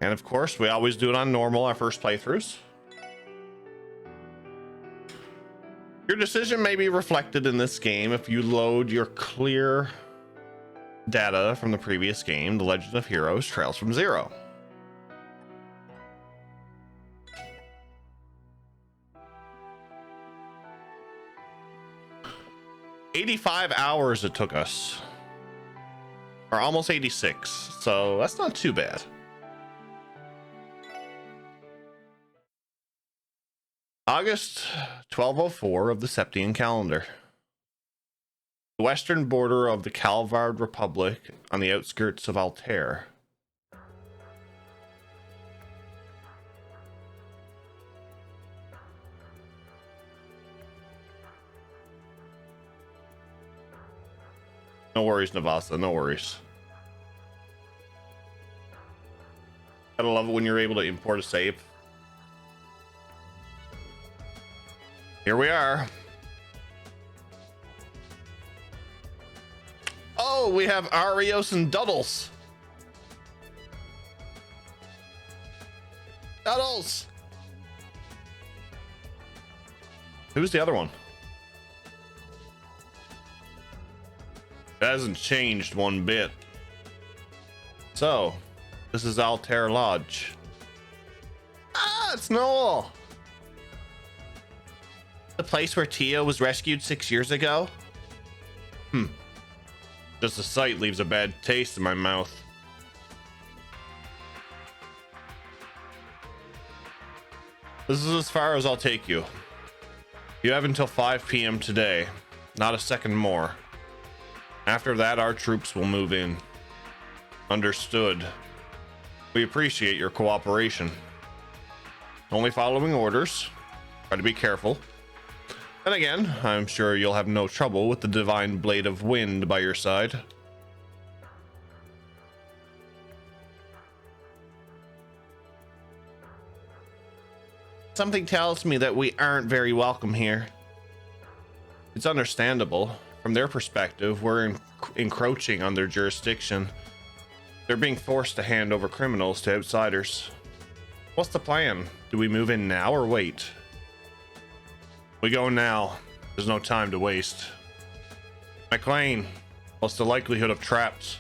And of course, we always do it on normal, our first playthroughs. Your decision may be reflected in this game if you load your clear data from the previous game, The Legend of Heroes: Trails from Zero. $85 hours it took us, or almost 86, so that's not too bad. August 1204 of the Septian calendar. The western border of the Calvard Republic on the outskirts of Altair. No worries, Navasa, no worries. Gotta love it when you're able to import a save. Here we are. Oh, we have Arios and Duddles. Duddles! Who's the other one? It hasn't changed one bit. So, this is Altair Lodge. Ah, it's Noel! The place where Tia was rescued 6 years ago? Just the sight leaves a bad taste in my mouth. This is as far as I'll take you. You have until 5 p.m. today, not a second more. After that, our troops will move in. Understood. We appreciate your cooperation. Only following orders. Try to be careful. And again, I'm sure you'll have no trouble with the divine blade of wind by your side. Something tells me that we aren't very welcome here. It's understandable. From their perspective, we're encroaching on their jurisdiction. They're being forced to hand over criminals to outsiders. What's the plan? Do we move in now or wait? We go now. There's no time to waste. McLean, what's the likelihood of traps?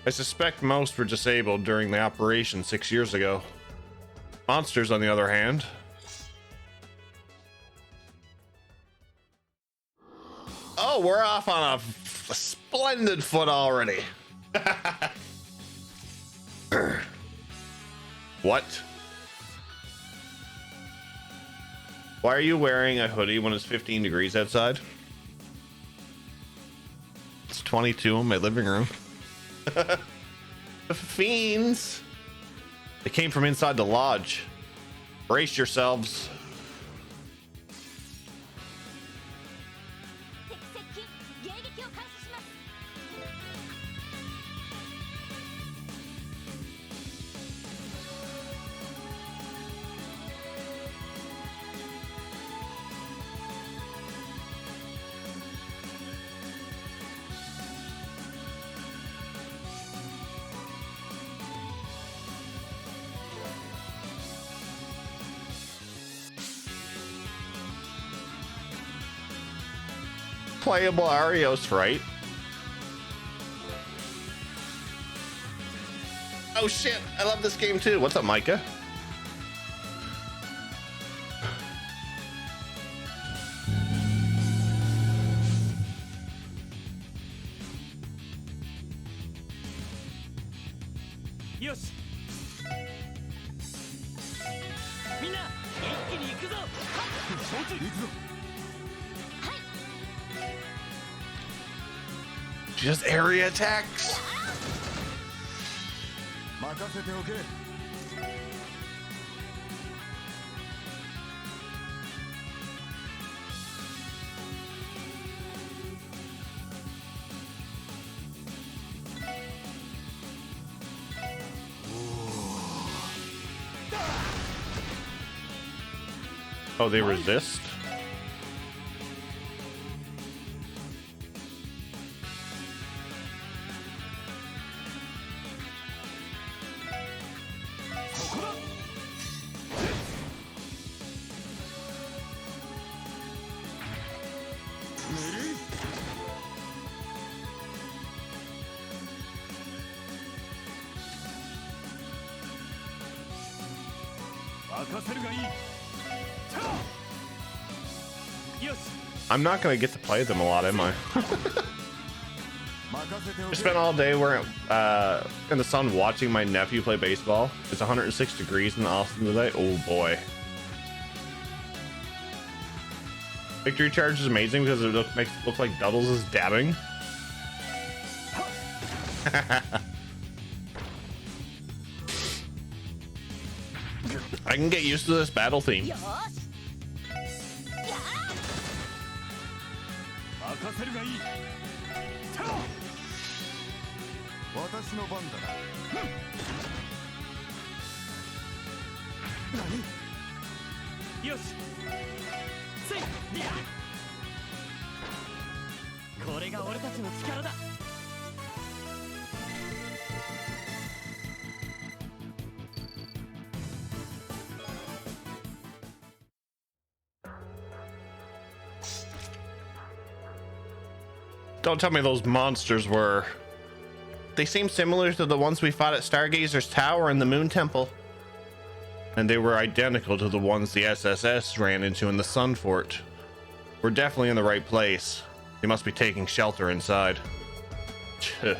I suspect most were disabled during the operation 6 years ago. Monsters, on the other hand. Oh, we're off on a splendid foot already. What? Why are you wearing a hoodie when it's 15 degrees outside? It's 22 in my living room. The fiends. They came from inside the lodge. Brace yourselves. Playable Arios, right? Oh shit, I love this game too. What's up, Micah? Yosh. Just area attacks. Oh, they resist? I'm not gonna get to play them a lot, am I? I spent all day wearing in the sun watching my nephew play baseball. It's 106 degrees in Austin today. Oh boy. Victory charge is amazing because it makes it look like Duddles is dabbing. I can get used to this battle theme. Don't tell me those monsters were... They seem similar to the ones we fought at Stargazer's Tower and the Moon Temple. And they were identical to the ones the SSS ran into in the Sun Fort. We're definitely in the right place. They must be taking shelter inside. They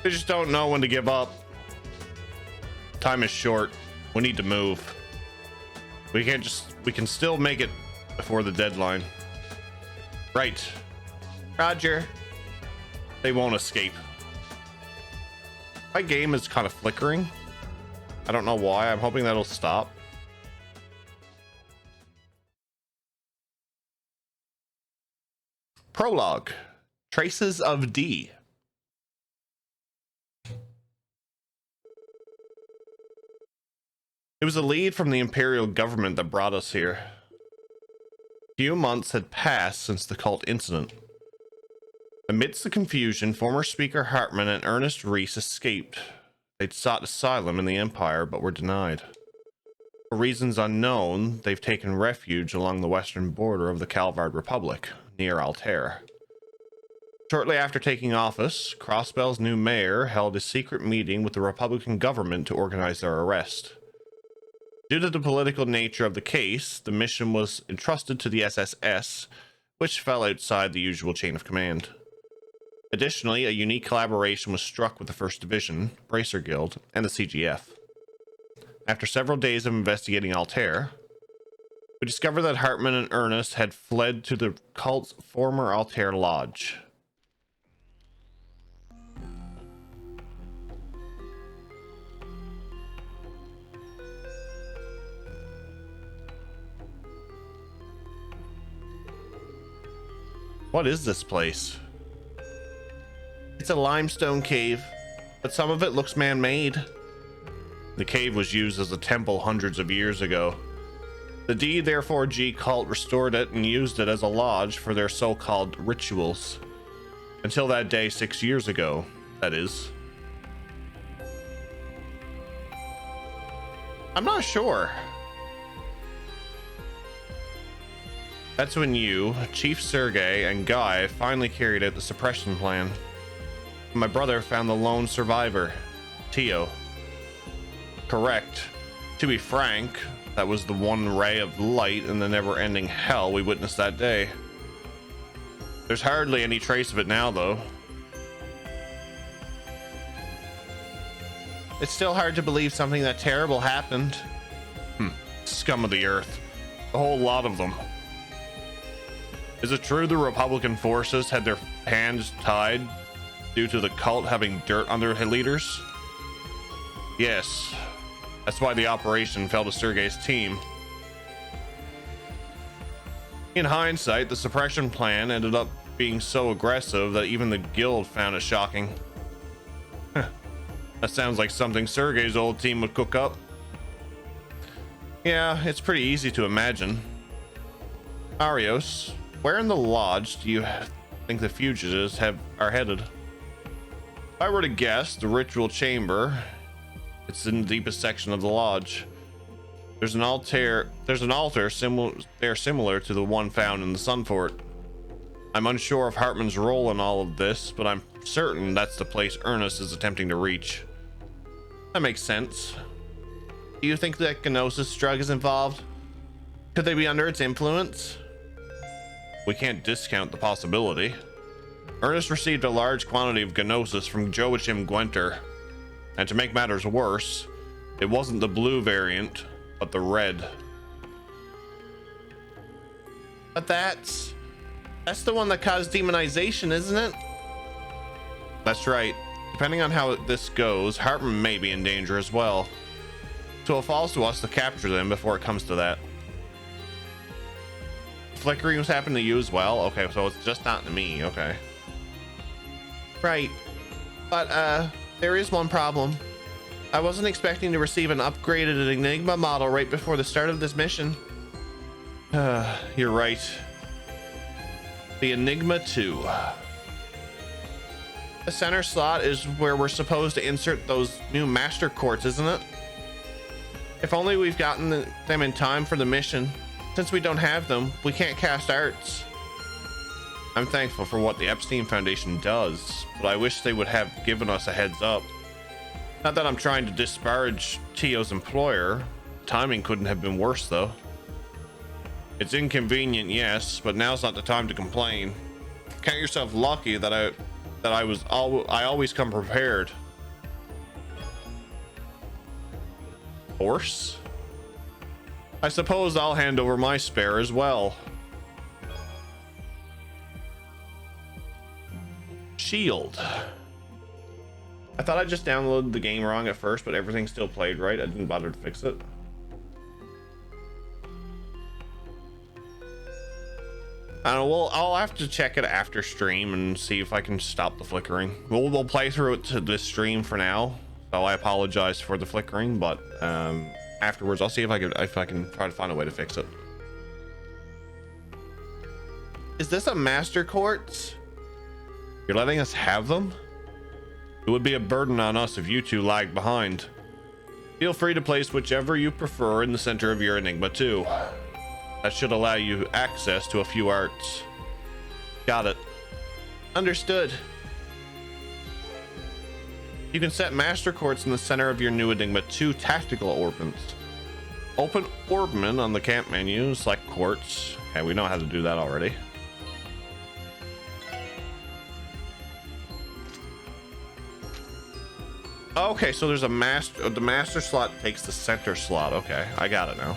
just don't know when to give up. Time is short. We need to move. We can still make it before the deadline. Right. Roger. They won't escape. My game is kind of flickering. I don't know why. I'm hoping that'll stop. Prologue. Traces of D. It was a lead from the Imperial government that brought us here. Few months had passed since the cult incident. Amidst the confusion, former Speaker Hartman and Ernest Reese escaped. They'd sought asylum in the Empire, but were denied. For reasons unknown, they've taken refuge along the western border of the Calvard Republic, near Altair. Shortly after taking office, Crossbell's new mayor held a secret meeting with the Republican government to organize their arrest. Due to the political nature of the case, the mission was entrusted to the SSS, which fell outside the usual chain of command. Additionally, a unique collaboration was struck with the 1st Division, Bracer Guild, and the CGF. After several days of investigating Altair, we discovered that Hartman and Ernest had fled to the cult's former Altair Lodge. What is this place? It's a limestone cave, but some of it looks man-made. The cave was used as a temple hundreds of years ago. The D-therefore-G cult restored it and used it as a lodge for their so-called rituals. Until that day 6 years ago, that is. I'm not sure. That's when you, Chief Sergei, and Guy finally carried out the suppression plan. My brother found the lone survivor, Tio. Correct. To be frank, that was the one ray of light in the never-ending hell we witnessed that day. There's hardly any trace of it now, though. It's still hard to believe something that terrible happened. Scum of the earth. A whole lot of them. Is it true the Republican forces had their hands tied due to the cult having dirt on their leaders? Yes. That's why the operation fell to Sergei's team. In hindsight, the suppression plan ended up being so aggressive that even the guild found it shocking. That sounds like something Sergei's old team would cook up. Yeah, it's pretty easy to imagine. Arios, where in the lodge do you think the fugitives are headed? If I were to guess, the ritual chamber. It's in the deepest section of the lodge. There's an altar similar to the one found in the Sun Fort. I'm unsure of Hartman's role in all of this, but I'm certain that's the place Ernest is attempting to reach. That makes sense. Do you think that Gnosis drug is involved? Could they be under its influence? We can't discount the possibility. Ernest received a large quantity of Gnosis from Joachim Gwenter. And to make matters worse, it wasn't the blue variant, but the red. But that's the one that caused demonization, isn't it? That's right. Depending on how this goes, Hartman may be in danger as well. So it falls to us to capture them before it comes to that. Flickering was happening to you as well? Okay, so it's just not to me. Okay. Right. But, there is one problem. I wasn't expecting to receive an upgraded Enigma model right before the start of this mission. You're right. The Enigma 2. The center slot is where we're supposed to insert those new master quartz, isn't it? If only we've gotten them in time for the mission. Since we don't have them, we can't cast arts. I'm thankful for what the Epstein Foundation does, but I wish they would have given us a heads up. Not that I'm trying to disparage Tio's employer. Timing couldn't have been worse, though. It's inconvenient, yes, but now's not the time to complain. Count yourself lucky that I always come prepared. Horse? I suppose I'll hand over my spare as well. Shield. I thought I just downloaded the game wrong at first, but everything still played right. I didn't bother to fix it. I don't know, well, I'll have to check it after stream and see if I can stop the flickering. We'll play through it to this stream for now, so I apologize for the flickering, but afterwards I'll see if I can try to find a way to fix it. Is this a master quartz? You're letting us have them? It would be a burden on us if you two lagged behind. Feel free to place whichever you prefer in the center of your Enigma 2. That should allow you access to a few arts. Got it. Understood. You can set master quartz in the center of your new Enigma 2 tactical orbments. Open orbment on the camp menu, select quartz. Okay, we know how to do that already. Okay, so there's a master, the master slot takes the center slot. Okay, I got it now.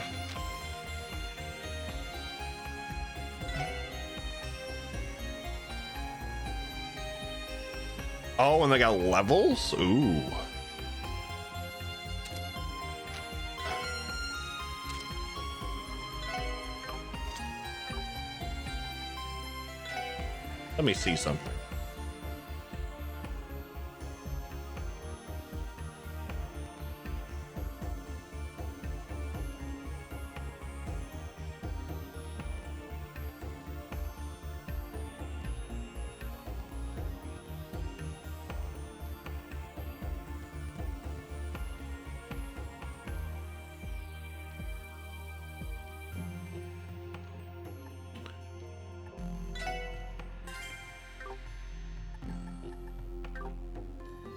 Oh, and they got levels? Ooh. Let me see something.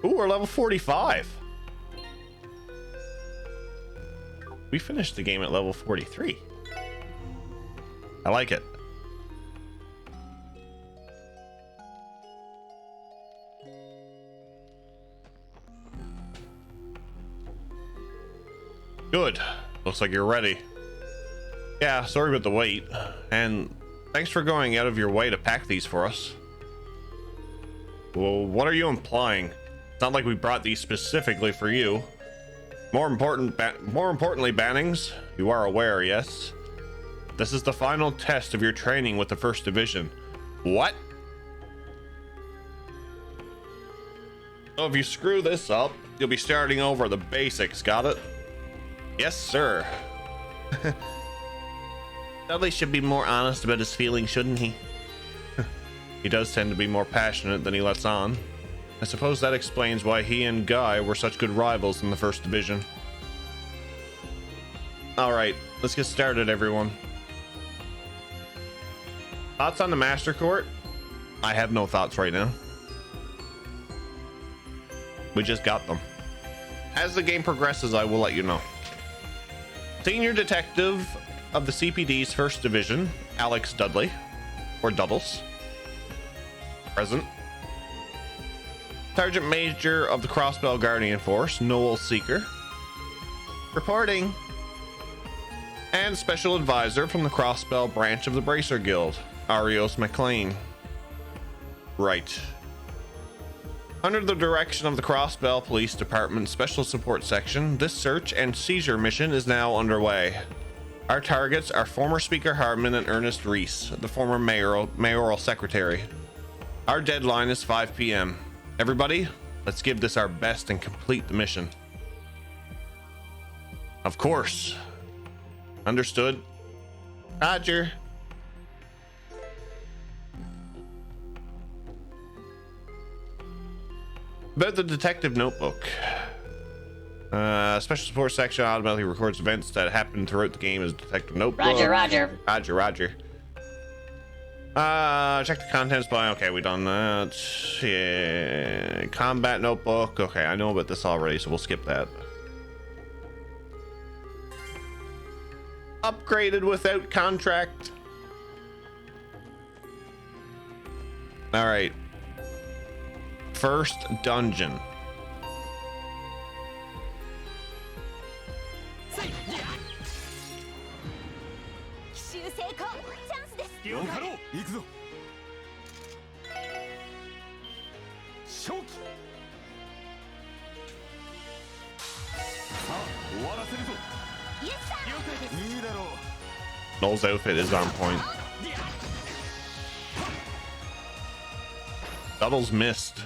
Ooh, we're level 45. We finished the game at level 43. I like it. Good. Looks like you're ready. Yeah, sorry about the wait. And thanks for going out of your way to pack these for us. Well, what are you implying? It's not like we brought these specifically for you. More importantly, Bannings, you are aware, yes? This is the final test of your training with the 1st Division. What? So if you screw this up, you'll be starting over the basics, got it? Yes, sir. Dudley should be more honest about his feelings, shouldn't he? He does tend to be more passionate than he lets on. I suppose that explains why he and Guy were such good rivals in the 1st Division. Alright, let's get started, everyone. Thoughts on the Master Court? I have no thoughts right now. We just got them. As the game progresses, I will let you know. Senior Detective of the CPD's First Division, Alex Dudley, or Duddles, present. Sergeant Major of the Crossbell Guardian Force, Noel Seeker, reporting. And Special Advisor from the Crossbell branch of the Bracer Guild, Arios McLean. Right. Under the direction of the Crossbell Police Department Special Support Section, this search and seizure mission is now underway. Our targets are former Speaker Hardman and Ernest Reese, the former mayoral secretary. Our deadline is 5 p.m. Everybody, let's give this our best and complete the mission. Of course. Understood. Roger. About the detective notebook. Special support section automatically records events that happen throughout the game as detective notebook. Roger. Check the contents by. Okay, we done that. Yeah. Combat notebook. Okay, I know about this already, so we'll skip that. Upgraded without contract. All right. First dungeon. Noel's outfit is on point. Doubles missed.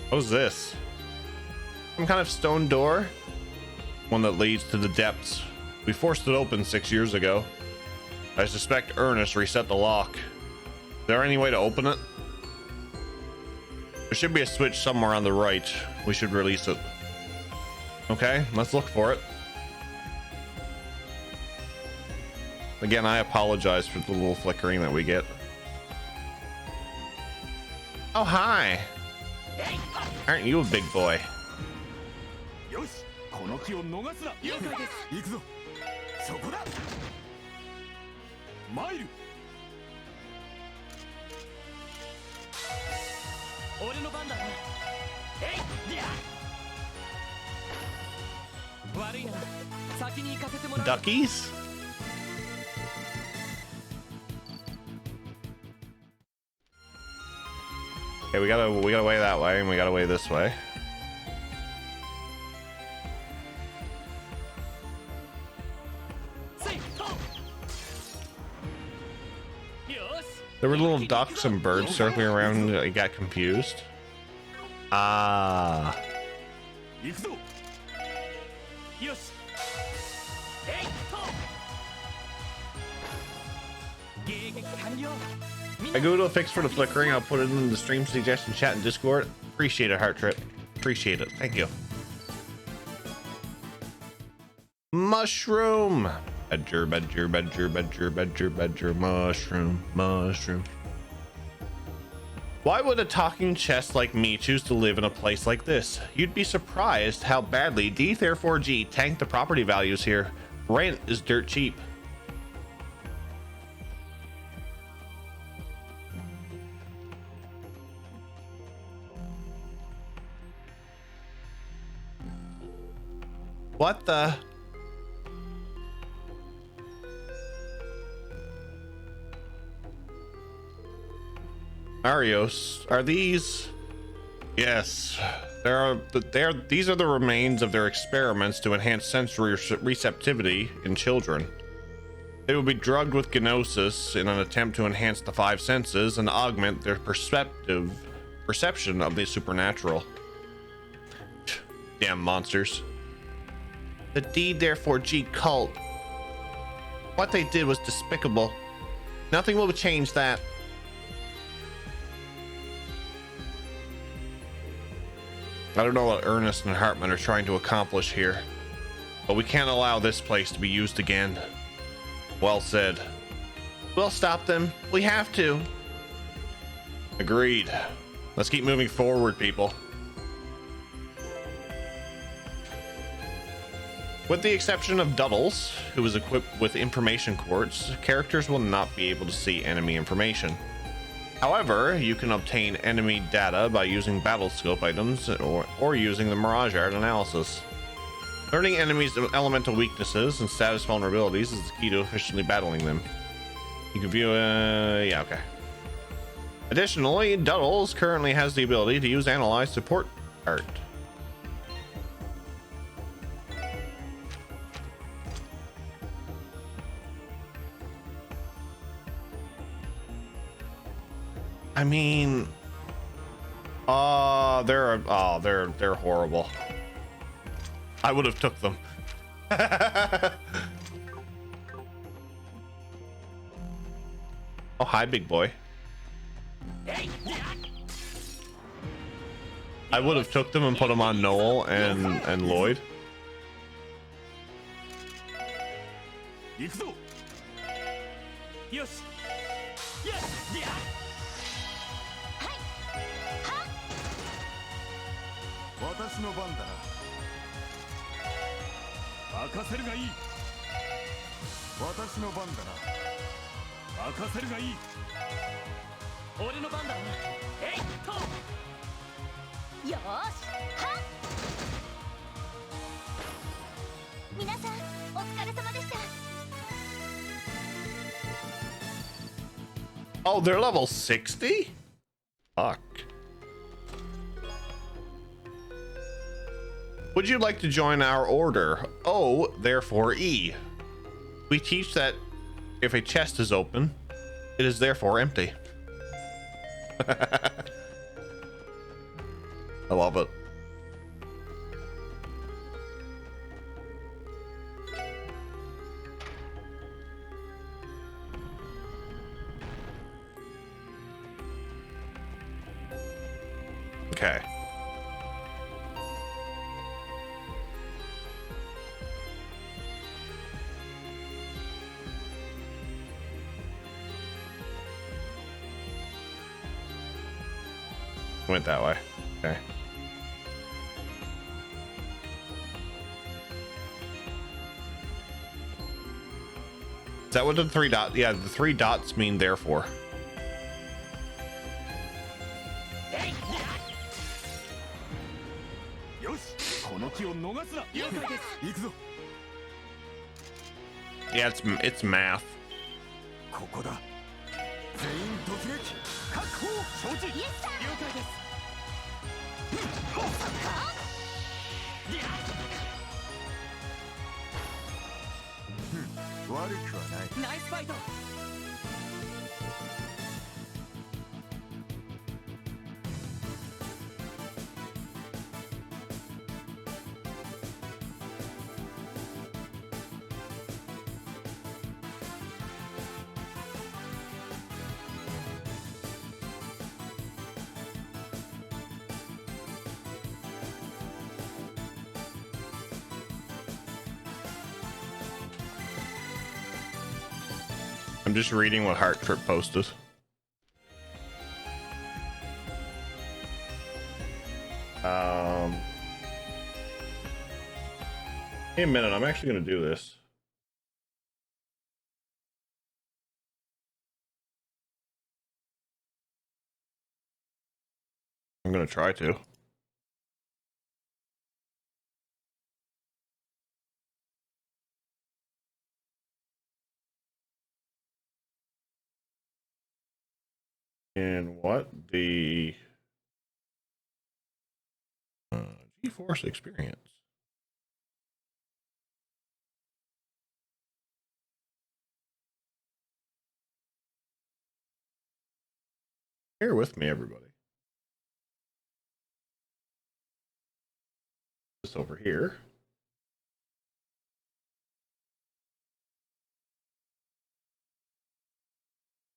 What was this? Some kind of stone door? One that leads to the depths. We forced it open 6 years ago. I suspect Ernest reset the lock. Is there any way to open it? There should be a switch somewhere on the right. We should release it. Okay, let's look for it. Again, I apologize for the little flickering that we get. Oh, hi. Aren't you a big boy? Duckies? Okay, we gotta way that way, and we gotta way this way. There were little ducks and birds circling around. I got confused. Ah. I go to a fix for the flickering. I'll put it in the stream suggestion chat and Discord. Appreciate it, Heart Trip. Appreciate it. Thank you. Mushroom. Badger, mushroom. Why would a talking chest like me choose to live in a place like this? You'd be surprised how badly D-Therefore-G tanked the property values here. Rent is dirt cheap. What the? Arios, are these? Yes, these are the remains of their experiments to enhance sensory receptivity in children. They will be drugged with gnosis in an attempt to enhance the 5 senses and augment their perception of the supernatural. Damn monsters. The D-Therefore-G cult. What they did was despicable. Nothing will change that. I don't know what Ernest and Hartman are trying to accomplish here. But we can't allow this place to be used again. Well said. We'll stop them. We have to. Agreed. Let's keep moving forward, people. With the exception of Duddles, who is equipped with information quartz, characters will not be able to see enemy information. However, you can obtain enemy data by using battle scope items or using the Mirage Art analysis. Learning enemies' elemental weaknesses and status vulnerabilities is the key to efficiently battling them. You can view, yeah, okay. Additionally, Duddles currently has the ability to use Analyze Support Art. I mean, they're horrible. I would have took them. Oh, hi, big boy. I would have took them and put them on Noel and Lloyd. Oh, they're level 60? Fuck. Would you like to join our order? O, therefore E. We teach that if a chest is open, it is therefore empty. I love it. Okay. Went that way. Okay. Is that what the 3 dots? Yeah, the 3 dots mean therefore. Yeah, it's math. Nice fight. I'm just reading what Heart Trip posted. Hey, a minute. I'm actually going to do this. I'm going to try to. And what the GeForce experience? Bear with me, everybody. This over here.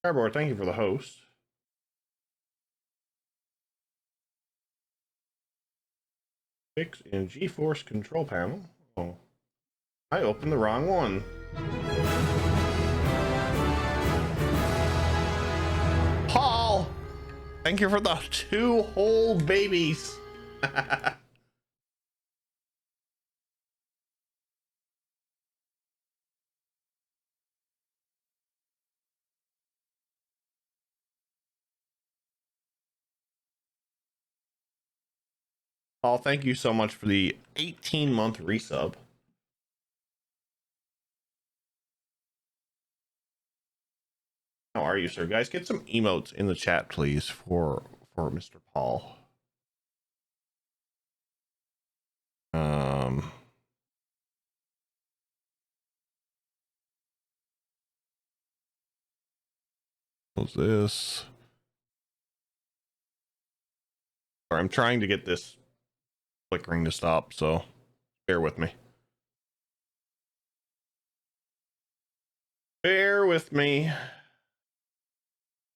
Cardboard, thank you for the host. Fix in GeForce control panel. Oh. I opened the wrong one. Paul, thank you for the 2 whole babies. Paul, thank you so much for the 18-month resub. How are you, sir? Guys, get some emotes in the chat, please, for Mr. Paul. What's this? Sorry, I'm trying to get this flickering to stop, so bear with me. Bear with me.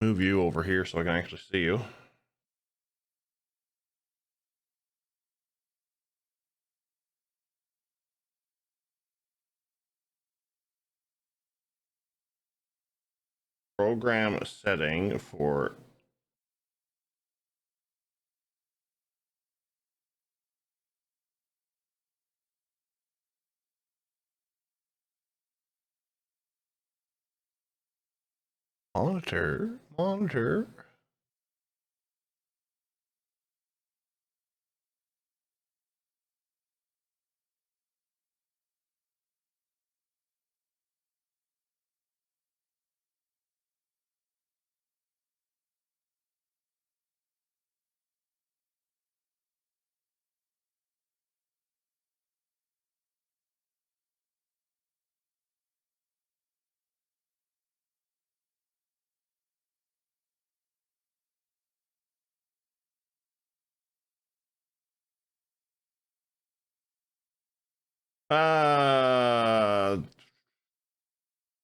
Move you over here so I can actually see you. Program setting for monitor.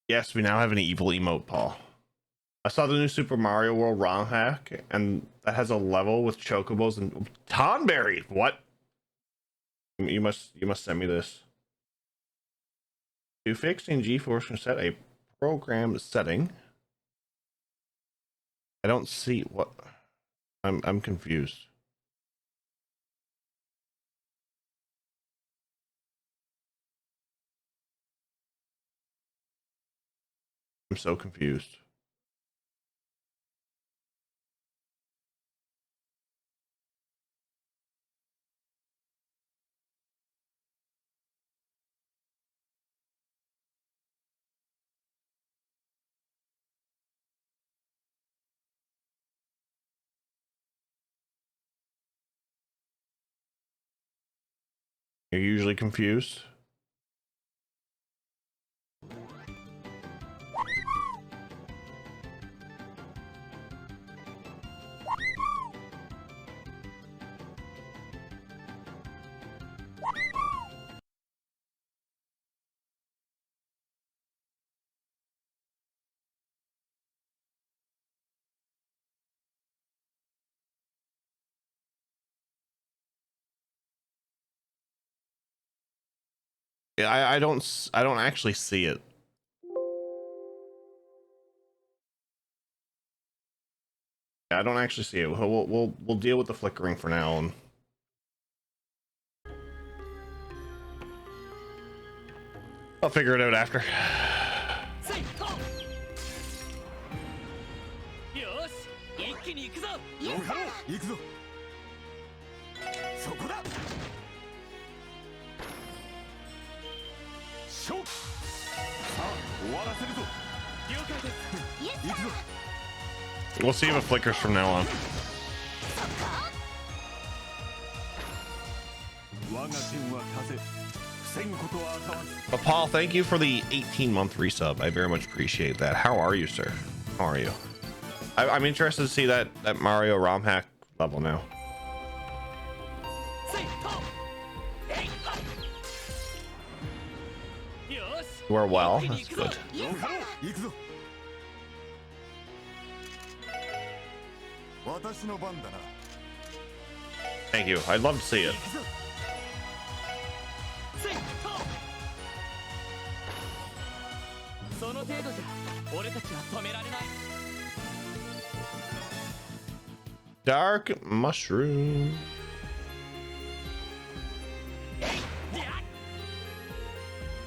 Yes, we now have an evil emote, Paul. I saw the new Super Mario World ROM hack, and that has a level with chocobos and tonberry. What? You must send me this. To fix in GeForce can set a program setting. I don't see what. I'm confused. I'm so confused. You're usually confused. Yeah, I don't actually see it. I don't actually see it. We'll deal with the flickering for now, and I'll figure it out after. We'll see if it flickers from now on. But Paul, thank you for the 18-month resub. I very much appreciate that. How are you, sir? How are you? I'm interested to see that Mario ROM hack level now. You are well. That's good. Thank you. I'd love to see it. 程度じゃ俺たちは止められない。 Dark mushroom.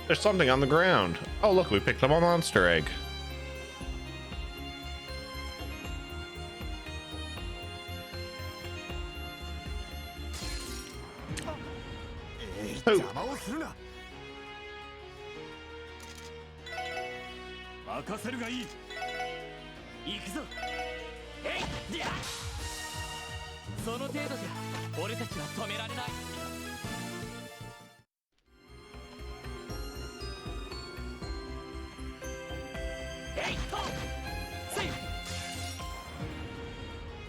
There's something on the ground. Oh, look, we picked up a monster egg. Oh. 任せるがいい。行くぞ。えい、やっ。その程度じゃ俺たちは止められない。えいと。せい。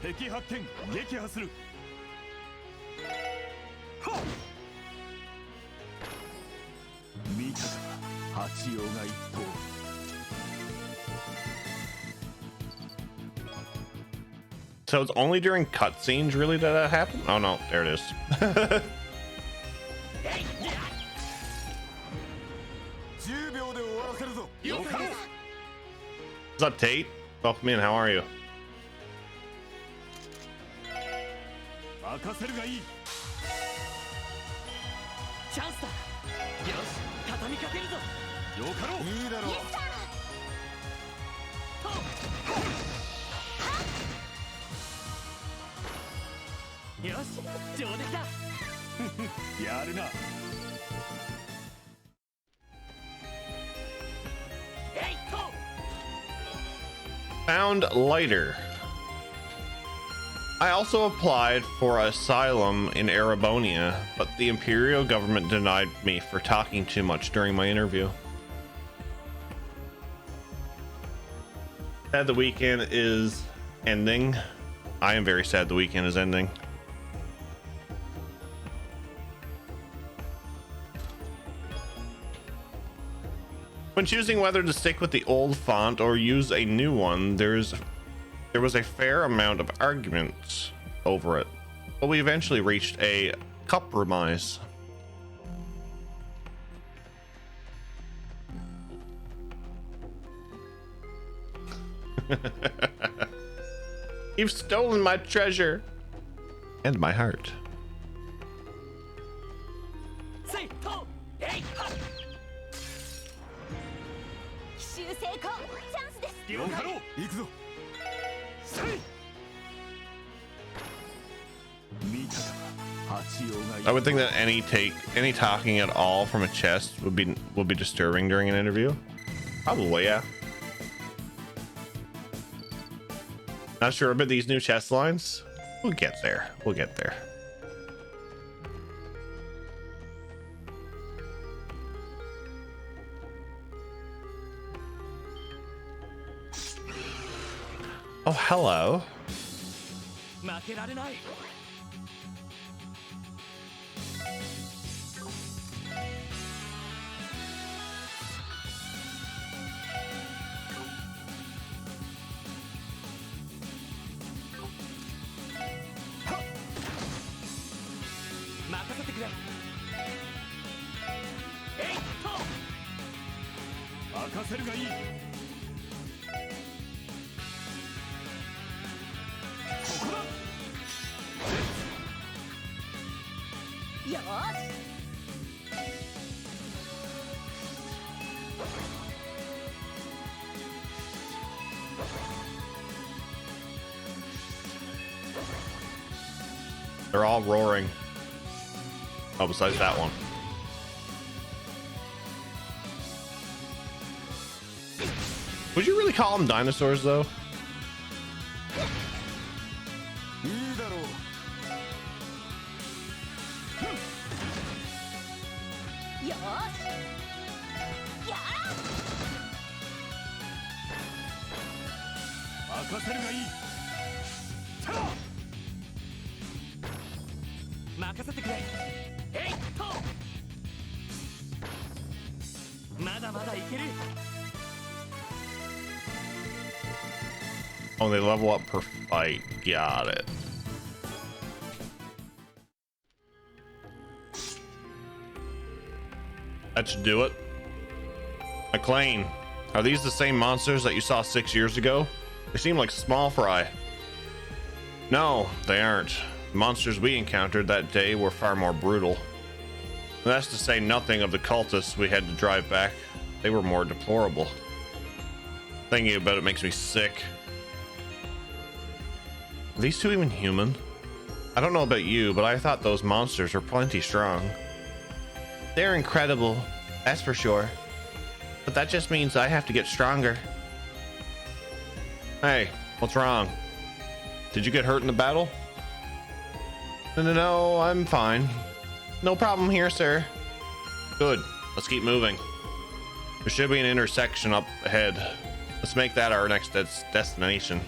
敵発見、撃破する。はっ。見たか、八葉が一頭。 So it's only during cutscenes, really, that that happen? Oh no, there it is. What's up, Tate? Welcome in. How are you? 任せるがいい。チャンスだ。よし、畳みかけるぞ。よかろう。いいだろう。よし、上出来だ。やるな。Found lighter. I also applied for asylum in Erebonia, but the Imperial government denied me for talking too much during my interview. Sad the weekend is ending. I am very sad the weekend is ending. When choosing whether to stick with the old font or use a new one, there was a fair amount of arguments over it, but we eventually reached a compromise. You've stolen my treasure and my heart. I would think that any talking at all from a chest would be disturbing during an interview. Probably, yeah. Not sure about these new chest lines. We'll get there. We'll get there. Oh, hello. They're all roaring. Oh, besides that one. Would you really call them dinosaurs, though? Oh, they level up per fight. Got it. That should do it. McLean, Are these the same monsters that you saw 6 years ago? They seem like small fry. No, they aren't. The monsters we encountered that day were far more brutal. And that's to say nothing of the cultists we had to drive back. They were more deplorable. Thinking about it makes me sick. Are these two even human? I don't know about you, but I thought those monsters were plenty strong. They're incredible, that's for sure. But that just means I have to get stronger. Hey, what's wrong? Did you get hurt in the battle? No, I'm fine. No problem here, sir. Good, let's keep moving. There should be an intersection up ahead. Let's make that our next destination.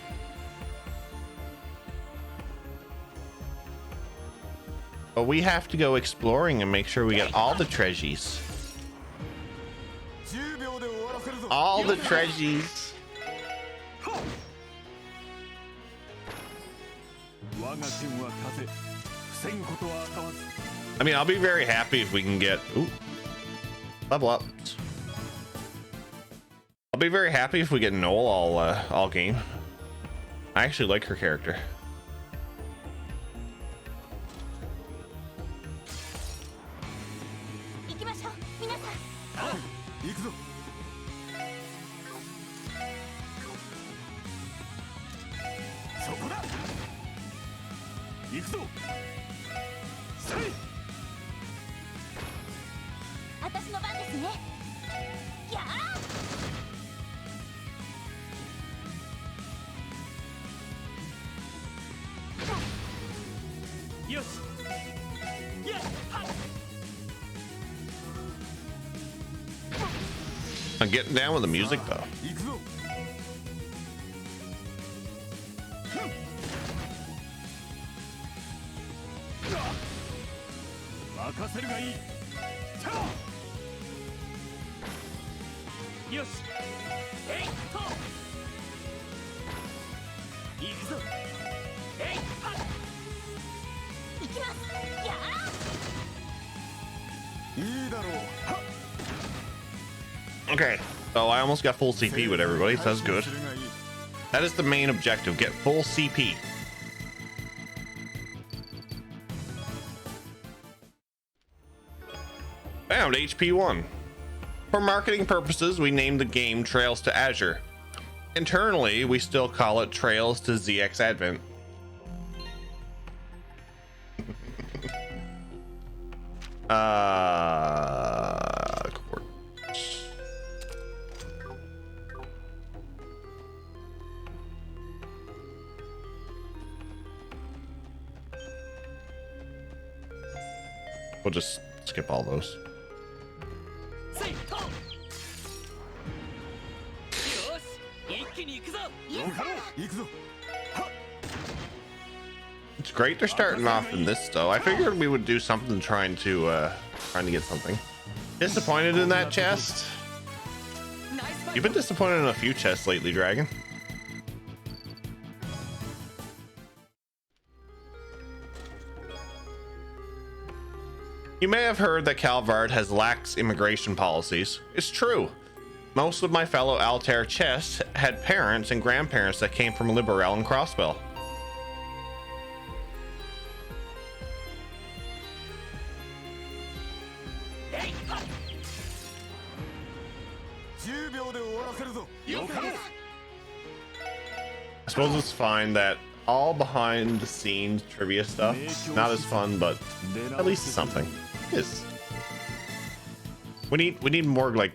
But we have to go exploring and make sure we get all the treasures. All the treasures. I mean, I'll be very happy if we can get level up. I'll be very happy if we get Noel all game. I actually like her character. I'm getting down with the music though. Okay, so I almost got full CP with everybody, so that's good. That is the main objective, get full CP. Found HP 1. For marketing purposes, we named the game Trails to Azure. Internally, we still call it Trails to ZX Advent. We'll just skip all those. It's great they're starting off in this though. I figured we would do something trying to get something. Disappointed in that chest? You've been disappointed in a few chests lately, Dragon. You may have heard that Calvard has lax immigration policies. It's true. Most of my fellow Altair chests had parents and grandparents that came from Liberel and Crossbell. I suppose it's fine that all behind the scenes trivia stuff, not as fun, but at least something. It is. We need more like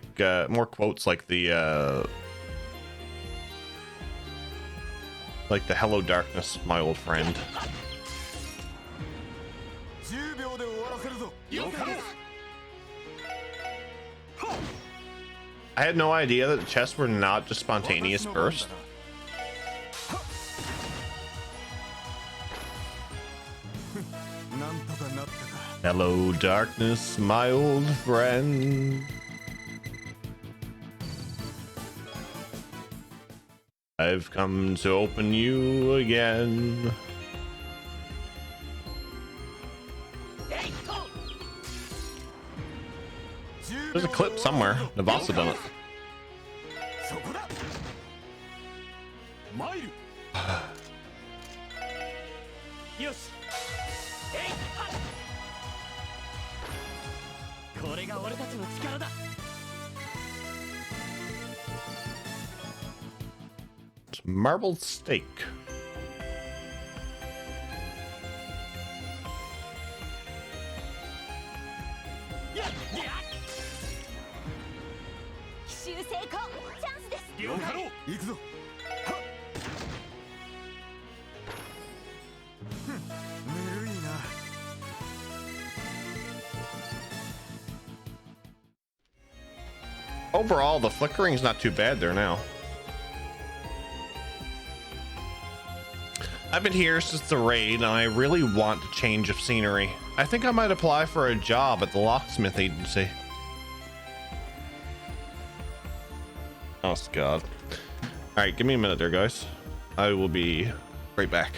more quotes like the "Hello Darkness, my old friend." I had no idea that the chests were not just spontaneous burst. Hello, darkness, my old friend. I've come to open you again. There's a clip somewhere. They've also done it. が俺たちの力だ。 Marbled steak. 奇襲成功、チャンスです。了解。行くぞ。 ぬるいな。 Overall, the flickering's not too bad there now. I've been here since the raid, and I really want a change of scenery. I think I might apply for a job at the locksmith agency. Oh, God. All right, give me a minute there, guys. I will be right back.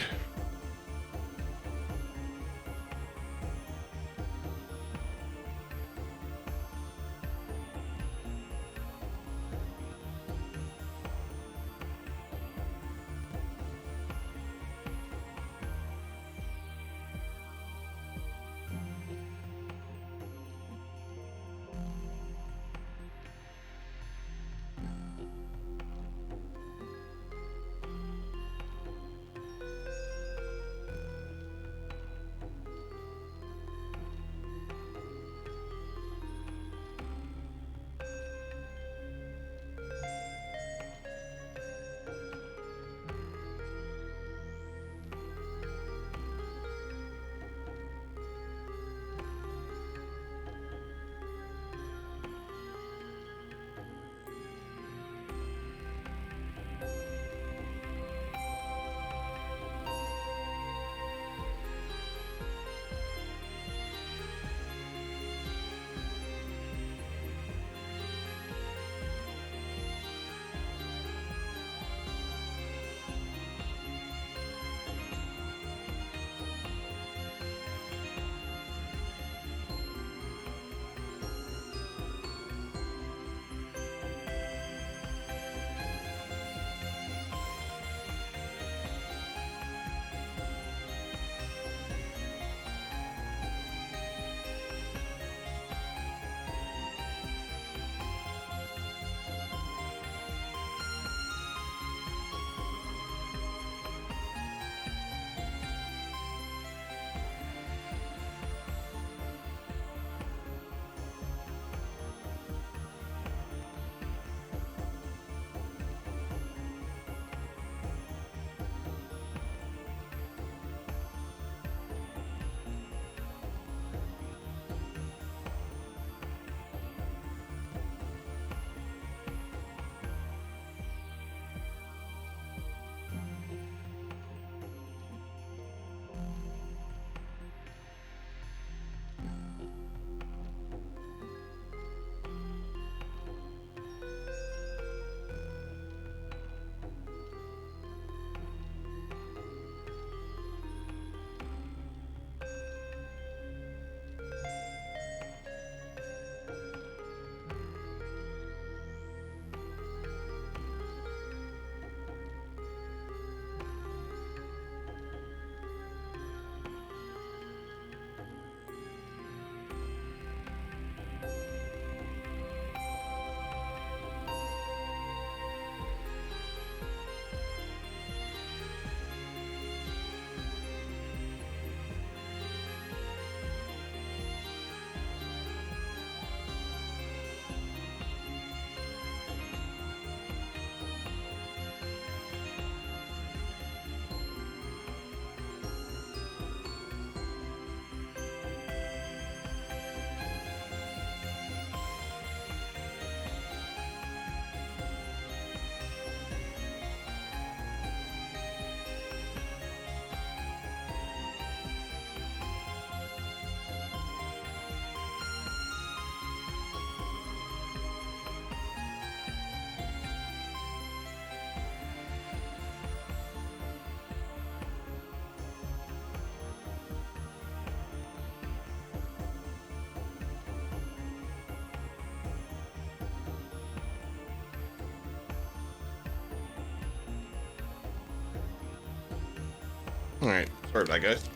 All right, sorry about that, guys.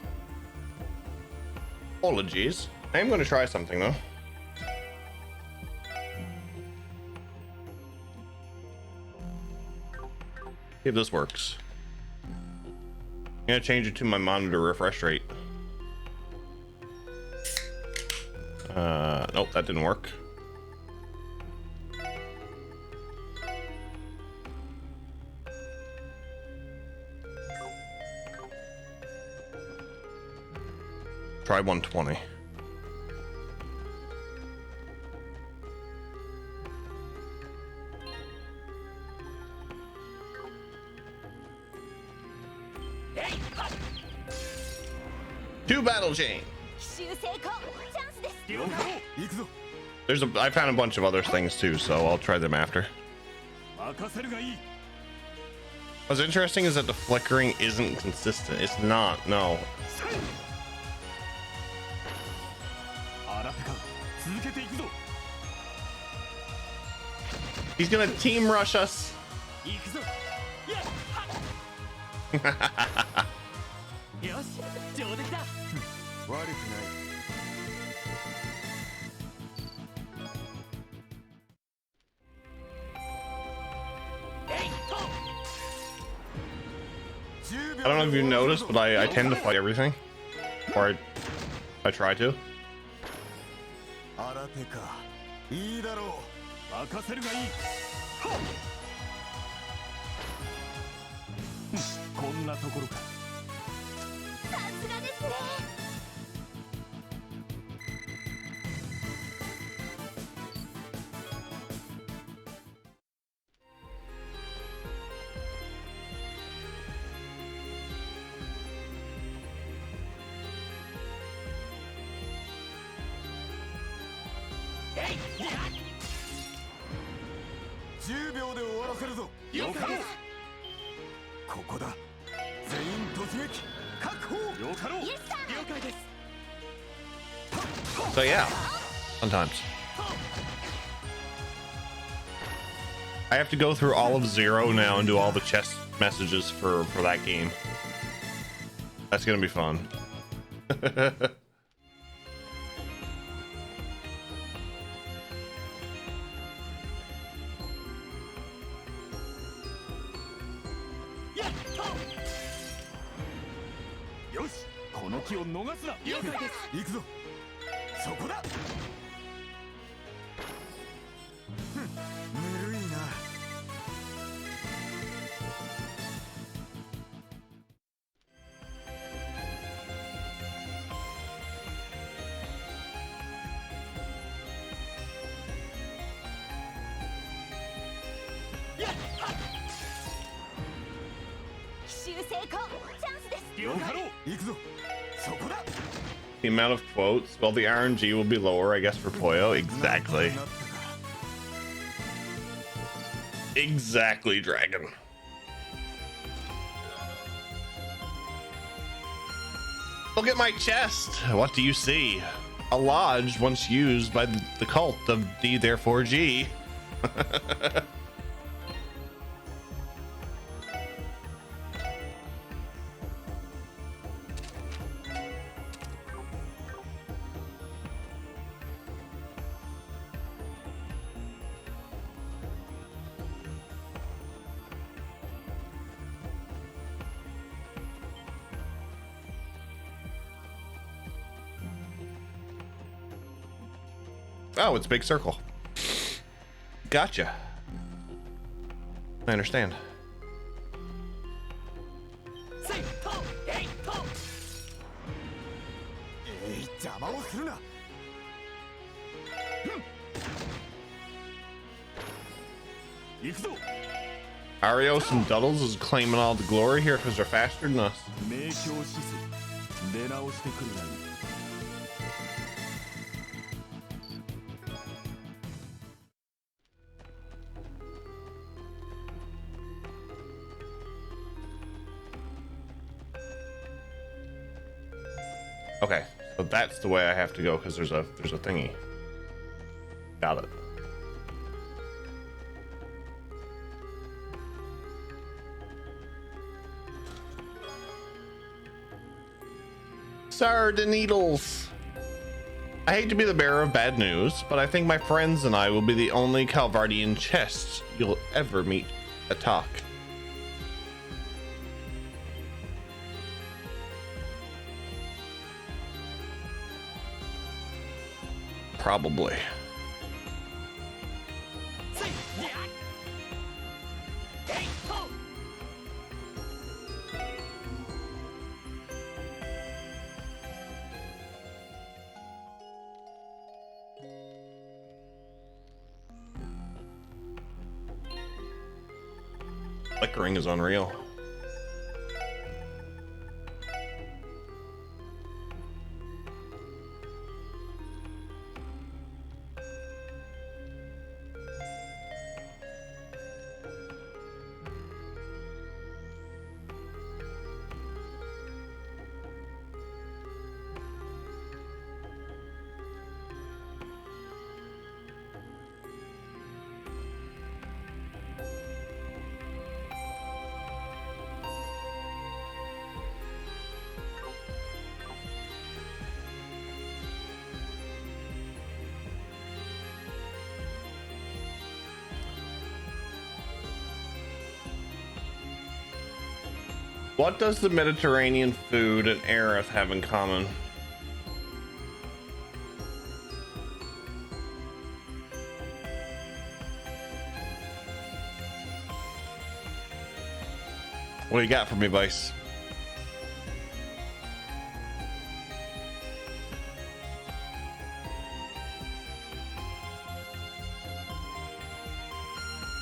Apologies. I am going to try something though. if this works. I'm gonna change it to my monitor refresh rate. Nope, that didn't work. Try 120. Two battle chain. 奇襲成功チャンスです 行くぞ I found a bunch of other things too, so I'll try them after. 任せるがいい What's interesting is that the flickering isn't consistent. It's not, no. 新手か続けていくぞ He's gonna team rush us. 行くぞイエッよし上出来だ悪くない I don't know if you noticed, but I tend to fight everything. Or I try to. 新手かいいだろう任せるがいいこんなところかさすがですね 10秒で終わらせるぞ了解ですここだ全員突撃確保了解了解です So yeah, sometimes. I have to go through all of Zero now and do all the chest messages for that game. That's gonna be fun. The amount of quotes, well, the RNG will be lower, I guess, for Poyo. Exactly. Exactly, Dragon. Look at my chest. What do you see? A lodge once used by the cult of D therefore G. Oh, it's a big circle. Gotcha. I understand. Arios and Duddles is claiming all the glory here because they're faster than us. Okay, so that's the way I have to go because there's a thingy. Got it. Sardineedles. I hate to be the bearer of bad news, but I think my friends and I will be the only Calvardian chests you'll ever meet at talk. Probably. Flickering is unreal. What does the Mediterranean food and Aerith have in common? What do you got for me, Vice?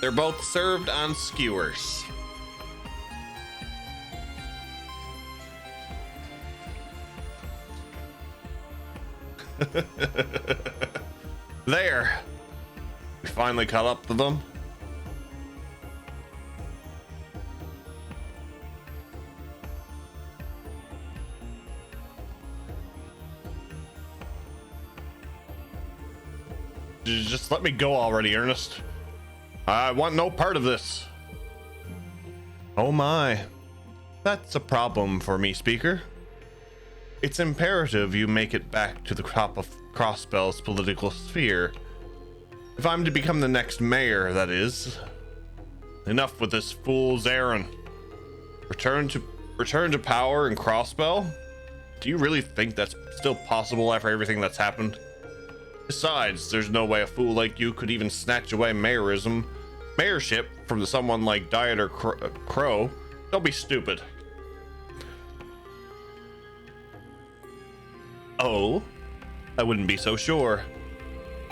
They're both served on skewers. There. We finally caught up to them. Just let me go already, Ernest. I want no part of this. Oh my. That's a problem for me, Speaker. It's imperative you make it back to the top of Crossbell's political sphere. If I'm to become the next mayor, that is. Enough with this fool's errand. Return to power in Crossbell? Do you really think that's still possible after everything that's happened? Besides, there's no way a fool like you could even snatch away mayorship from someone like Dieter Crow. Don't be stupid. Oh, I wouldn't be so sure.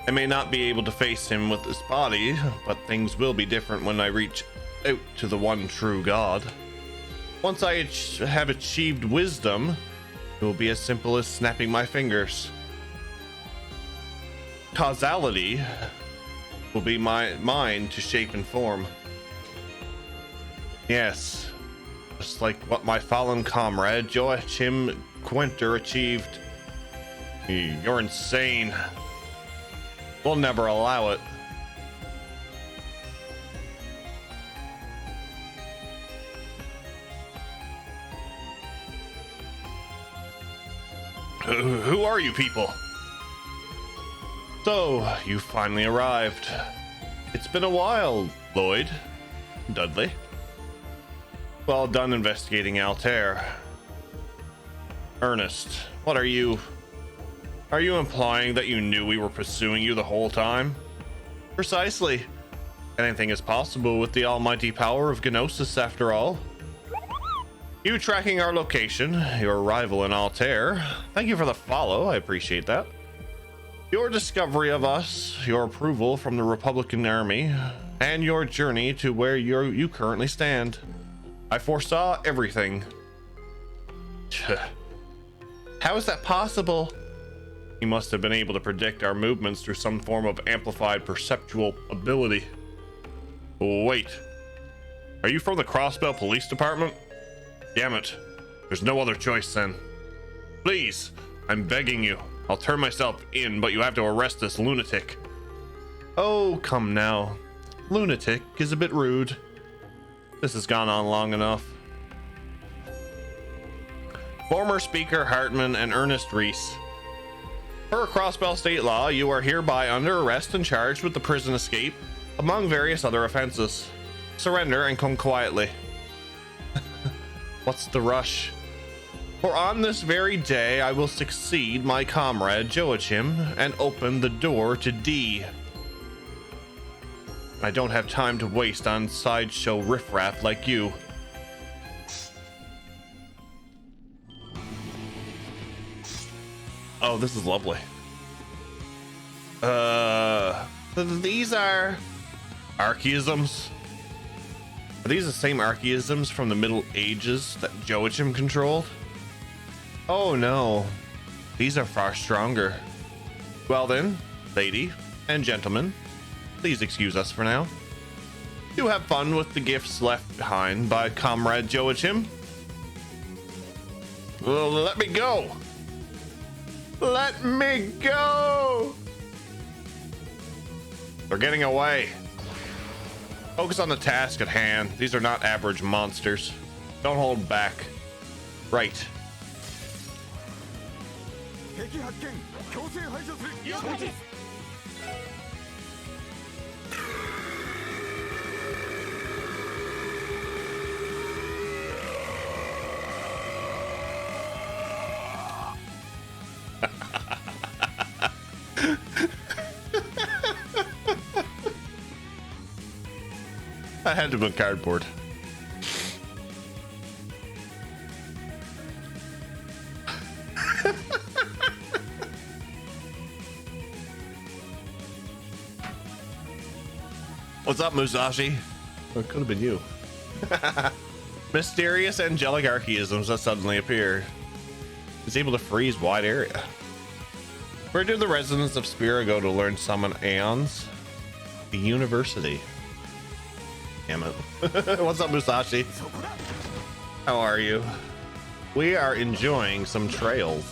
I may not be able to face him with this body, but things will be different when I reach out to the one true God. Once I have achieved wisdom, it will be as simple as snapping my fingers. Causality will be mine to shape and form. Yes, just like what my fallen comrade Joachim Quinter achieved. You're insane. We'll never allow it. Who are you people? So, you finally arrived. It's been a while, Lloyd. Dudley. Well done investigating Altair. Ernest, what are you... Are you implying that you knew we were pursuing you the whole time? Precisely. Anything is possible with the almighty power of Gnosis, after all. You tracking our location, your arrival in Altair. Thank you for the follow, I appreciate that. Your discovery of us, your approval from the Republican Army, and your journey to where you currently stand. I foresaw everything. How is that possible? He must have been able to predict our movements through some form of amplified perceptual ability. Wait, are you from the Crossbell Police Department? Damn it, there's no other choice then. Please, I'm begging you. I'll turn myself in, but you have to arrest this lunatic. Oh, come now. Lunatic is a bit rude. This has gone on long enough. Former Speaker Hartman and Ernest Reese. Per Crossbell state law, you are hereby under arrest and charged with the prison escape, among various other offenses. Surrender and come quietly. What's the rush? For on this very day I will succeed my comrade Joachim and open the door to D. I don't have time to waste on sideshow riffraff like you. Oh, this is lovely. These are archaisms. Are these the same archaisms from the Middle Ages that Joachim controlled? Oh no, these are far stronger. Well then, lady and gentlemen, please excuse us for now. Do have fun with the gifts left behind by comrade Joachim. Well, let me go. Let me go. They're getting away. Focus on the task at hand. These are not average monsters. Don't hold back. Right. I had to put cardboard. What's up, Musashi? Oh, it could have been you. Mysterious angelic archaisms that suddenly appear. Is able to freeze wide area. Where do the residents of Spira go to learn summon aeons? The university. Damn it. What's up, Musashi? How are you? We are enjoying some trails.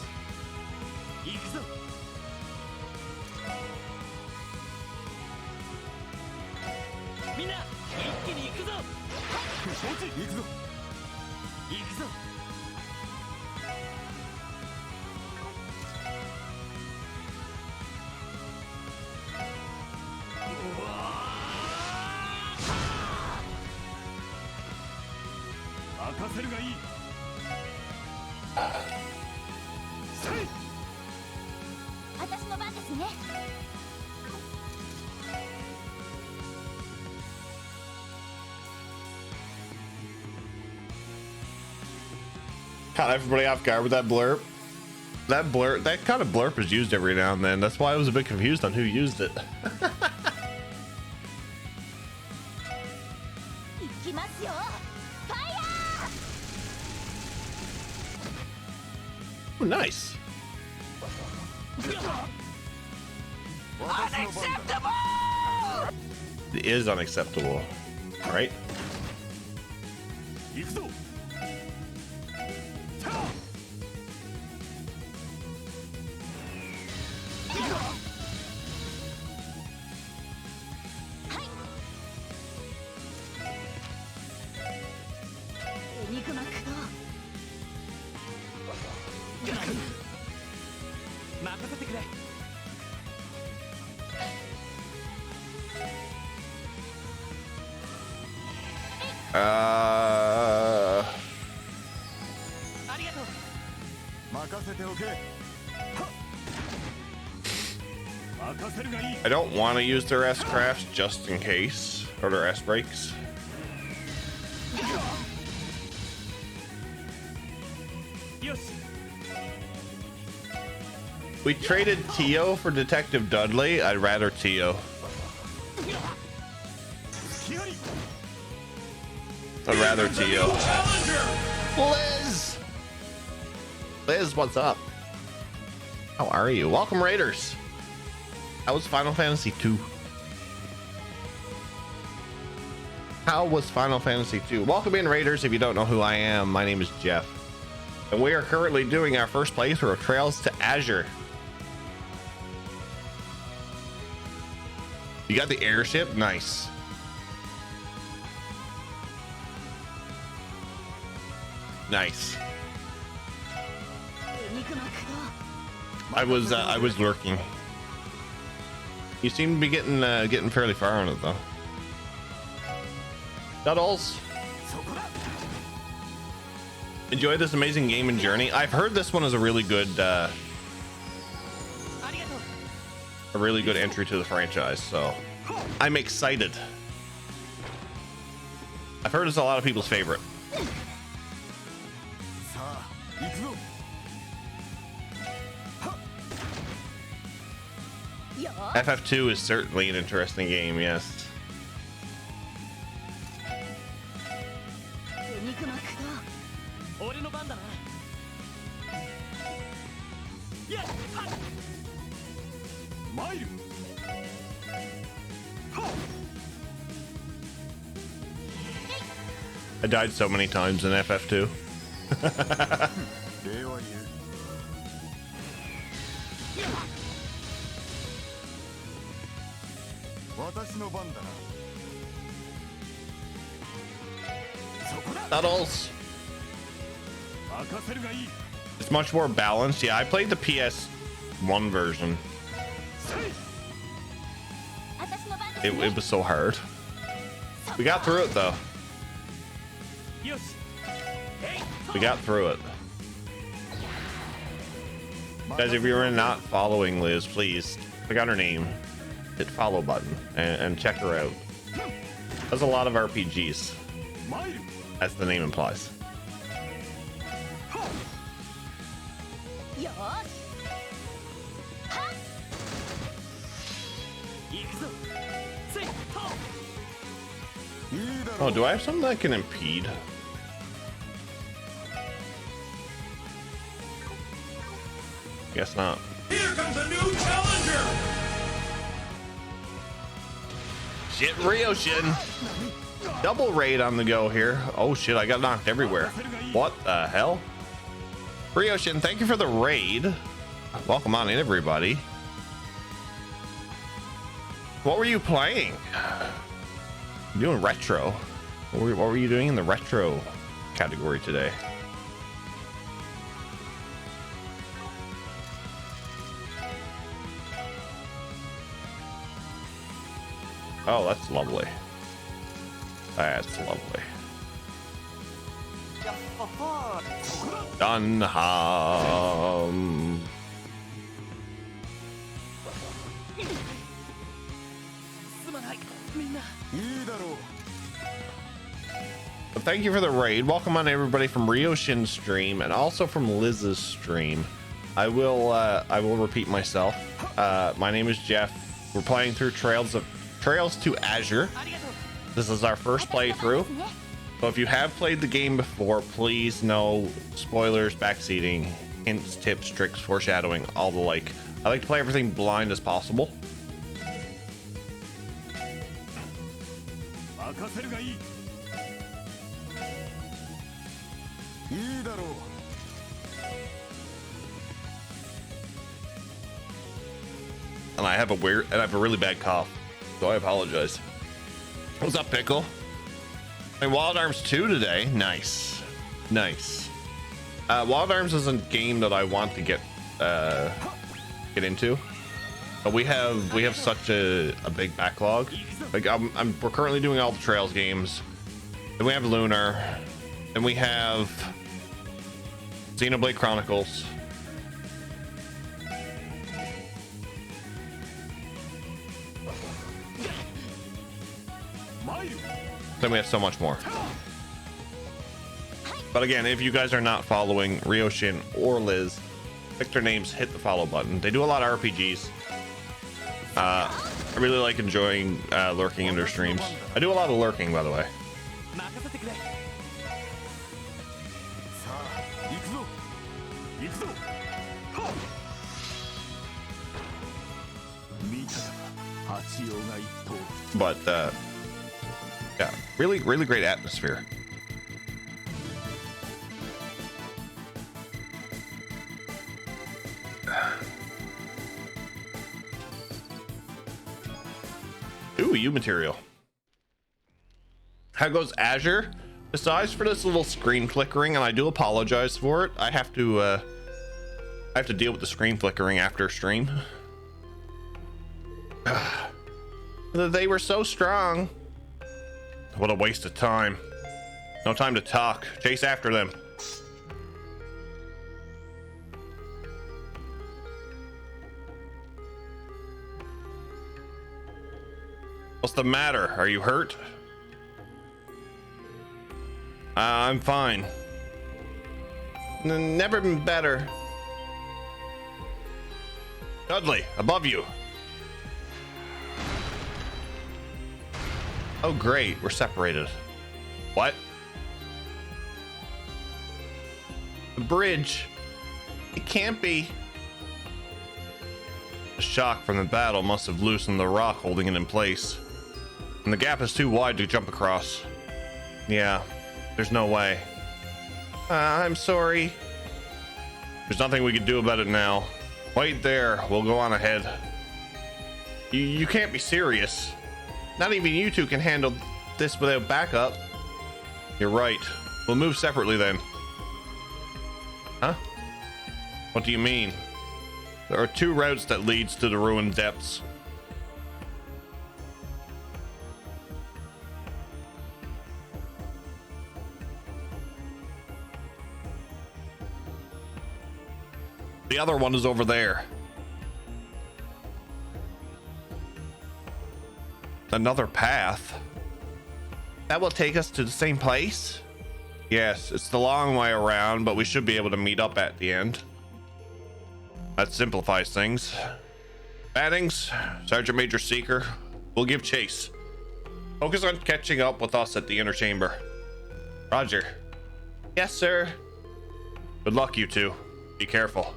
Caught everybody off guard with that blurb. That kind of blurb is used every now and then. That's why I was a bit confused on who used it. Oh, nice. Unacceptable! It is unacceptable. All right. I don't want to use their S crafts just in case, or their S breaks. We traded Tio for Detective Dudley. I'd rather Tio. I'd rather Tio. Liz! Liz, what's up? How are you? Welcome, Raiders. How was Final Fantasy 2? How was Final Fantasy 2? Welcome in, Raiders. If you don't know who I am, my name is Jeff. And we are currently doing our first playthrough of Trails to Azure. You got the airship? Nice. Nice. I was lurking. You seem to be getting fairly far on it though. Duddles. enjoy this amazing game and journey. I've heard this one is a really good entry to the franchise, so I'm excited. I've heard it's a lot of people's favorite. FF2 is certainly an interesting game, yes. I died so many times in FF2. Tuttles. It's much more balanced. Yeah, I played the PS1 version. It was so hard. We got through it though. We got through it. Guys, if you're not following Liz, please click on her name, hit follow button, and check her out. Does a lot of RPGs, as the name implies. Oh, do I have something that can impede? Guess not. Here comes a new challenger. Shit, Resumption. Double raid on the go here. Oh shit, I got knocked everywhere. What the hell? Resumption, thank you for the raid. Welcome on in, everybody. What were you playing? Doing retro. What were you doing in the retro category today? Oh, that's lovely. That's lovely. Dunham. But thank you for the raid. Welcome on everybody from Resumption's stream and also from Liz's stream. I will repeat myself. My name is Jeff. We're playing through Trails to Azure. This is our first playthrough. So if you have played the game before, please no spoilers, backseating, hints, tips, tricks, foreshadowing, all the like. I like to play everything blind as possible. And I have a really bad cough, so I apologize. What's up, Pickle? Playing Wild Arms 2 today. Nice. Wild Arms is a game that I want to get into, but we have such a big backlog. Like we're currently doing all the Trails games. Then we have Lunar. Then we have Xenoblade Chronicles. Then we have so much more. But again, if you guys are not following Resumption or Liz, pick their names, hit the follow button. They do a lot of RPGs. I really like enjoying lurking in their streams. I do a lot of lurking, by the way. But yeah, really great atmosphere. Ooh, U material. How goes Azure? Besides for this little screen flickering, and I do apologize for it. I have to deal with the screen flickering after stream. They were so strong. What a waste of time. No time to talk. Chase after them. What's the matter? Are you hurt? I'm fine. Never been better. Dudley, above you. Oh, great. We're separated. What? The bridge. It can't be. The shock from the battle must have loosened the rock holding it in place. And the gap is too wide to jump across. Yeah, there's no way. I'm sorry. There's nothing we can do about it now. Wait there. We'll go on ahead. You can't be serious. Not even you two can handle this without backup. You're right. We'll move separately then. Huh? What do you mean? There are two routes that leads to the ruined depths. The other one is over there. Another path? That will take us to the same place? Yes, it's the long way around, but we should be able to meet up at the end. That simplifies things. Bannings, Sergeant Major Seeker, we'll give chase. Focus on catching up with us at the inner chamber. Roger. Yes, sir. Good luck, you two. Be careful.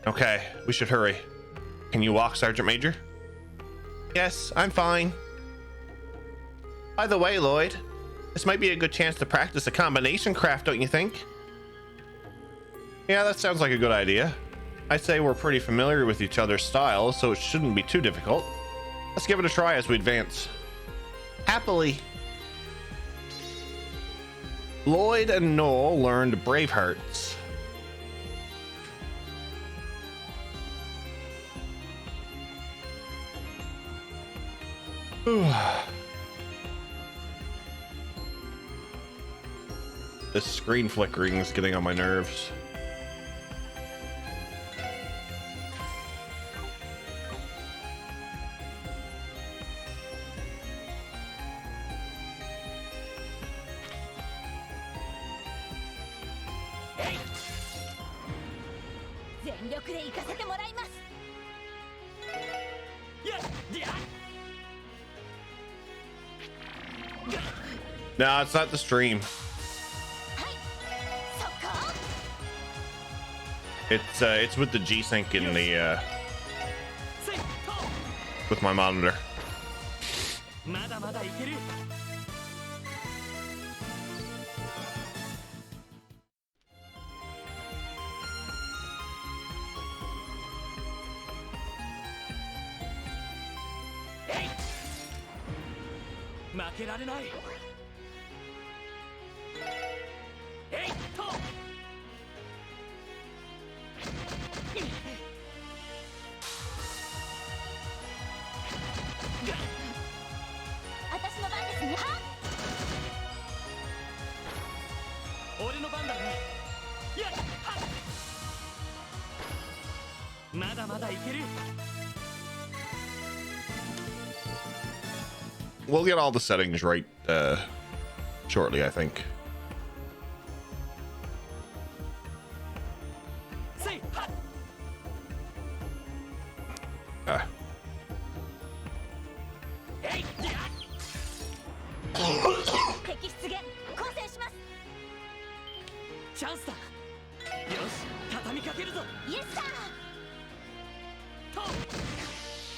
Okay, we should hurry. Can you walk, Sergeant Major? Yes, I'm fine. By the way, Lloyd, this might be a good chance to practice a combination craft, don't you think? Yeah, that sounds like a good idea. I'd say we're pretty familiar with each other's styles, so it shouldn't be too difficult. Let's give it a try as we advance. Happily. Lloyd and Noel learned Bravehearts. This screen flickering is getting on my nerves. No, it's not the stream. It's with the G-Sync in the with my monitor. We'll get all the settings right shortly, I think.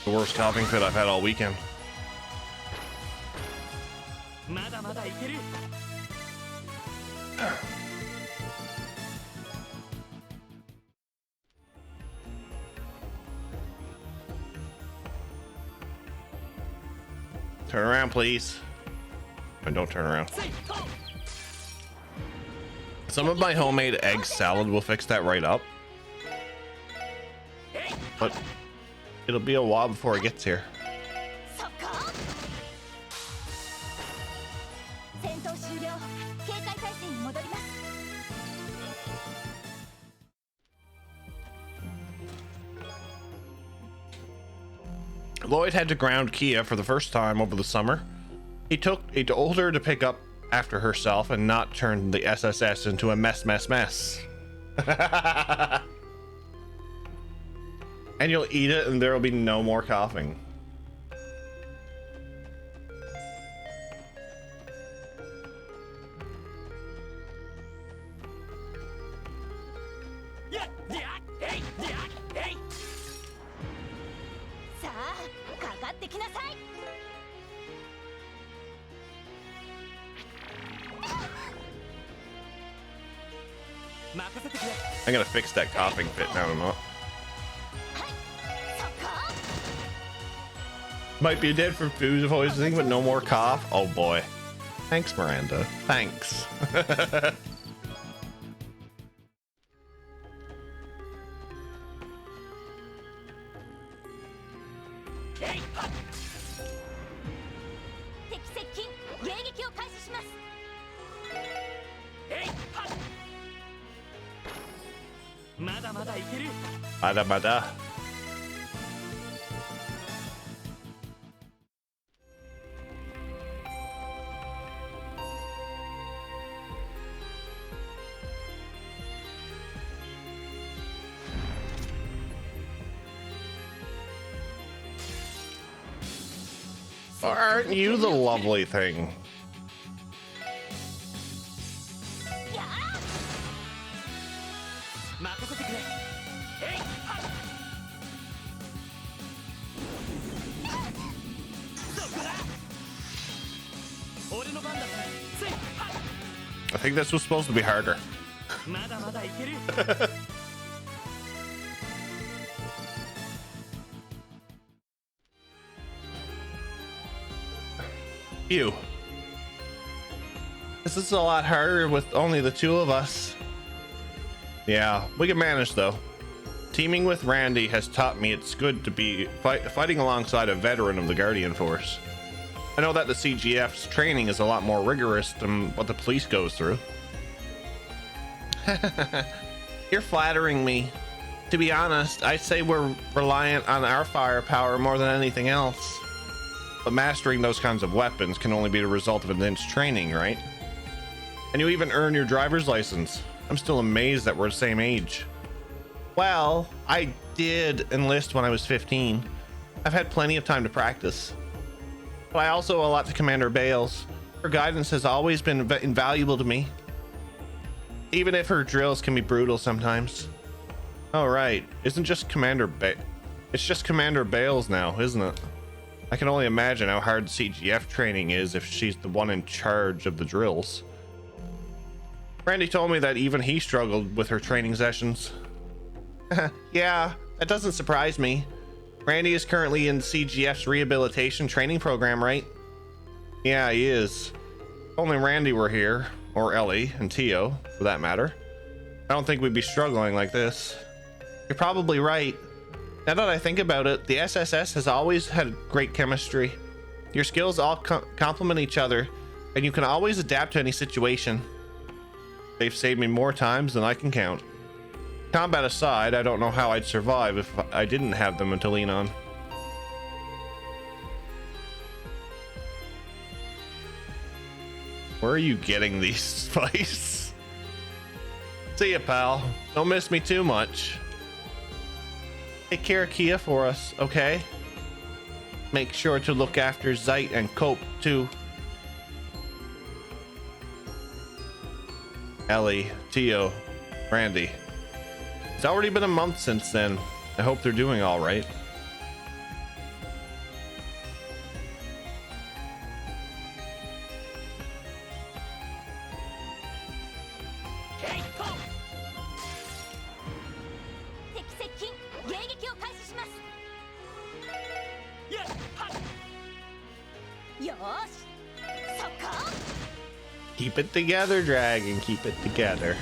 The worst coughing fit I've had all weekend. Turn around, please. And don't turn around. Some of my homemade egg salad will fix that right up. But it'll be a while before it gets here. Lloyd had to ground Kia for the first time over the summer. He told her to pick up after herself and not turn the SSS into a mess. And you'll eat it and there will be no more coughing. I'm gonna fix that coughing fit now or not. Might be dead from food poisoning, but no more cough. Oh boy. Thanks, Miranda. Thanks. Mada. Aren't you the lovely thing? I think this was supposed to be harder. Ew. This is a lot harder with only the two of us. Yeah, we can manage though. Teaming with Randy has taught me it's good to be fighting alongside a veteran of the Guardian Force. I know that the CGF's training is a lot more rigorous than what the police goes through. You're flattering me. To be honest, I'd say we're reliant on our firepower more than anything else. But mastering those kinds of weapons can only be the result of intense training, right? And you even earn your driver's license. I'm still amazed that we're the same age. Well, I did enlist when I was 15. I've had plenty of time to practice. But I also owe a lot to Commander Bales. Her guidance has always been invaluable to me. Even if her drills can be brutal sometimes. Oh right, it's just Commander Bales now, isn't it? I can only imagine how hard CGF training is if she's the one in charge of the drills. Randy told me that even he struggled with her training sessions. Yeah, that doesn't surprise me. Randy is currently in CGF's rehabilitation training program, right? Yeah, he is. If only Randy were here, or Ellie and Tio, for that matter. I don't think we'd be struggling like this. You're probably right. Now that I think about it, the SSS has always had great chemistry. Your skills all complement each other, and you can always adapt to any situation. They've saved me more times than I can count. Combat aside, I don't know how I'd survive if I didn't have them to lean on. Where are you getting these spice? See ya, pal. Don't miss me too much. Take care of Kia for us, okay? Make sure to look after Zeit and Cope, too. Ellie, Tio, Randy. It's already been a month since then. I hope they're doing all right. Keep it together, Dragon. Keep it together.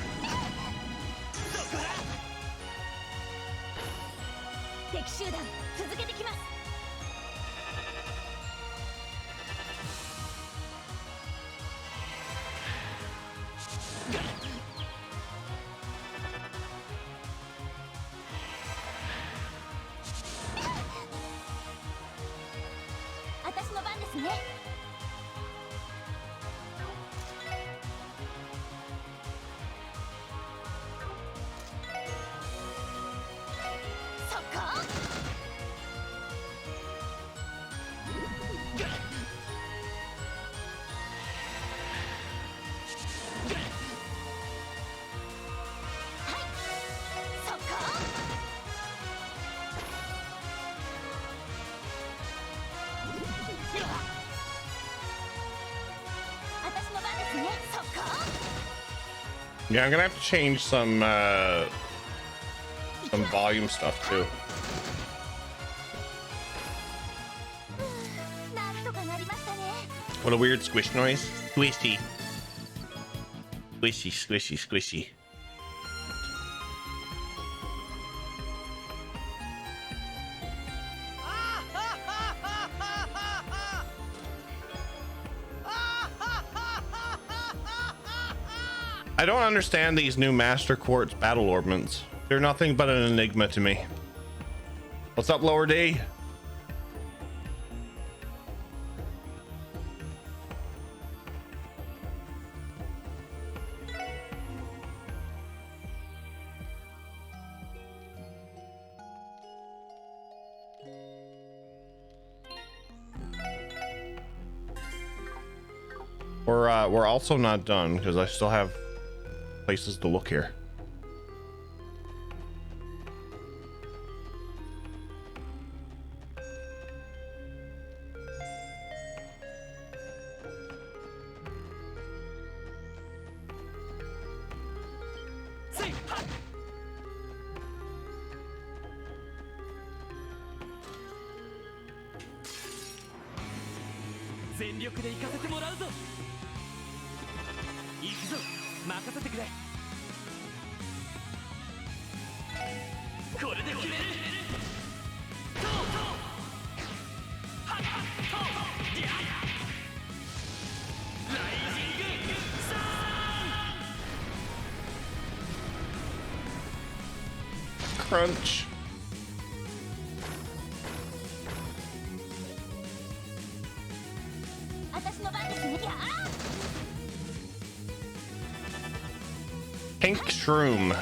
ですね。そこ。Yeah, I'm gonna have to change some volume stuff too. What a weird squish noise. Squishy. Squishy, squishy, squishy. I don't understand these new Master Quartz battle orbments. They're nothing but an enigma to me. What's up, Lower D? We're also not done because I still have places to look here. Crunch. Pink shroom.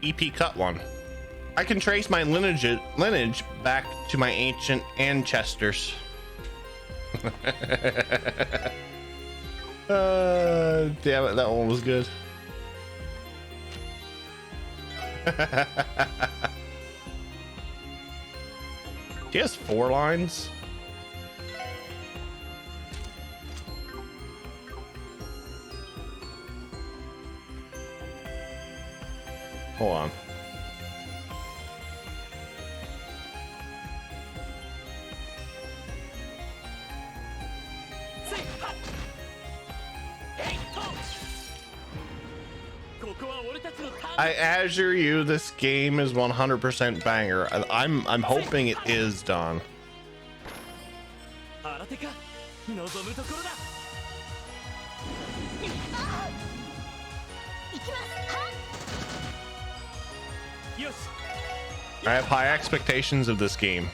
EP cut one. I can trace my lineage back to my ancient ancestors. Damn it, that one was good. He has 4 lines. Hold on. I Azure you, this game is 100% banger. I'm hoping it is, Don. I have high expectations of this game.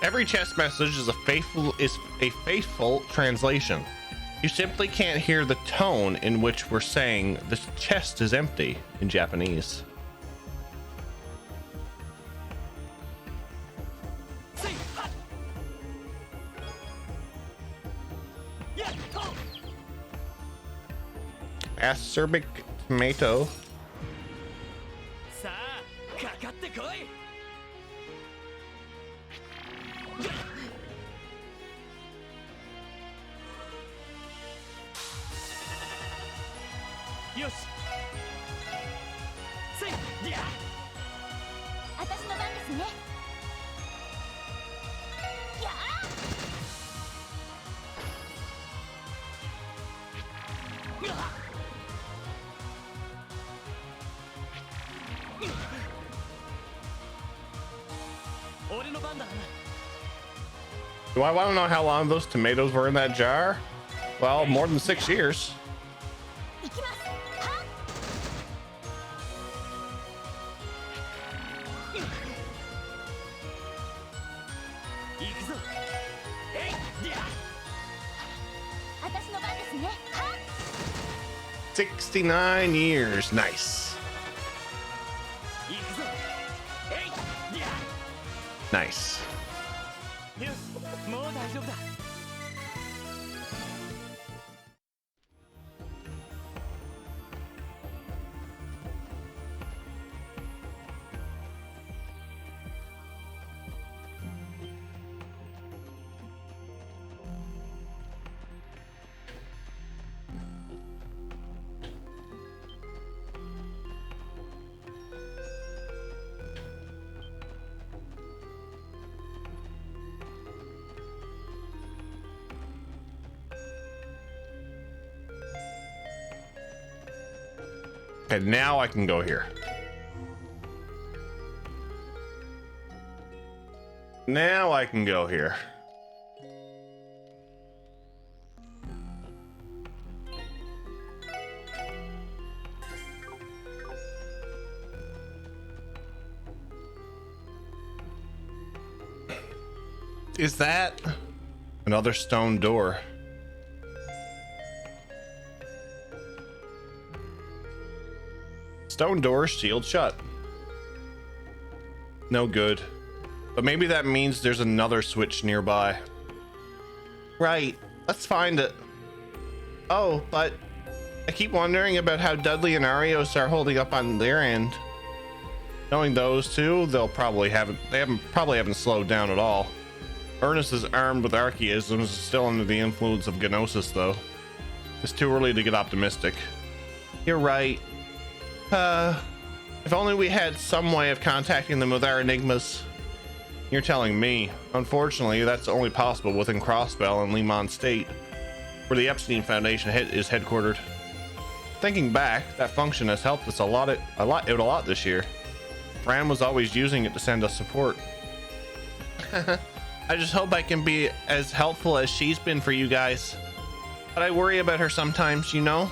Every chest message is a faithful translation. You simply can't hear the tone in which we're saying the chest is empty in Japanese. Acerbic tomato. ですね。やあ 俺の番だ。 Do I want to know how long those tomatoes were in that jar? Well, more than 6 years. 行きます。はっ。行くぞ。えい、りゃ。私の番ですね。はっ。 69 years. Nice. 行くぞ。えい、りゃ。 Nice. よし、もう大丈夫だ。 Okay, now I can go here. Now I can go here. Is that another stone door? Stone door sealed shut. No good. But maybe that means there's another switch nearby. Right. Let's find it. Oh, but I keep wondering about how Dudley and Arios are holding up on their end. Knowing those two, probably haven't slowed down at all. Ernest is armed with archaisms, still under the influence of Gnosis though. It's too early to get optimistic. You're right. If only we had some way of contacting them with our enigmas. You're telling me. Unfortunately, that's only possible within Crossbell and Lemon State, where the Epstein Foundation is headquartered. Thinking back, that function has helped us a lot this year. Fran was always using it to send us support. I just hope I can be as helpful as she's been for you guys. But I worry about her sometimes, you know?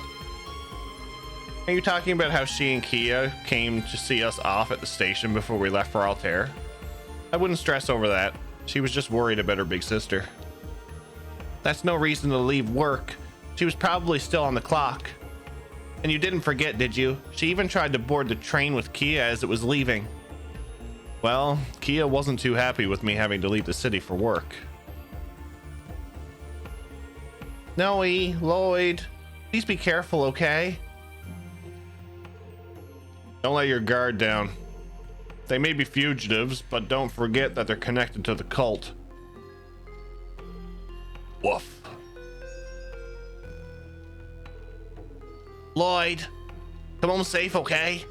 Are you talking about how she and Kia came to see us off at the station before we left for Altair? I wouldn't stress over that. She was just worried about her big sister. That's no reason to leave work. She was probably still on the clock. And you didn't forget, did you? She even tried to board the train with Kia as it was leaving. Well, Kia wasn't too happy with me having to leave the city for work. Noe, Lloyd, please be careful, okay? Don't let your guard down. They may be fugitives, but don't forget that they're connected to the cult. Woof. Lloyd, come home safe, okay?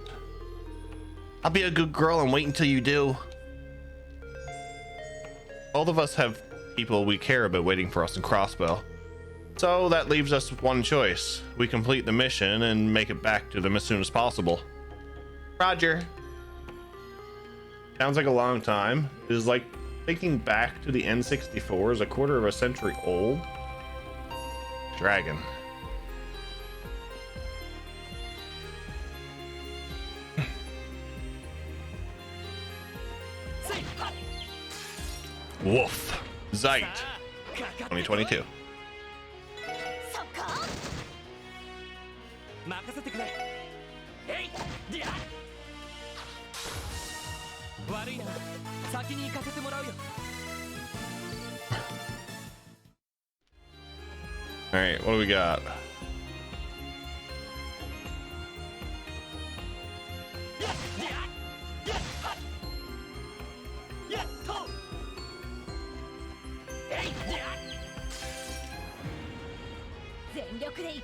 I'll be a good girl and wait until you do. Both of us have people we care about waiting for us in Crossbell. So that leaves us with one choice. We complete the mission and make it back to them as soon as possible. Roger. Sounds like a long time. It is like thinking back to the N64 is a quarter of a century old. Dragon. Woof. Zeit. 2022. そっか。任せてくれ。えい、りゃ。悪いな、先に行かせてもらうよ。All right, what do we got?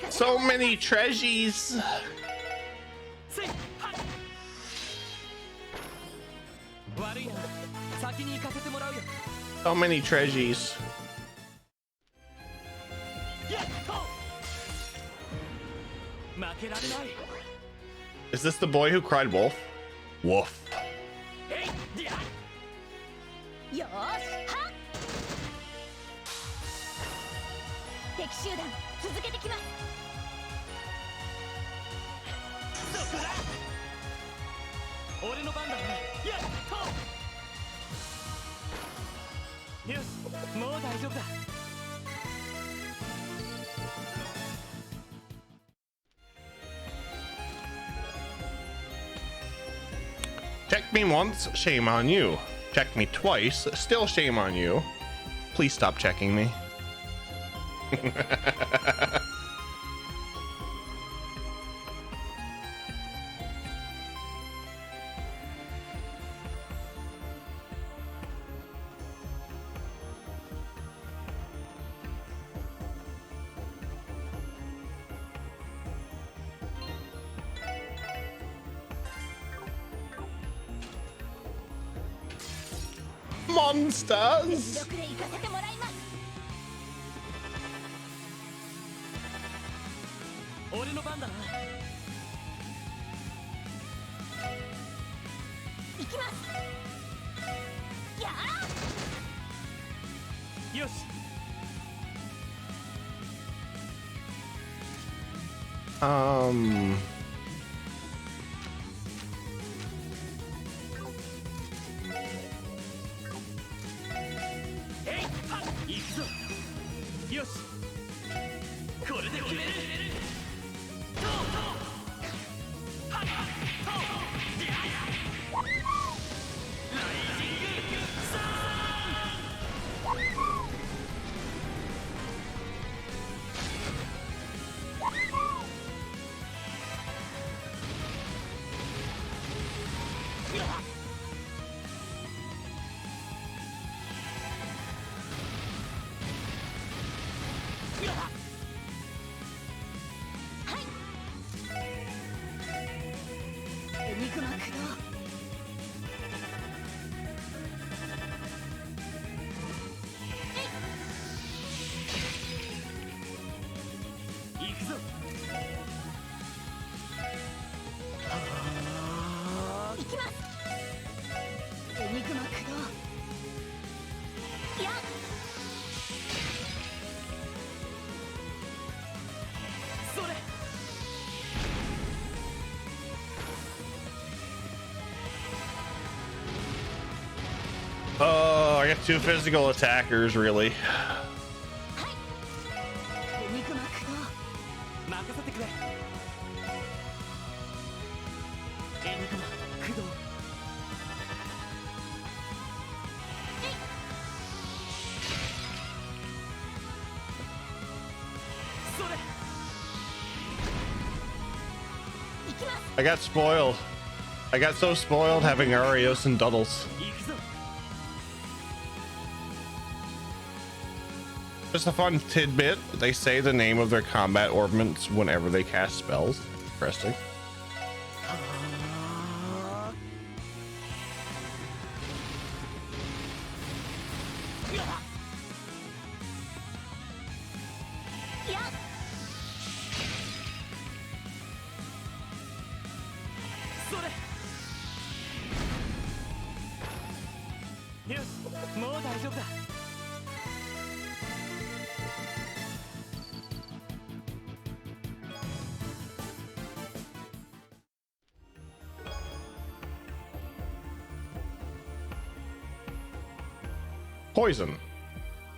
So many treasures. 悪いな、先に行かせてもらうよ。 So many treasures. やっと負けられない。 Is this the boy who cried wolf? Wolf. えいりゃ。よーしはっ敵集団続けてきます。そこだ。俺の番だな。やっと。よし、もう大丈夫だ。 Check me once, shame on you. Check me twice, still shame on you. Please stop checking me. Monsters! 全力で行かせてもらいます。俺の番だな。行きます。やあよし。 えいはっ行くぞ。よし、これで決める。トートーはっトーリャライジングサン。やっ エニグマ駆動。行くぞ。行きます。エニグマ駆動。やっそれ。 Oh, I got two physical attackers, really. はいエニグマ駆動。任せてくれ。エニグマ駆動。それ。 行きます。 I got spoiled. I got so spoiled having Arios and Duddles. 行くぞ。 Just a fun tidbit. They say the name of their combat ornaments whenever they cast spells. Interesting. やっそれ。よし、もう大丈夫だ。 Poison.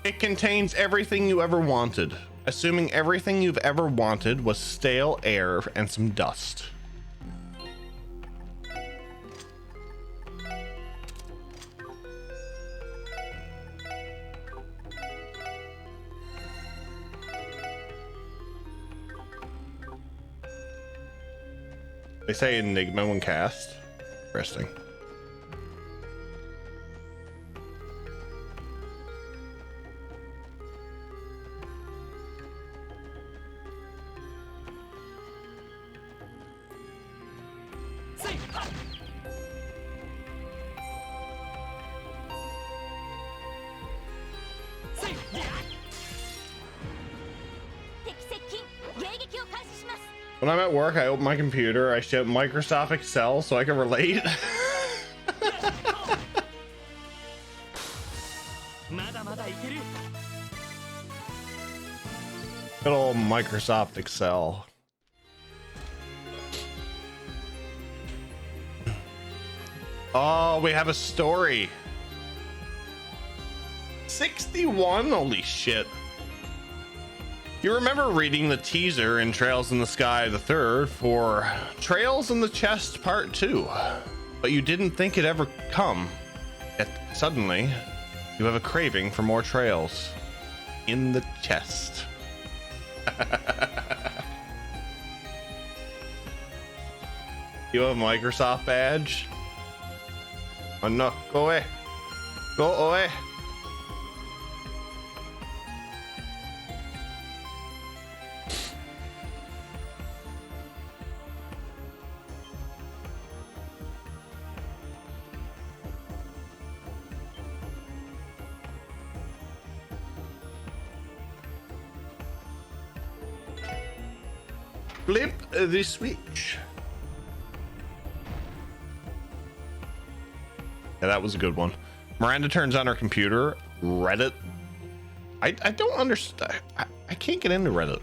It contains everything you ever wanted, assuming everything you've ever wanted was stale air and some dust. They say Enigma when cast. Interesting. When I'm at work, I open my computer, I shout Microsoft Excel so I can relate. Good old Microsoft Excel. Oh, we have a story. 61? Holy shit. You remember reading the teaser in Trails in the Sky the Third for Trails in the Chest Part 2, but you didn't think it'd ever come. Yet suddenly, you have a craving for more trails in the chest. You have a Microsoft badge? Oh no, go away. Go away. Flip the switch. Yeah, that was a good one. Miranda turns on her computer. Reddit. I don't understand. I can't get into Reddit.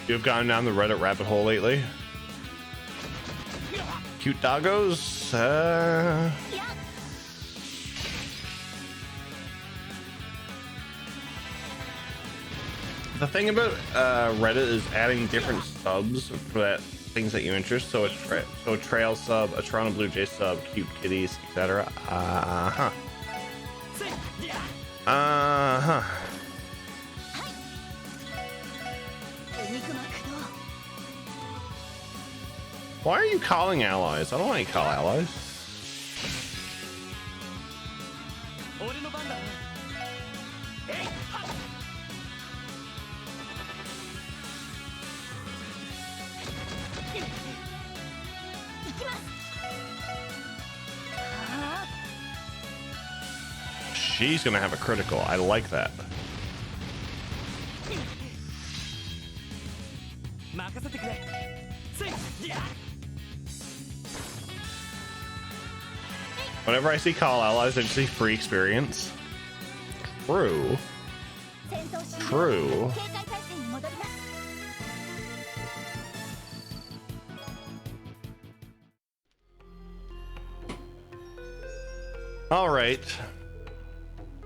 You've gone down the Reddit rabbit hole lately? Cute doggos? The thing about Reddit is adding different subs for that things that you interest. So a trail sub, a Toronto Blue Jay sub, cute kitties, etc. Why are you calling allies? I don't want you to call allies. She's gonna have a critical. I like that. Whenever I see call allies, I just see free experience. True. True. All right.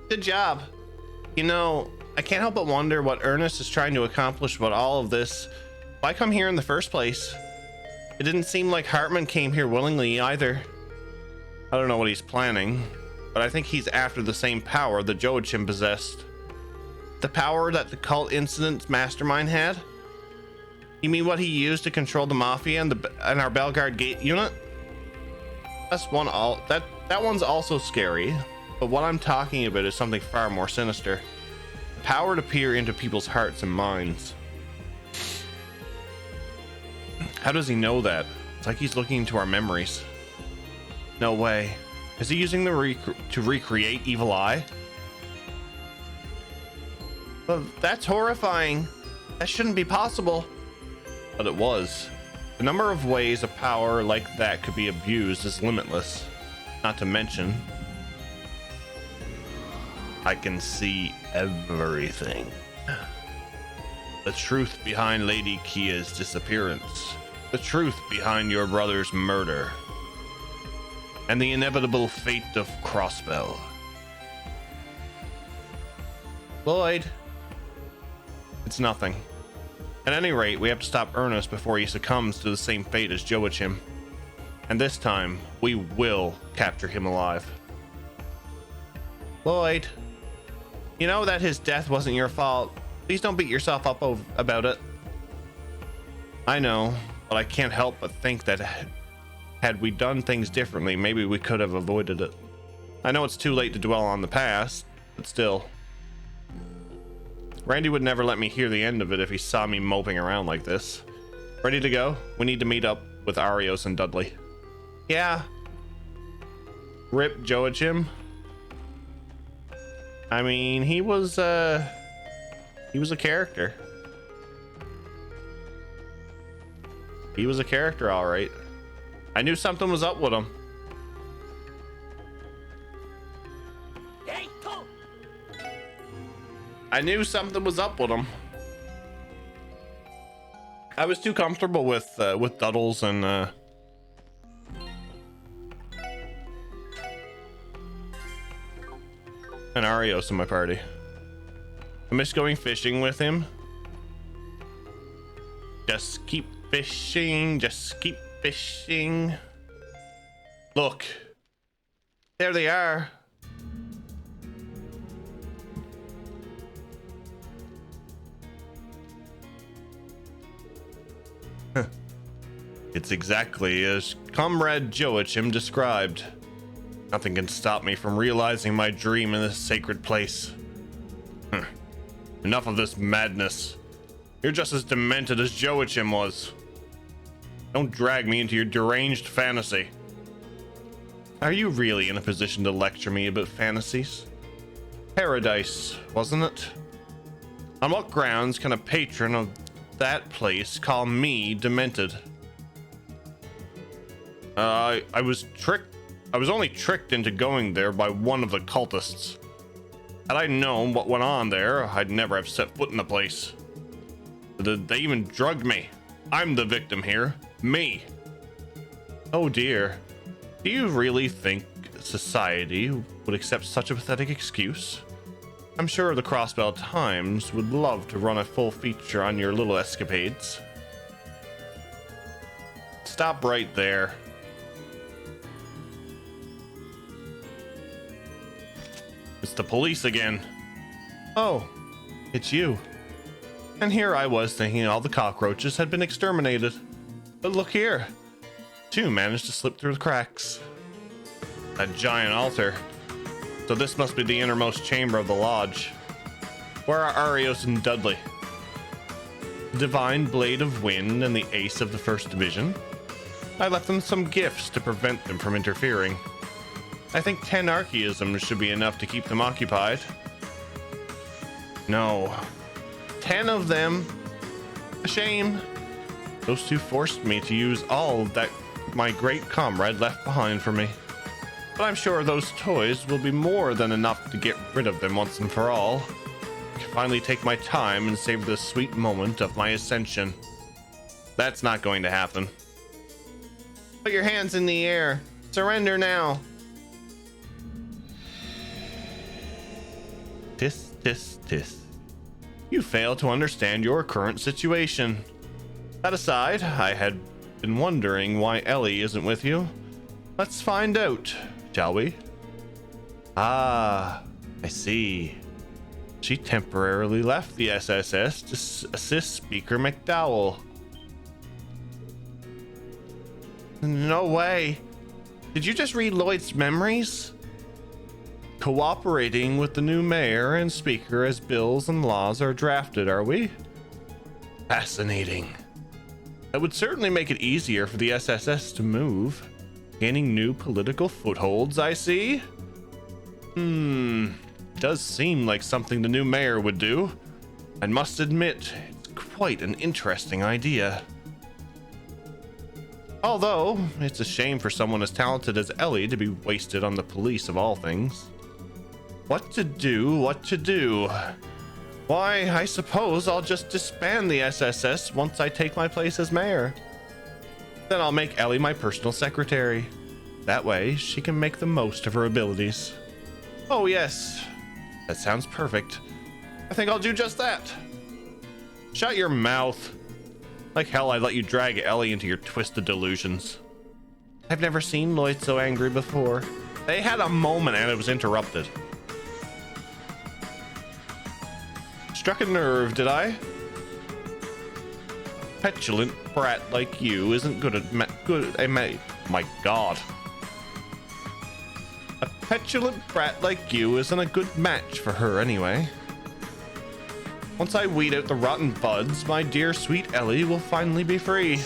Good job. You know, I can't help but wonder what Ernest is trying to accomplish with all of this. Why come here in the first place? It didn't seem like Hartman came here willingly either. I don't know what he's planning, but I think he's after the same power that Joachim possessed. The power that the cult incident's mastermind had? You mean what he used to control the Mafia and our Belgard Gate unit? That one's also scary, but what I'm talking about is something far more sinister. The power to peer into people's hearts and minds. How does he know that? It's like he's looking into our memories. No way. Is he using to recreate Evil Eye? Well, that's horrifying. That shouldn't be possible. But it was. The number of ways a power like that could be abused is limitless. Not to mention, I can see everything. The truth behind Lady Kia's disappearance. The truth behind your brother's murder. And the inevitable fate of Crossbell. Lloyd. It's nothing. At any rate, we have to stop Ernest before he succumbs to the same fate as Joachim. And this time, we will capture him alive. Lloyd. You know that his death wasn't your fault. Please don't beat yourself up about it. I know, but I can't help but think that Had we done things differently, maybe we could have avoided it. I know it's too late to dwell on the past, but still. Randy would never let me hear the end of it if he saw me moping around like this. Ready to go? We need to meet up with Arios and Dudley. Yeah. Rip Joachim. I mean, he was a character. He was a character, all right. I knew something was up with him. I knew something was up with him. I was too comfortable with Duddles and Arios in my party. I miss going fishing with him. Just keep fishing. Just keep fishing. Look. There they are. It's exactly as Comrade Joachim described. Nothing can stop me from realizing my dream in this sacred place. Enough of this madness. You're just as demented as Joachim was. Don't drag me into your deranged fantasy. Are you really in a position to lecture me about fantasies? Paradise, wasn't it? On what grounds can a patron of that place call me demented? I was only tricked into going there by one of the cultists. Had I known what went on there, I'd never have set foot in the place. They even drugged me. I'm the victim here. Me. Oh dear. Do you really think society would accept such a pathetic excuse? I'm sure the Crossbell Times would love to run a full feature on your little escapades. Stop right there. It's the police again. Oh, it's you. And here I was thinking all the cockroaches had been exterminated. But look here. Two managed to slip through the cracks. That giant altar. So this must be the innermost chamber of the lodge. Where are Arios and Dudley? The Divine Blade of Wind and the Ace of the First Division? I left them some gifts to prevent them from interfering. I think 10 archaisms should be enough to keep them occupied. No. 10 of them? A shame. Those two forced me to use all that my great comrade left behind for me. But I'm sure those toys will be more than enough to get rid of them once and for all. I can finally take my time and savor the sweet moment of my ascension. That's not going to happen. Put your hands in the air. Surrender now. Tis, tis, tis. You fail to understand your current situation. That aside, I had been wondering why Ellie isn't with you. Let's find out, shall we? Ah, I see. She temporarily left the SSS to assist Speaker McDowell. No way. Did you just read Lloyd's memories? Cooperating with the new mayor and speaker as bills and laws are drafted, are we? Fascinating. That would certainly make it easier for the SSS to move. Gaining new political footholds, I see. Does seem like something the new mayor would do. I must admit, it's quite an interesting idea. Although, it's a shame for someone as talented as Ellie to be wasted on the police of all things. What to do, what to do? Why, I suppose I'll just disband the SSS once I take my place as mayor. Then I'll make Ellie my personal secretary. That way, she can make the most of her abilities. Oh yes, that sounds perfect. I think I'll do just that. Shut your mouth. Like hell, I'd let you drag Ellie into your twisted delusions. I've never seen Lloyd so angry before. They had a moment and it was interrupted. Struck a nerve, did I? Petulant brat like you isn't good at My God. A petulant brat like you isn't a good match for her anyway. Once I weed out the rotten buds, my dear sweet Ellie will finally be free.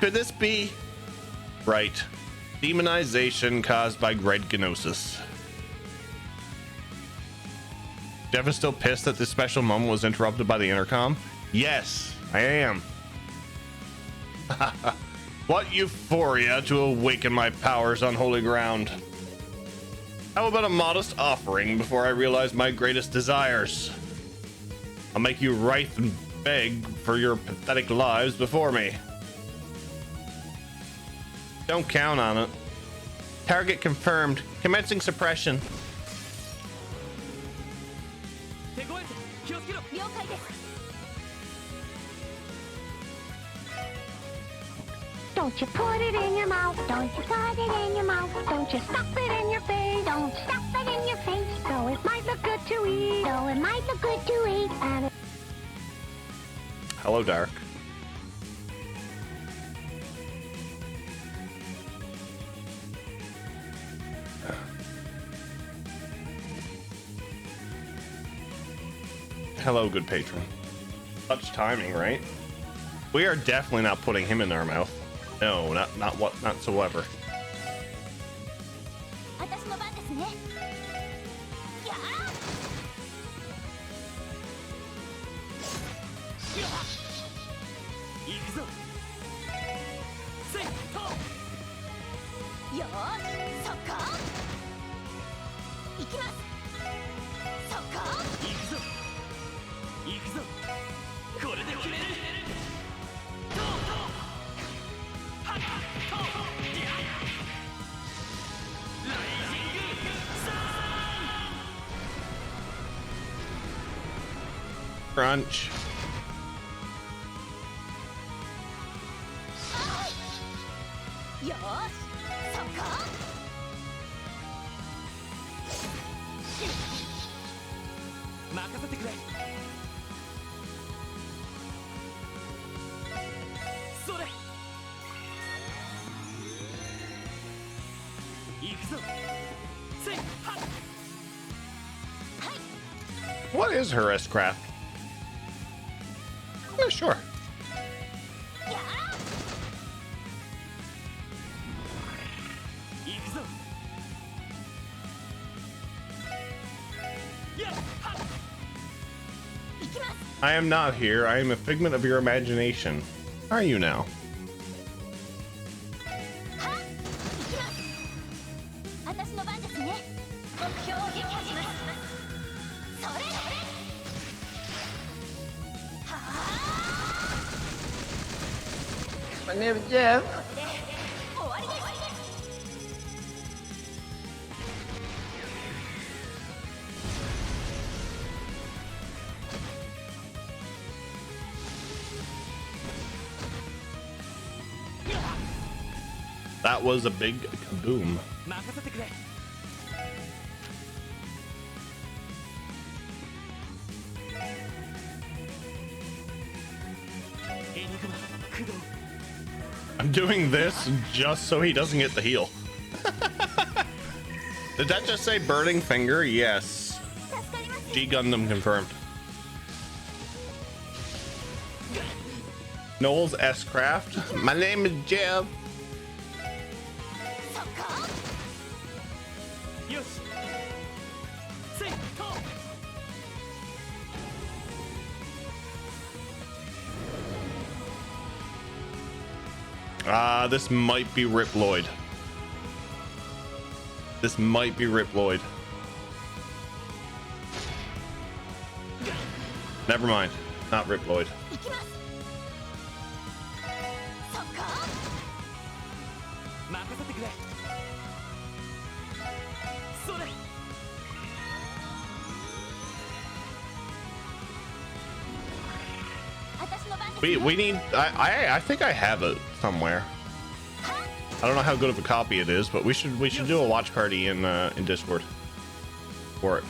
Could this be? Right. Demonization caused by Gred Gnosis. Jeff is still pissed that this special moment was interrupted by the intercom? Yes, I am. What euphoria to awaken my powers on holy ground. How about a modest offering before I realize my greatest desires? I'll make you writhe and beg for your pathetic lives before me. Don't count on it. Target confirmed. Commencing suppression. Don't you put it in your mouth, don't you put it in your mouth, don't you stuff it in your face, don't stuff it in your face, though it might look good to eat, though it might look good to eat, and it... Hello, Dark. Hello, good patron. Such timing, right? We are definitely not putting him in our mouth. No, not whatsoever. Crunch. What is her S-craft? Yeah, sure. I am not here. I am a figment of your imagination. Are you now? My name is Jeff. That was a big kaboom. I'm doing this just so he doesn't get the heal. Did that just say burning finger? Yes. G Gundam confirmed. Noel's S-craft. My name is Jeff. This might be Rip Lloyd. This might be Rip Lloyd. Never mind. Not Rip Lloyd. We need I think I have it somewhere. I don't know how good of a copy it is, but we should do a watch party in Discord for it.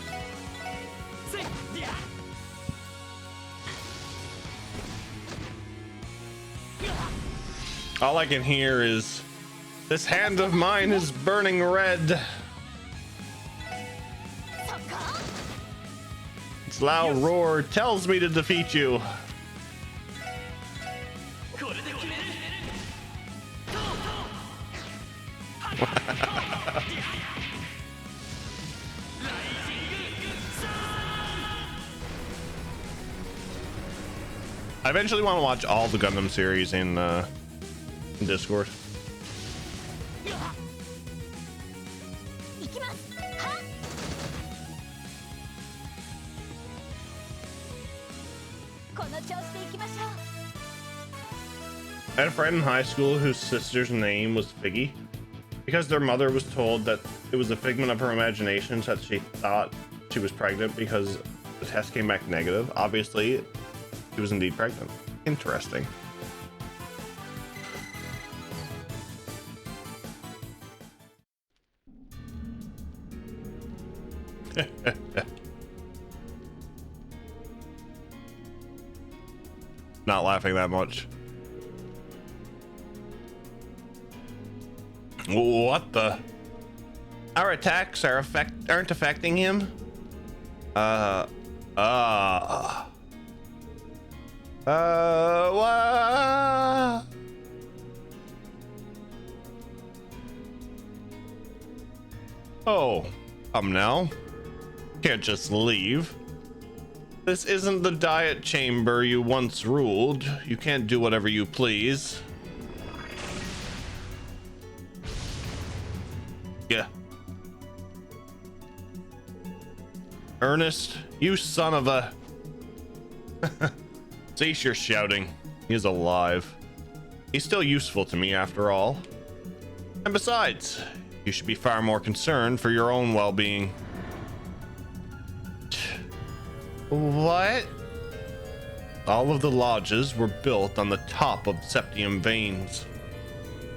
All I can hear is, "This hand of mine is burning red." Its loud roar tells me to defeat you. I eventually want to watch all the Gundam series in Discord. I had a friend in high school whose sister's name was Figgy. Because their mother was told that it was a figment of her imagination that she thought she was pregnant because the test came back negative. Obviously, she was indeed pregnant. Interesting. Not laughing that much. What the? Our attacks aren't affecting him? What? Oh, now. Can't just leave. This isn't the diet chamber you once ruled. You can't do whatever you please. Yeah. Ernest, you son of a... Cease your shouting. He's alive. He's still useful to me after all. And besides, you should be far more concerned for your own well-being. What? All of the lodges were built on the top of septium veins.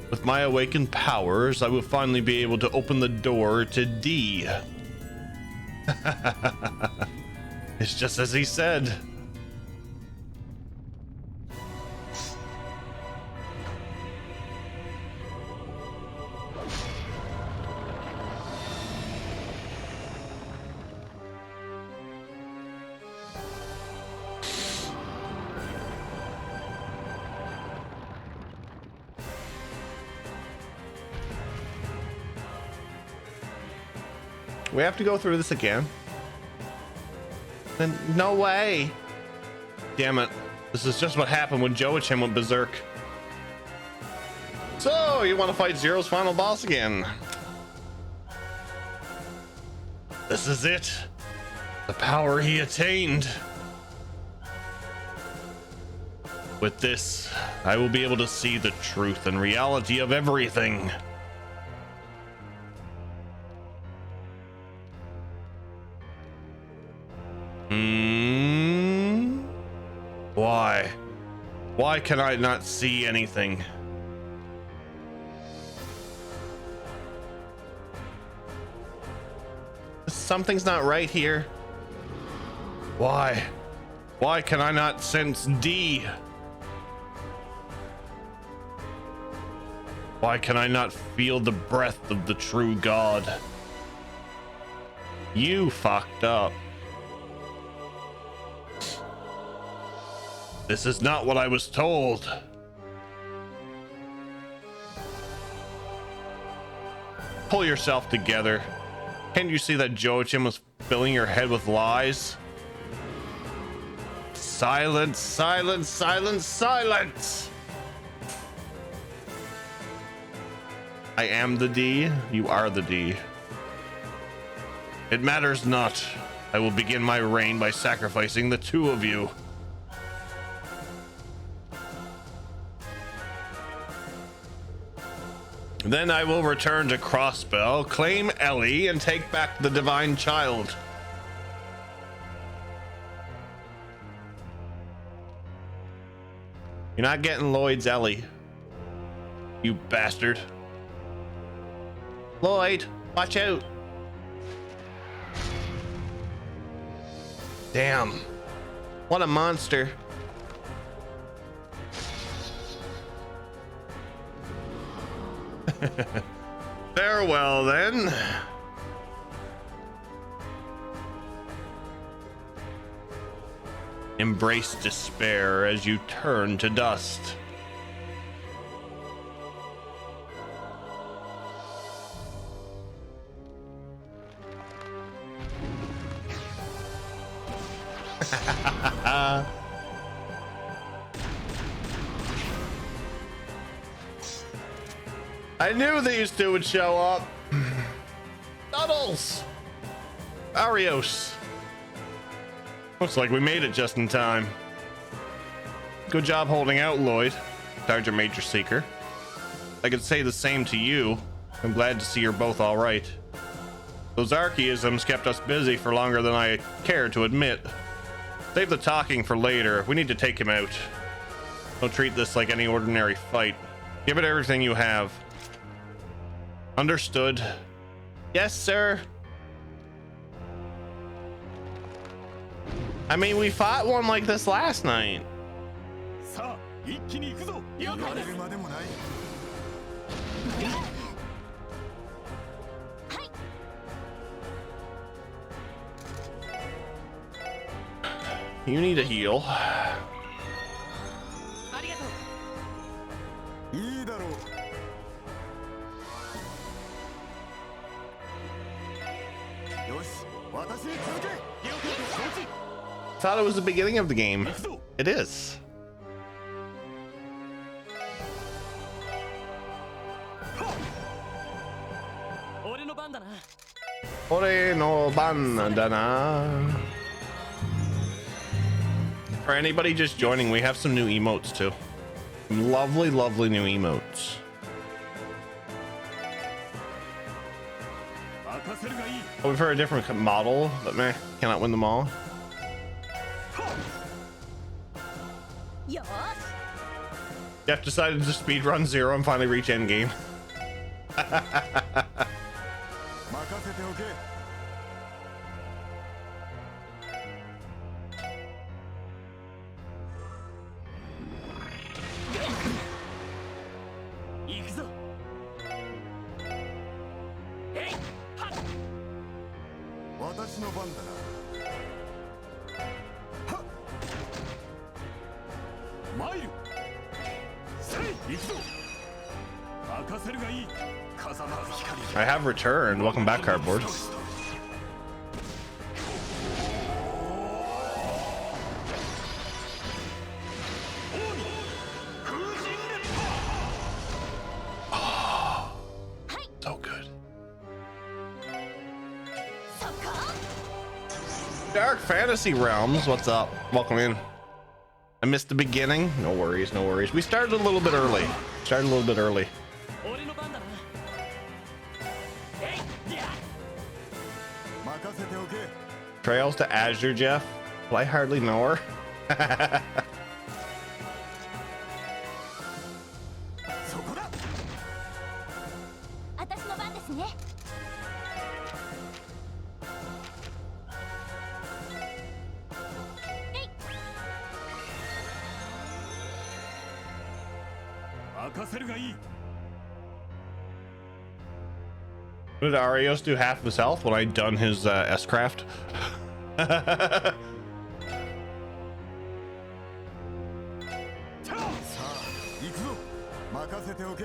With my awakened powers, I will finally be able to open the door to D. It's just as he said. We have to go through this again. Then no way. Damn it. This is just what happened when Joachim went berserk. So, you want to fight Zero's final boss again? This is it. The power he attained. With this, I will be able to see the truth and reality of everything. Why? Why can I not see anything? Something's not right here. Why? Why can I not sense D? Why can I not feel the breath of the true God? You fucked up. This is not what I was told. Pull yourself together. Can't you see that Joachim was filling your head with lies? Silence, silence, silence, silence! I am the D, you are the D. It matters not. I will begin my reign by sacrificing the two of you. Then I will return to Crossbell, claim Ellie, and take back the divine child. You're not getting Lloyd's Ellie, you bastard. Lloyd, watch out. Damn. What a monster. Farewell then. Embrace despair as you turn to dust. I knew these two would show up. Duddles! Arios. Looks like we made it just in time. Good job holding out, Lloyd, Sergeant Major Seeker. I could say the same to you. I'm glad to see you're both all right. Those archaisms kept us busy for longer than I care to admit. Save the talking for later. We need to take him out. Don't treat this like any ordinary fight. Give it everything you have. Understood. Yes, sir. I mean, we fought one like this last night. さあ一気に行くぞ了解です You need a heal. ありがとういいだろう よし私に続け 了解です承知 Thought it was the beginning of the game. 行くぞ It is. 俺の番だな Ore no bandana. For anybody just joining, we have some new emotes too. Lovely, lovely new emotes. 任せるがいい Oh, we've heard a different model, but meh, cannot win them all. よーし Jeff decided to speedrun 0 and finally reach endgame. 任せておけ 行くぞえいはっ私の番だなはっ参るせい行くぞ任せるがいい風間の光 I have returned. Welcome back, cardboard. 空人連 So good. そこ Dark Fantasy Realms, what's up? Welcome in. I missed the beginning. No worries, no worries. We started a little bit early. 俺の番だなえいや 任せておけ Trails to Azure, Jeff? Well, I hardly know her. そこだ私の番ですねえい 任せるがいい Did Arios do half of his health when I done his S-craft? さあ行くぞ任せておけ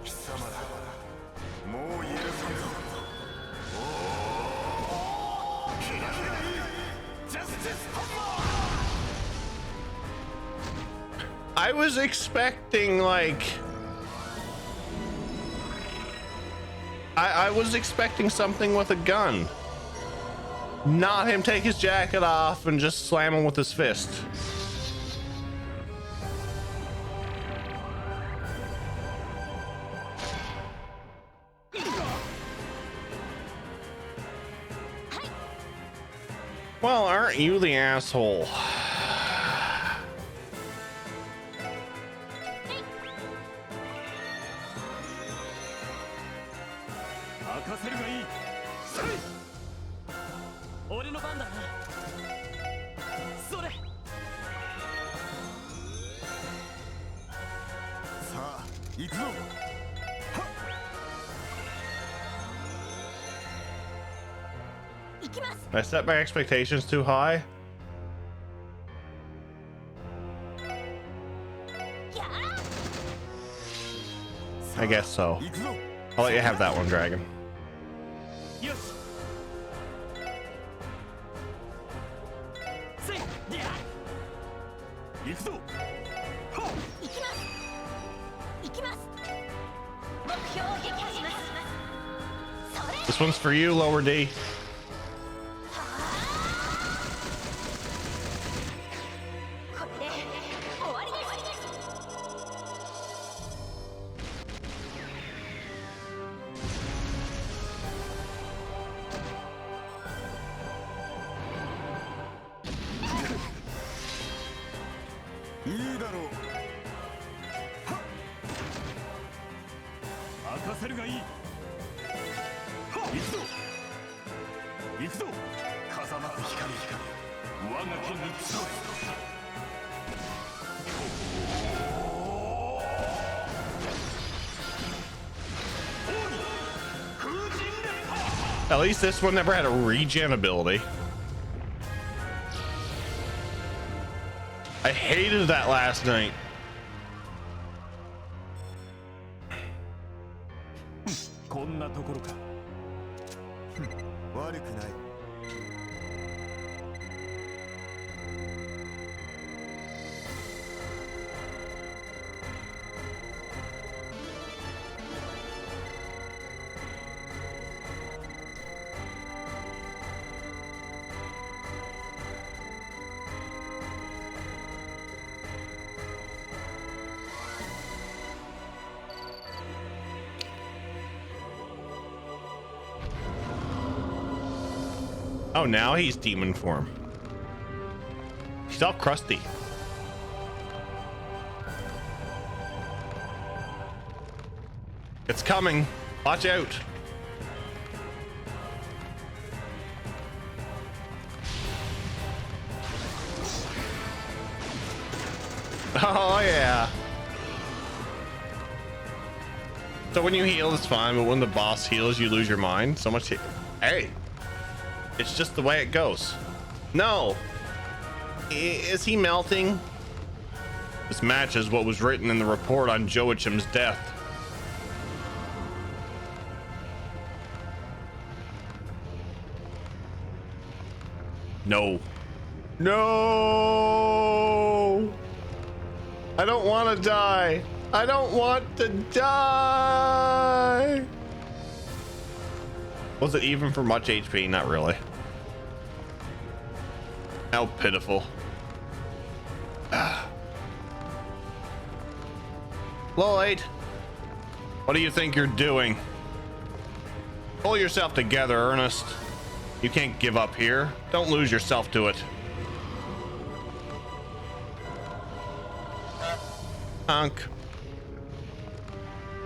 貴様らもう許さんぞ I was expecting like I was expecting something with a gun, not him take his jacket off and just slam him with his fist. Well, aren't you the asshole? 行くぞ。 行きます。 I set my expectations too high. やあ I guess so. 行くぞ。 I'll let you have that one, Dragon. よしせいりゃ行くぞ。行きます。行きます。目標を撃破します。それ This one's for you, Lower D. これで終わりです。 いいだろう。任せるがいい。行くぞ。行くぞ。風間光光。我が剣に集え。 At least this one never had a regen ability. I hated that last night. こんなところか。悪くない。 Oh, now he's demon form. He's all crusty. It's coming. Watch out. Oh, yeah. So when you heal, it's fine, but when the boss heals, you lose your mind. So much. Hey. It's just the way it goes. No. Is he melting? This matches what was written in the report on Joachim's death. No. No. I don't want to die. I don't want to die. Was it even for much HP? Not really. How pitiful. Lloyd, what do you think you're doing? Pull yourself together, Ernest. You can't give up here. Don't lose yourself to it. Honk.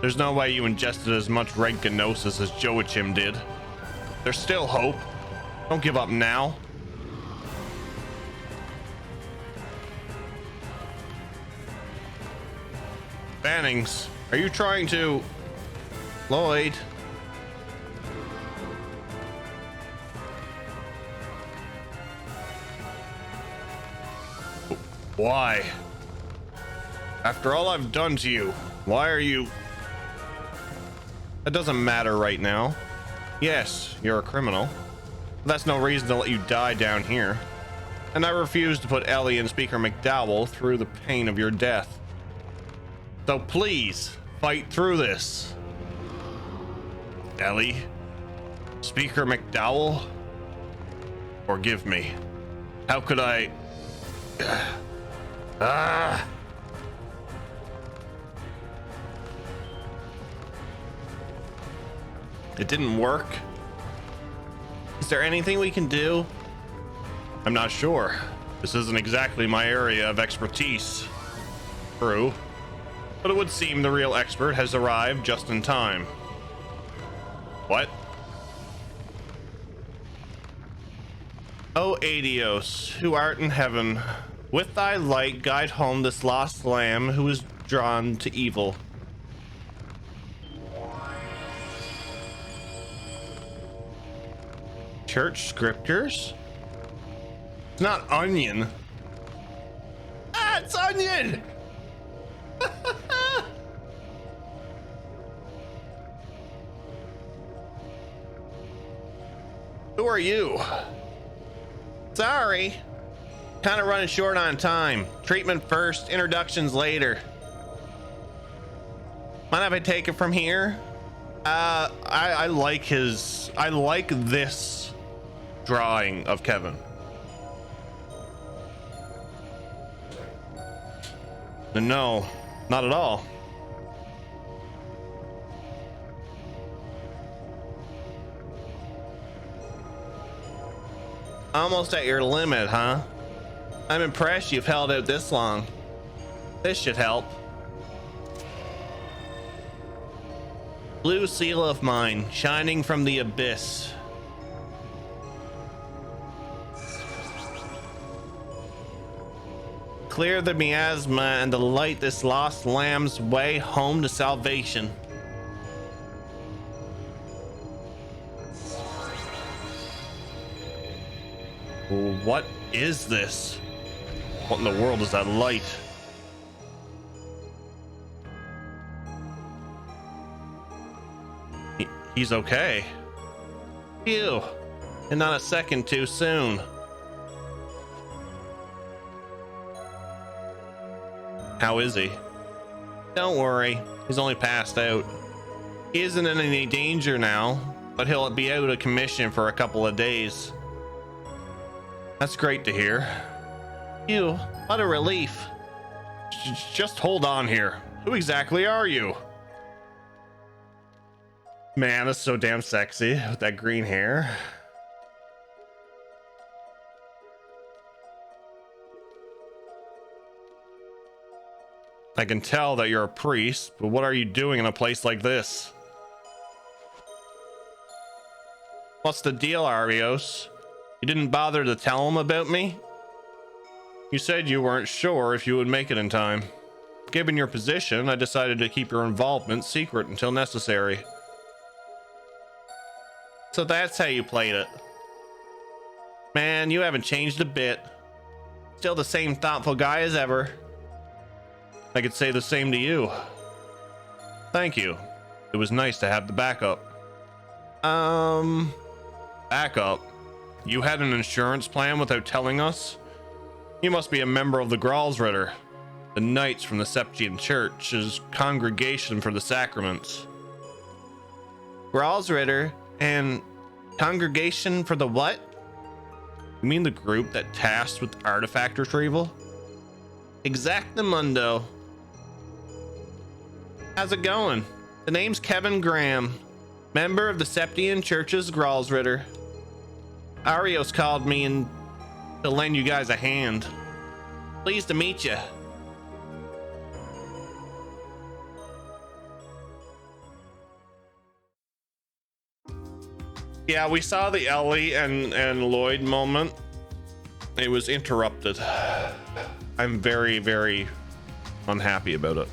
There's no way you ingested as much red gnosis as Joachim did. There's still hope. Don't give up now. Bannings, are you trying to... Lloyd? Why? After all I've done to you, why are you... That doesn't matter right now. Yes, you're a criminal. But that's no reason to let you die down here. And I refuse to put Ellie and Speaker McDowell through the pain of your death. So please, fight through this. Ellie, Speaker McDowell, forgive me. How could I... It didn't work. Is there anything we can do? I'm not sure. This isn't exactly my area of expertise. True. But it would seem the real expert has arrived just in time. What? O Adios, who art in heaven, with thy light guide home this lost lamb who is drawn to evil. church scriptures. It's not onion. Ah, it's onion. Who are you? Sorry. Kind of running short on time. Treatment first, introductions later. Mind if I take it from here? I like this drawing of Kevin. No, not at all. Almost at your limit, huh? I'm impressed you've held out this long. This should help. Blue seal of mine, shining from the abyss. Clear the miasma and to light this lost lamb's way home to salvation. What is this? What in the world is that light? He's okay. Phew. And not a second too soon. How is he? Don't worry. He's only passed out. He isn't in any danger now, but he'll be out of commission for a couple of days. That's great to hear. Phew, what a relief. Just hold on here. Who exactly are you? Man, that's so damn sexy with that green hair. I can tell that you're a priest, but what are you doing in a place like this? What's the deal, Arios? You didn't bother to tell him about me? You said you weren't sure if you would make it in time. Given your position, I decided to keep your involvement secret until necessary. So that's how you played it. Man, you haven't changed a bit. Still the same thoughtful guy as ever. I could say the same to you. Thank you. It was nice to have the backup. Backup? You had an insurance plan without telling us? You must be a member of the Gralsritter, the Knights from the Septian Church's Congregation for the Sacraments. Gralsritter and Congregation for the what? You mean the group that tasked with artifact retrieval? Exactamundo. How's it going? The name's Kevin Graham, member of the Septian Church's Gralsritter. Arios called me and to lend you guys a hand. Pleased to meet you. Yeah, we saw the Ellie and Lloyd moment. It was interrupted. I'm very, very unhappy about it.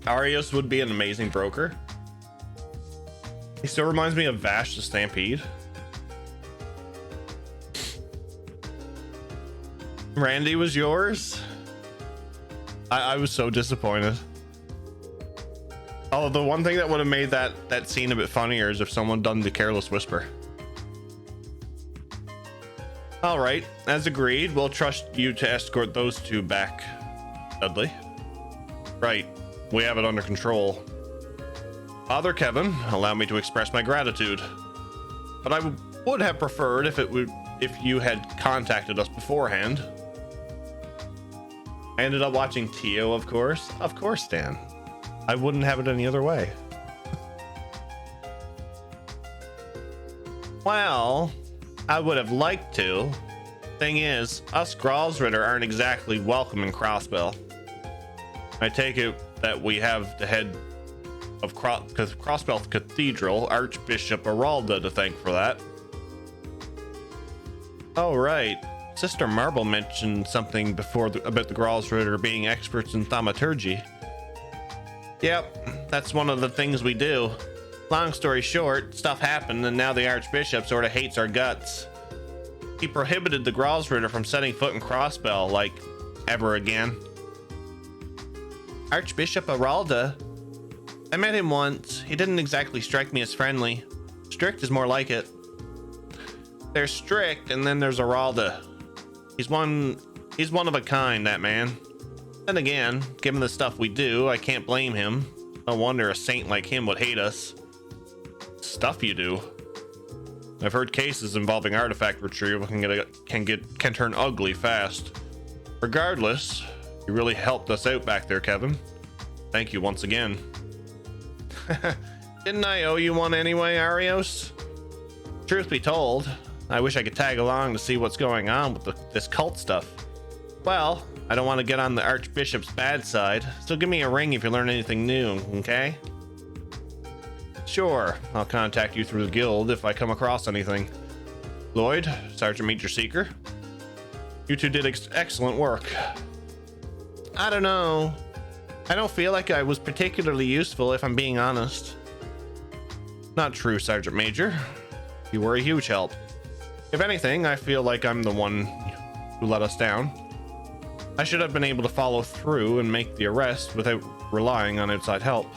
Arios would be an amazing broker. He still reminds me of Vash the Stampede. Randy was yours? I was so disappointed. Oh, the one thing that would have made that scene a bit funnier is if someone done the Careless Whisper. All right, as agreed, we'll trust you to escort those two back, Dudley. Right, we have it under control. Father Kevin, allow me to express my gratitude. But I would have preferred if you had contacted us beforehand. I ended up watching Tio, of course. Of course, Dan. I wouldn't have it any other way. Well, I would have liked to. Thing is, us Gralsritter aren't exactly welcome in Crossbell. I take it that we have the head of Crossbell Cathedral, Archbishop Aralda, to thank for that. Oh, right. Sister Marble mentioned something before about the Gralsritter being experts in thaumaturgy. Yep, that's one of the things we do. Long story short, stuff happened and now the Archbishop sort of hates our guts. He prohibited the Gralsritter from setting foot in Crossbell, like, ever again. Archbishop Aralda? I met him once. He didn't exactly strike me as friendly. Strict is more like it. There's Strict, and then there's Aralda. He's one of a kind, that man. Then again, given the stuff we do, I can't blame him. No wonder a saint like him would hate us. Stuff you do? I've heard cases involving artifact retrieval can turn ugly fast. Regardless, you really helped us out back there, Kevin. Thank you once again. Didn't I owe you one anyway, Arios? Truth be told, I wish I could tag along to see what's going on with this cult stuff. Well, I don't want to get on the Archbishop's bad side, so give me a ring if you learn anything new, okay? Sure, I'll contact you through the guild if I come across anything. Lloyd, Sergeant Major Seeker, you two did excellent work. I don't know. I don't feel like I was particularly useful, if I'm being honest. Not true, Sergeant Major. You were a huge help. If anything, I feel like I'm the one who let us down. I should have been able to follow through and make the arrest without relying on outside help.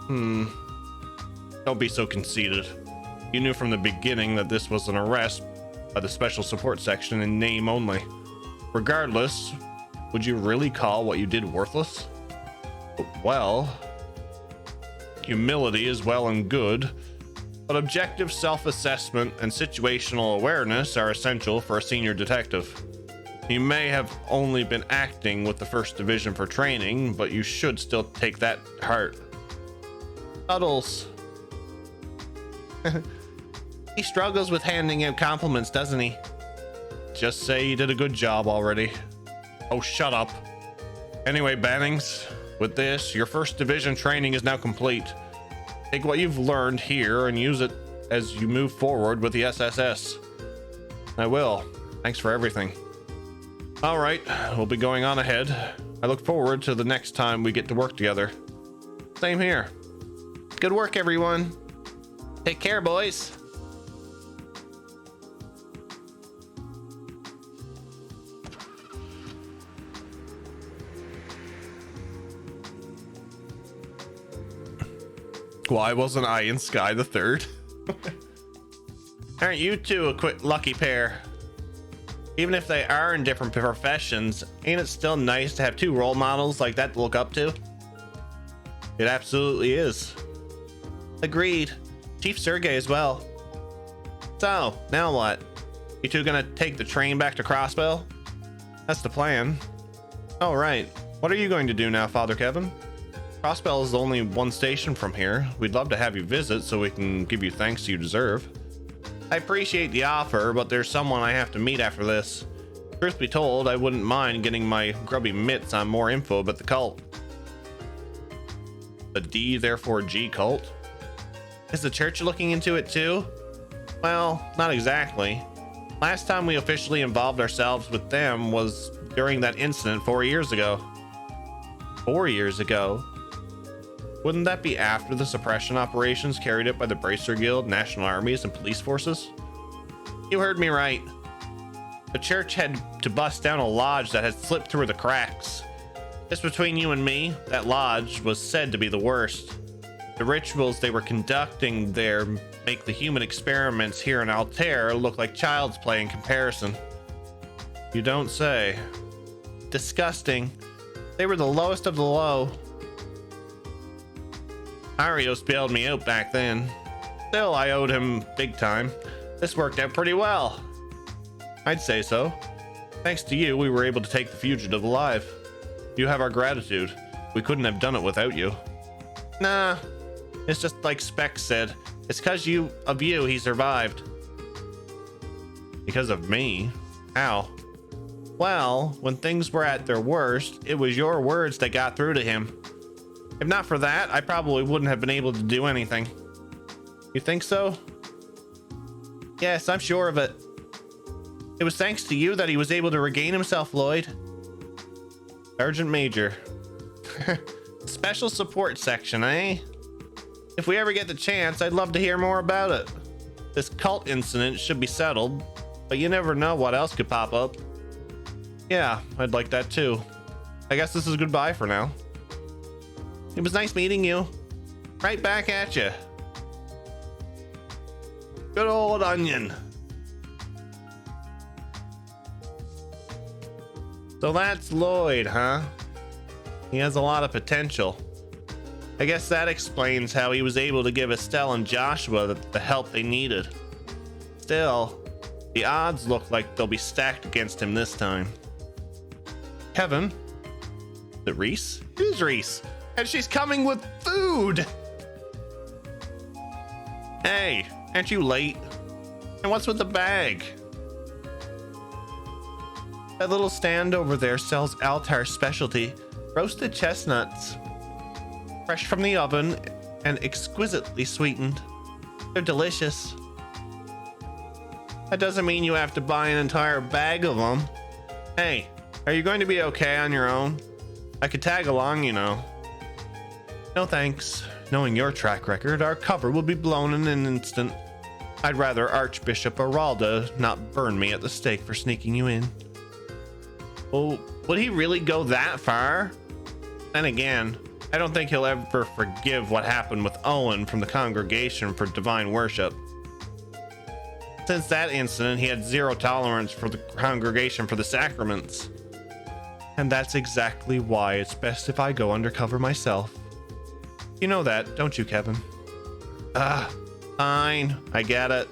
Don't be so conceited. You knew from the beginning that this was an arrest by the Special Support Section in name only. Regardless, would you really call what you did worthless? Well, humility is well and good, but objective self-assessment and situational awareness are essential for a senior detective. You may have only been acting with the 1st Division for training, but you should still take that to heart. Puddles. He struggles with handing out compliments, doesn't he? Just say you did a good job already. Oh, shut up. Anyway, Bannings, with this, your 1st Division training is now complete. Take what you've learned here and use it as you move forward with the SSS. I will. Thanks for everything. All right, we'll be going on ahead. I look forward to the next time we get to work together. Same here. Good work, everyone. Take care, boys. Why wasn't I in Sky the Third? Aren't you two a quick lucky pair? Even if they are in different professions, ain't it still nice to have 2 role models like that to look up to? It absolutely is. Agreed. Chief Sergey as well. So, now what? You two gonna take the train back to Crossbell? That's the plan. Oh, right. What are you going to do now, Father Kevin? Crossbell is only 1 station from here. We'd love to have you visit so we can give you thanks you deserve. I appreciate the offer, but there's someone I have to meet after this. Truth be told, I wouldn't mind getting my grubby mitts on more info about the cult. The D, therefore G cult? Is the church looking into it too? Well, not exactly. Last time we officially involved ourselves with them was during that incident 4 years ago. 4 years ago? Wouldn't that be after the suppression operations carried out by the Bracer Guild, National Armies, and police forces? You heard me right. The church had to bust down a lodge that had slipped through the cracks. Just between you and me, that lodge was said to be the worst. The rituals they were conducting there make the human experiments here in Altair look like child's play in comparison. You don't say. Disgusting. They were the lowest of the low. Arios bailed me out back then. Still, I owed him big time. This worked out pretty well. I'd say so. Thanks to you, we were able to take the fugitive alive. You have our gratitude. We couldn't have done it without you. Nah, it's just like Specs said. It's because of you he survived. Because of me? How? Well, when things were at their worst, it was your words that got through to him. If not for that, I probably wouldn't have been able to do anything. You think so? Yes, I'm sure of it. It was thanks to you that he was able to regain himself, Lloyd. Sergeant Major. Specs Special support section, eh? If we ever get the chance, I'd love to hear more about it. This cult incident should be settled, but you never know what else could pop up. Yeah, I'd like that too. I guess this is goodbye for now. It was nice meeting you. Right back at you. Good old Onion. So that's Lloyd, huh? He has a lot of potential. I guess that explains how he was able to give Estelle and Joshua the help they needed. Still, the odds look like they'll be stacked against him this time. Kevin? Is it Reese? It is Reese. And she's coming with food! Hey, aren't you late? And what's with the bag? That little stand over there sells Altair specialty, roasted chestnuts. Fresh from the oven and exquisitely sweetened. They're delicious. That doesn't mean you have to buy an entire bag of them. Hey, are you going to be okay on your own? I could tag along, you know. No thanks. Knowing your track record, our cover will be blown in an instant. I'd rather Archbishop Aralda not burn me at the stake for sneaking you in. Oh, would he really go that far? Then again, I don't think he'll ever forgive what happened with Owen from the Congregation for Divine Worship. Since that incident, he had zero tolerance for the Congregation for the Sacraments. And that's exactly why it's best if I go undercover myself. You know that, don't you, Kevin? Fine, I get it.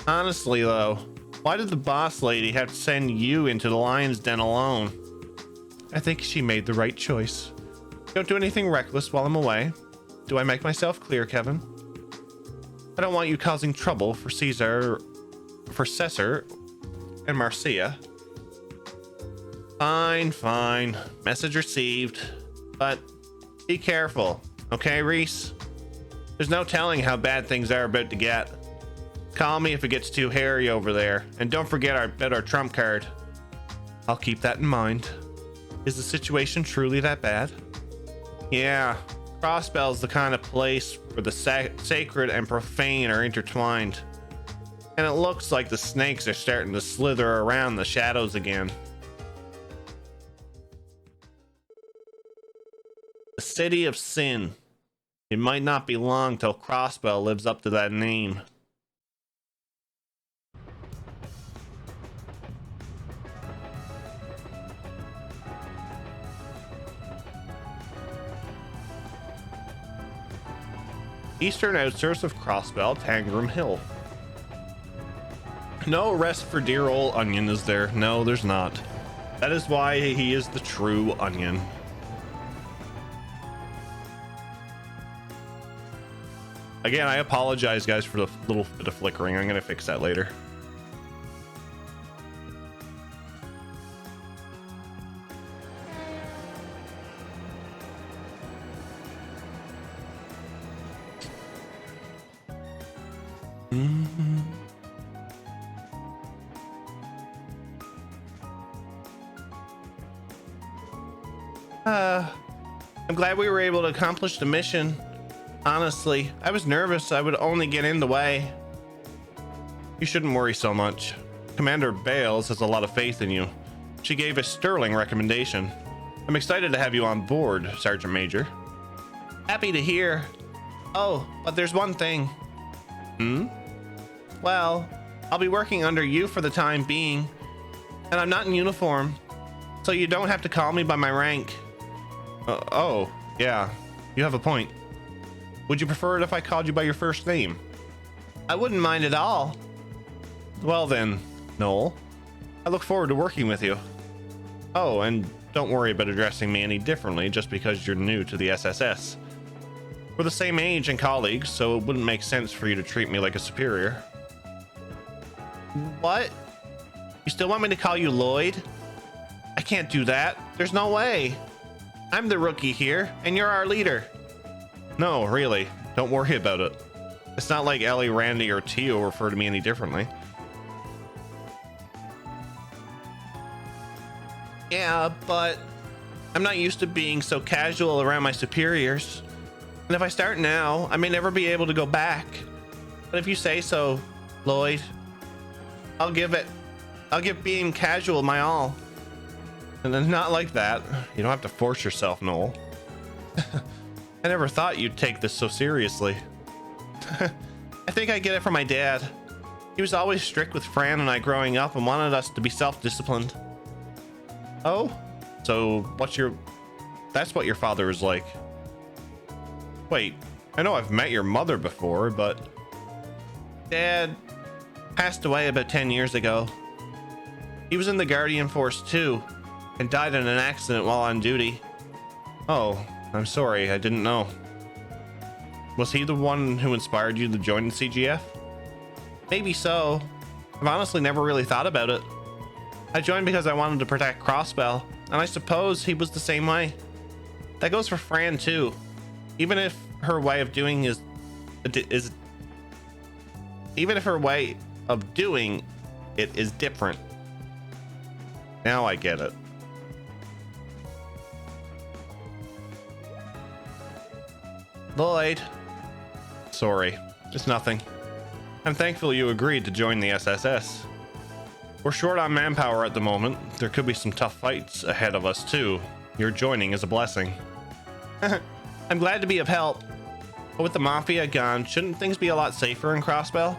Honestly, though, why did the boss lady have to send you into the lion's den alone? I think she made the right choice. Don't do anything reckless while I'm away. Do I make myself clear, Kevin? I don't want you causing trouble for Cesar and Marcia. Fine. Message received. But be careful, okay, Reese? There's no telling how bad things are about to get. Call me if it gets too hairy over there, and don't forget our trump card. I'll keep that in mind. Is the situation truly that bad? Yeah, Crossbell's the kind of place where the sacred and profane are intertwined. And it looks like the snakes are starting to slither around the shadows again. The City of Sin. It might not be long till Crossbell lives up to that name. Eastern outskirts of Crossbell, Tangram Hill. No rest for dear old Onion, is there? No, there's not. That is why he is the true Onion. Again, I apologize, guys, for the little bit of flickering. I'm gonna fix that later. I'm glad we were able to accomplish the mission. Honestly, I was nervous I would only get in the way. You shouldn't worry so much. Commander Bales has a lot of faith in you. She gave a sterling recommendation. I'm excited to have you on board, Sergeant Major. Happy to hear. Oh, but there's one thing. Well, I'll be working under you for the time being, and I'm not in uniform, so you don't have to call me by my rank. Oh, yeah, you have a point. Would you prefer it if I called you by your first name? I wouldn't mind at all. Well then, Noel, I look forward to working with you. Oh, and don't worry about addressing me any differently just because you're new to the SSS. We're the same age and colleagues, so it wouldn't make sense for you to treat me like a superior. What? You still want me to call you Lloyd? I can't do that. There's no way. I'm the rookie here, and you're our leader. No, really, don't worry about it. It's not like Ellie, Randy, or Tio refer to me any differently. Yeah, but I'm not used to being so casual around my superiors. And if I start now, I may never be able to go back. But if you say so, Lloyd, I'll give being casual my all. And then not like that. You don't have to force yourself, Noel. I never thought you'd take this so seriously. I think I get it from my dad. He was always strict with Fran and I growing up and wanted us to be self-disciplined. Oh? So that's what your father is like. Wait, I know I've met your mother before, but Dad passed away about 10 years ago. He was in the Guardian Force too, and died in an accident while on duty. Oh, I'm sorry, I didn't know. Was he the one who inspired you to join the CGF? Maybe so. I've honestly never really thought about it. I joined because I wanted to protect Crossbell, and I suppose he was the same way. That goes for Fran too. Even if her way of doing it is different. Now I get it. Lloyd. Sorry, just nothing. I'm thankful you agreed to join the SSS. We're short on manpower at the moment. There could be some tough fights ahead of us too. Your joining is a blessing. I'm glad to be of help. But with the Mafia gone, shouldn't things be a lot safer in Crossbell?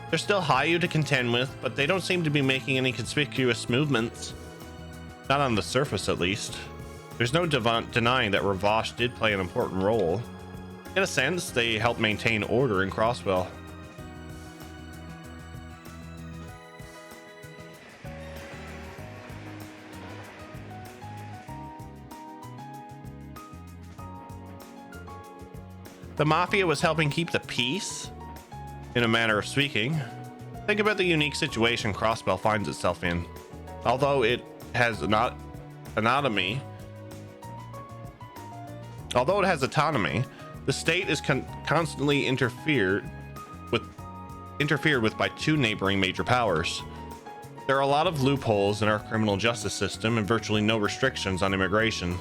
There's still Hayu to contend with, but they don't seem to be making any conspicuous movements. Not on the surface, at least. There's no denying that Ravash did play an important role. In a sense, they helped maintain order in Crossbell. The Mafia was helping keep the peace, in a manner of speaking. Think about the unique situation Crossbell finds itself in. Although it has autonomy, the state is constantly interfered with by two neighboring major powers. There are a lot of loopholes in our criminal justice system and virtually no restrictions on immigration.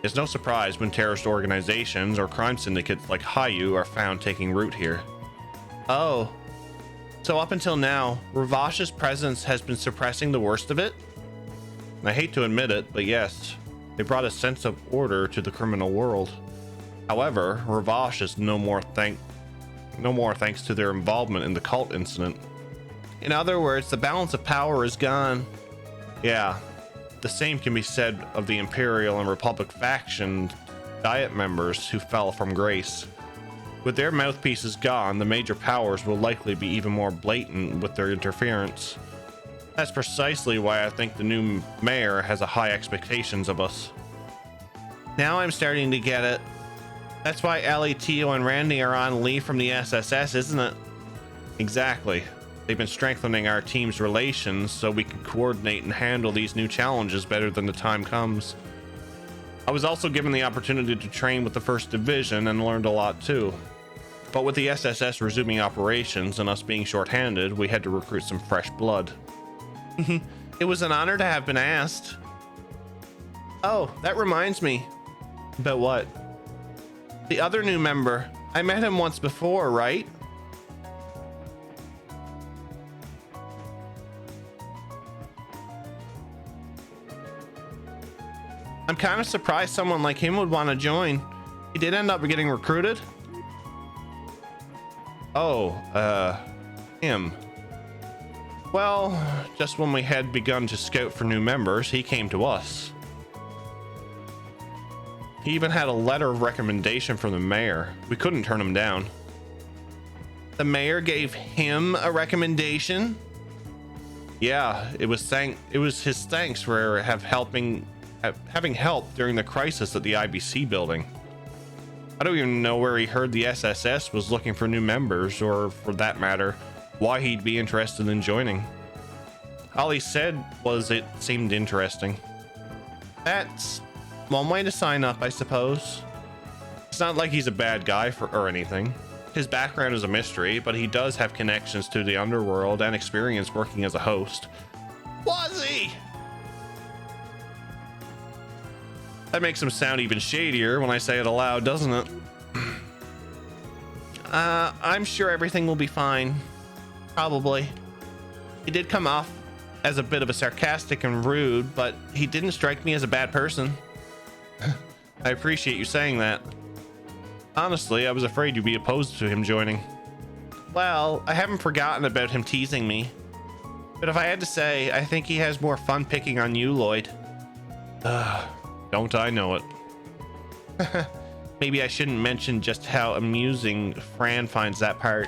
It's no surprise when terrorist organizations or crime syndicates like Hayu are found taking root here. Oh, so up until now, Ravash's presence has been suppressing the worst of it? I hate to admit it, but yes, they brought a sense of order to the criminal world. However, Ravash is no more thanks to their involvement in the cult incident. In other words, the balance of power is gone. Yeah, the same can be said of the Imperial and Republic faction Diet members who fell from grace. With their mouthpieces gone, the major powers will likely be even more blatant with their interference. That's precisely why I think the new mayor has a high expectations of us. Now I'm starting to get it. That's why Ellie, Tio, and Randy are on leave from the SSS, isn't it? Exactly. They've been strengthening our team's relations so we can coordinate and handle these new challenges better than the time comes. I was also given the opportunity to train with the 1st Division and learned a lot too. But with the SSS resuming operations and us being short-handed, we had to recruit some fresh blood. It was an honor to have been asked. Oh, that reminds me. About what? The other new member. I met him once before, right? I'm kind of surprised someone like him would want to join. He did end up getting recruited. Oh, him. Well, just when we had begun to scout for new members, he came to us. He even had a letter of recommendation from the mayor. We couldn't turn him down. The mayor gave him a recommendation? Yeah, it was his thanks for having help during the crisis at the IBC building. I don't even know where he heard the SSS was looking for new members, or for that matter, why he'd be interested in joining. All he said was it seemed interesting. That's one way to sign up, I suppose. It's not like he's a bad guy or anything. His background is a mystery, but he does have connections to the underworld and experience working as a host. Was he? That makes him sound even shadier when I say it aloud, doesn't it? I'm sure everything will be fine. Probably. He did come off as a bit of a sarcastic and rude, but he didn't strike me as a bad person. I appreciate you saying that. Honestly, I was afraid you'd be opposed to him joining. Well, I haven't forgotten about him teasing me. But if I had to say, I think he has more fun picking on you, Lloyd. Don't I know it? Maybe I shouldn't mention just how amusing Fran finds that part.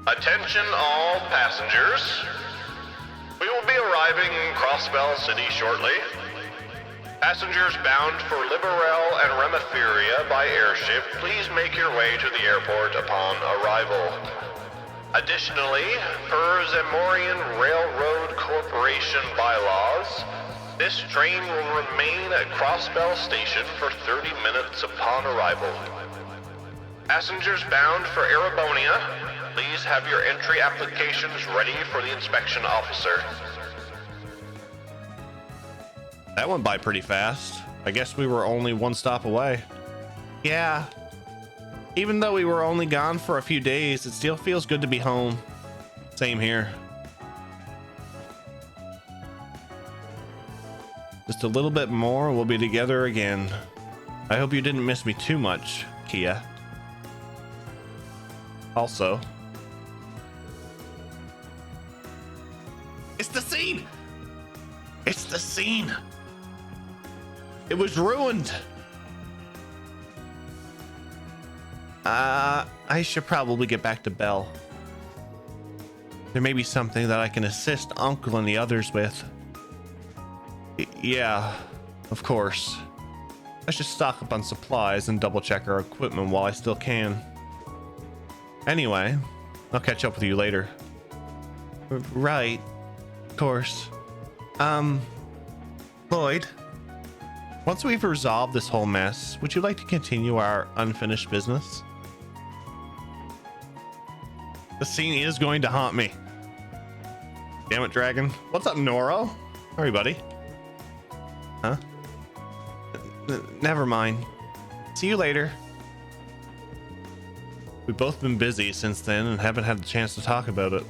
Attention all passengers. We will be arriving in Crossbell City shortly. Passengers bound for Liberel and Remetheria by airship, please make your way to the airport upon arrival. Additionally, per Zamorian Railroad Corporation bylaws, this train will remain at Crossbell Station for 30 minutes upon arrival. Passengers bound for Erebonia, please have your entry applications ready for the inspection officer. That went by pretty fast. I guess we were only one stop away. Yeah. Even though we were only gone for a few days, it still feels good to be home. Same here. Just a little bit more, we'll be together again. I hope you didn't miss me too much, Kia. Also, it's the scene! It's the scene! It was ruined! I should probably get back to Belle. There may be something that I can assist Uncle and the others with. Yeah, of course. I should stock up on supplies and double check our equipment while I still can. Anyway, I'll catch up with you later. Right, of course. Lloyd, once we've resolved this whole mess, would you like to continue our unfinished business? The scene is going to haunt me. Damn it, Dragon. What's up, Noro? Sorry, buddy. Huh? Never mind. See you later. We've both been busy since then and haven't had the chance to talk about it.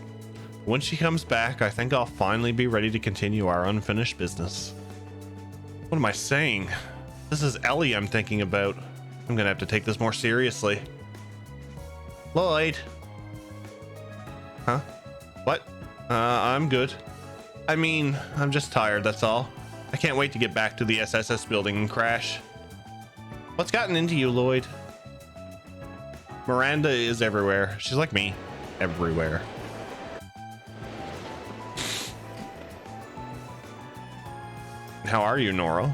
When she comes back, I think I'll finally be ready to continue our unfinished business. What am I saying? This is Ellie I'm thinking about. I'm gonna have to take this more seriously. Lloyd. Huh? What? I'm good. I mean, I'm just tired, that's all. I can't wait to get back to the SSS building and crash. What's gotten into you, Lloyd? Miranda is everywhere. She's like me. Everywhere. How are you, Noro?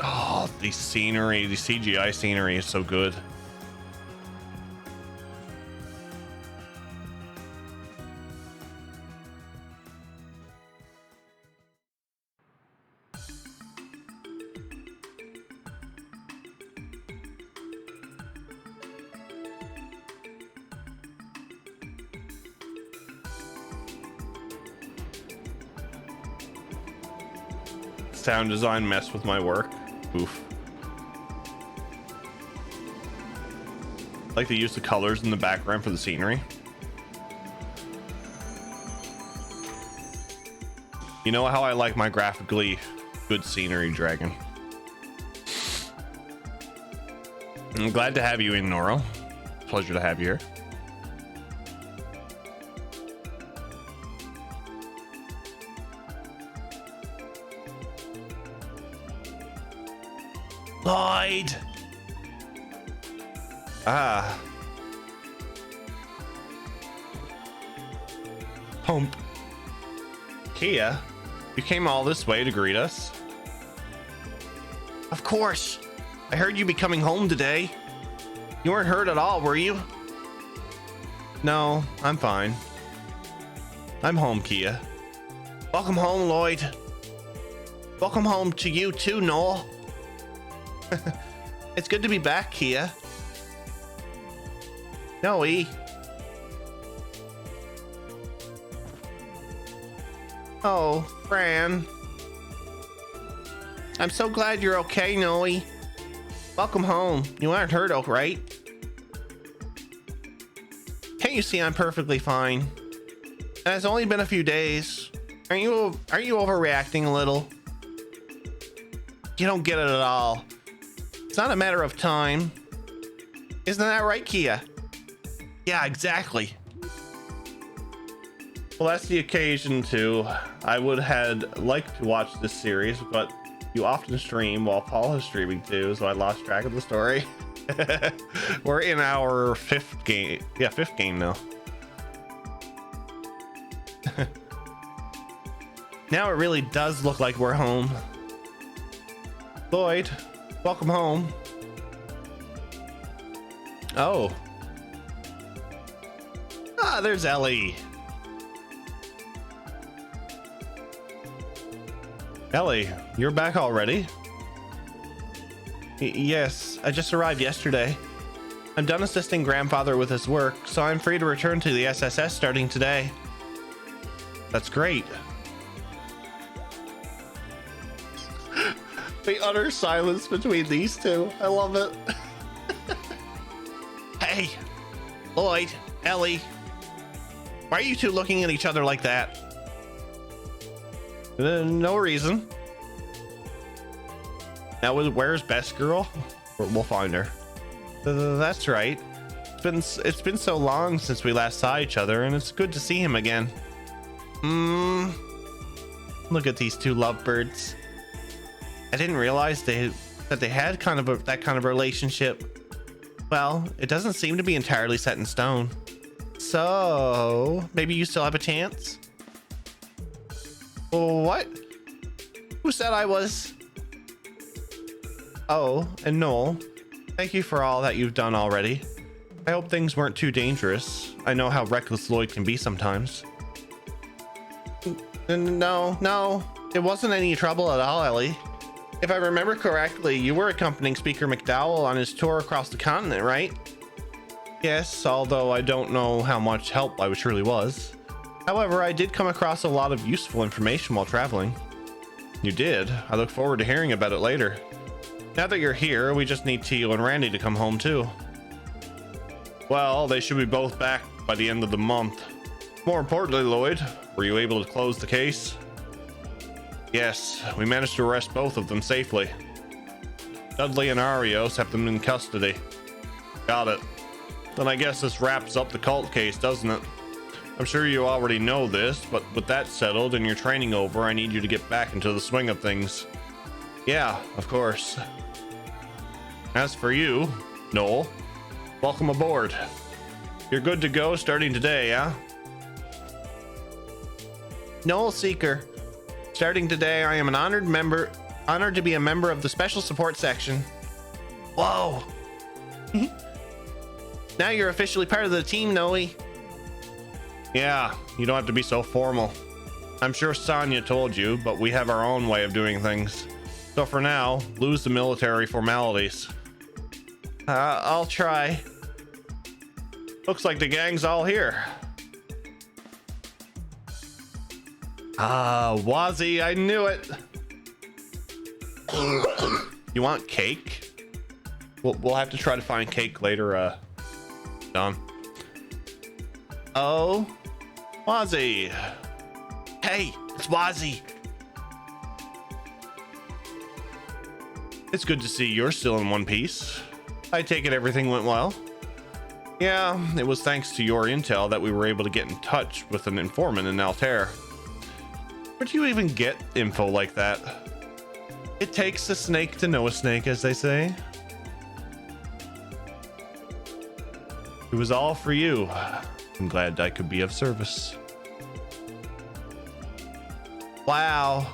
Oh, the scenery, the CGI scenery is so good. Sound design messed with my work. Oof. Like the use of colors in the background for the scenery. You know how I like my graphically good scenery, Dragon. I'm glad to have you in, Noro. Pleasure to have you here. Lloyd! Ah. Hump. Kia, you came all this way to greet us? Of course. I heard you'd be coming home today. You weren't hurt at all, were you? No, I'm fine. I'm home, Kia. Welcome home, Lloyd. Welcome home to you too, Noel. It's good to be back, Kia. Noe, Oh, Fran. I'm so glad you're okay, Noe. Welcome home. You aren't hurt, right? Can't you see I'm perfectly fine? And it's only been a few days. Aren't you overreacting a little? You don't get it at all. It's not a matter of time. Isn't that right, Kia? Yeah, exactly. Well, that's the occasion too. I would had liked to watch this series, but you often stream while Paul is streaming too, so I lost track of the story. We're in our fifth game. Yeah, fifth game now. Now it really does look like we're home. Lloyd, welcome home. Oh. Ah, there's Ellie. Ellie, you're back already? Yes, I just arrived yesterday. I'm done assisting grandfather with his work, so I'm free to return to the SSS starting today. That's great. The utter silence between these two. I love it. Hey, Lloyd, Ellie. Why are you two looking at each other like that? No reason. Now, where's Best Girl? We'll find her. That's right. It's been so long since we last saw each other, and it's good to see him again. Look at these two lovebirds. I didn't realize that they had that kind of relationship. Well, it doesn't seem to be entirely set in stone. So maybe you still have a chance? What? Who said I was? Oh, and Noel, thank you for all that you've done already. I hope things weren't too dangerous. I know how reckless Lloyd can be sometimes. No, it wasn't any trouble at all, Ellie. If I remember correctly, you were accompanying Speaker McDowell on his tour across the continent, right? Yes, although I don't know how much help I truly was. However, I did come across a lot of useful information while traveling. You did? I look forward to hearing about it later. Now that you're here, we just need Tio and Randy to come home too. Well, they should be both back by the end of the month. More importantly, Lloyd, were you able to close the case? Yes, we managed to arrest both of them safely. Dudley and Arios have them in custody. Got it. Then I guess this wraps up the cult case, doesn't it? I'm sure you already know this, but with that settled and your training over, I need you to get back into the swing of things. Yeah, of course. As for you, Noel, welcome aboard. You're good to go starting today, huh? Noel Seeker. Starting today, I am an honored to be a member of the Special Support Section. Whoa! Now you're officially part of the team, Noe. Yeah, you don't have to be so formal. I'm sure Sonya told you, but we have our own way of doing things. So for now, lose the military formalities. I'll try. Looks like the gang's all here. Ah, Wazzy, I knew it. You want cake? We'll have to try to find cake later, Don. Oh, Wazzy. Hey, it's Wazzy. It's good to see you're still in one piece. I take it everything went well. Yeah, it was thanks to your intel that we were able to get in touch with an informant in Altair. Where'd you even get info like that? It takes a snake to know a snake, as they say. It was all for you. I'm glad I could be of service. Wow.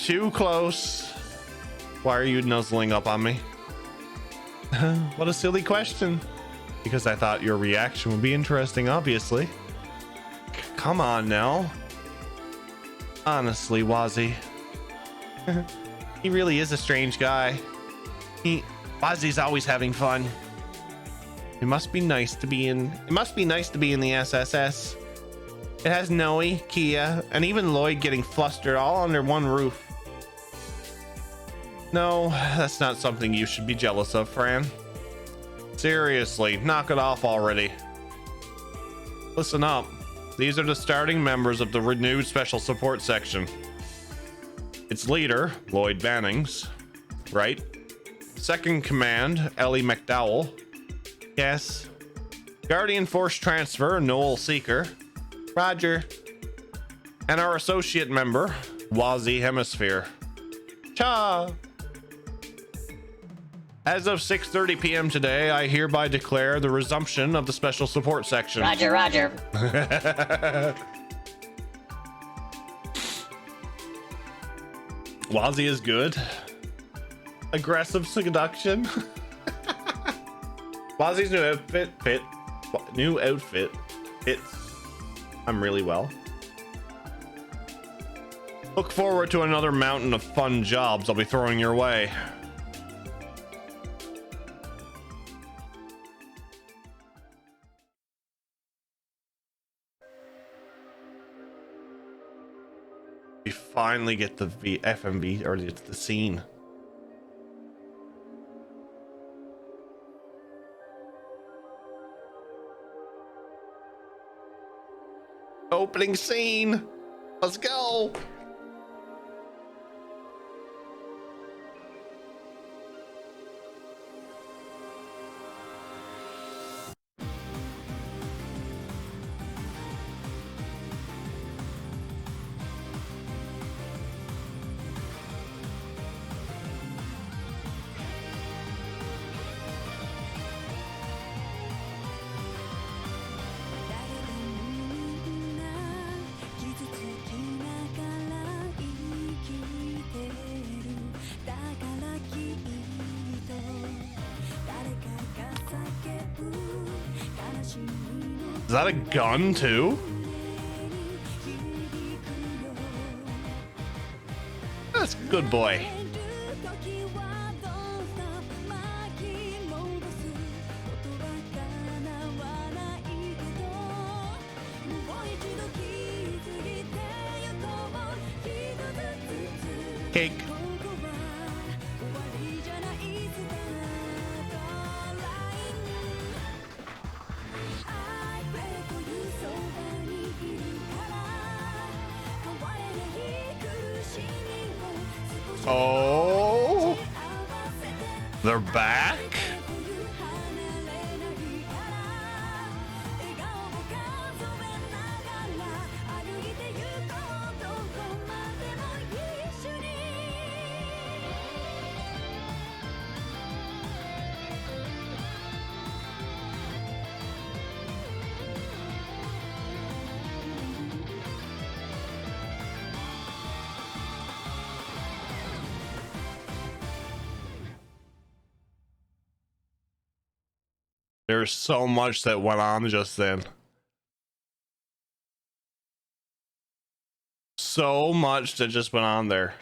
Too close. Why are you nuzzling up on me? What a silly question. Because I thought your reaction would be interesting, obviously. Come on now. Honestly, Wazzy. He really is a strange guy. Wazzy's always having fun. It must be nice to be in the SSS. It has Noe, Kia, and even Lloyd getting flustered all under one roof. No, that's not something you should be jealous of, Fran. Seriously, knock it off already. Listen up. These are the starting members of the renewed special support section. Its leader, Lloyd Bannings. Right? Second command, Ellie McDowell. Yes. Guardian Force Transfer, Noel Seeker. Roger. And our associate member, Wazi Hemisphere. Cha! As of 6:30 p.m. today, I hereby declare the resumption of the special support section. Roger, roger. Wazi is good. Aggressive seduction. Wazi's new outfit fits. I'm really well. Look forward to another mountain of fun jobs I'll be throwing your way. We finally get the FMV, or it's the scene. Opening scene. Let's go. Is that a gun too? That's a good boy. Cake. Oh, they're back. There's so much that went on just then. So much that just went on there.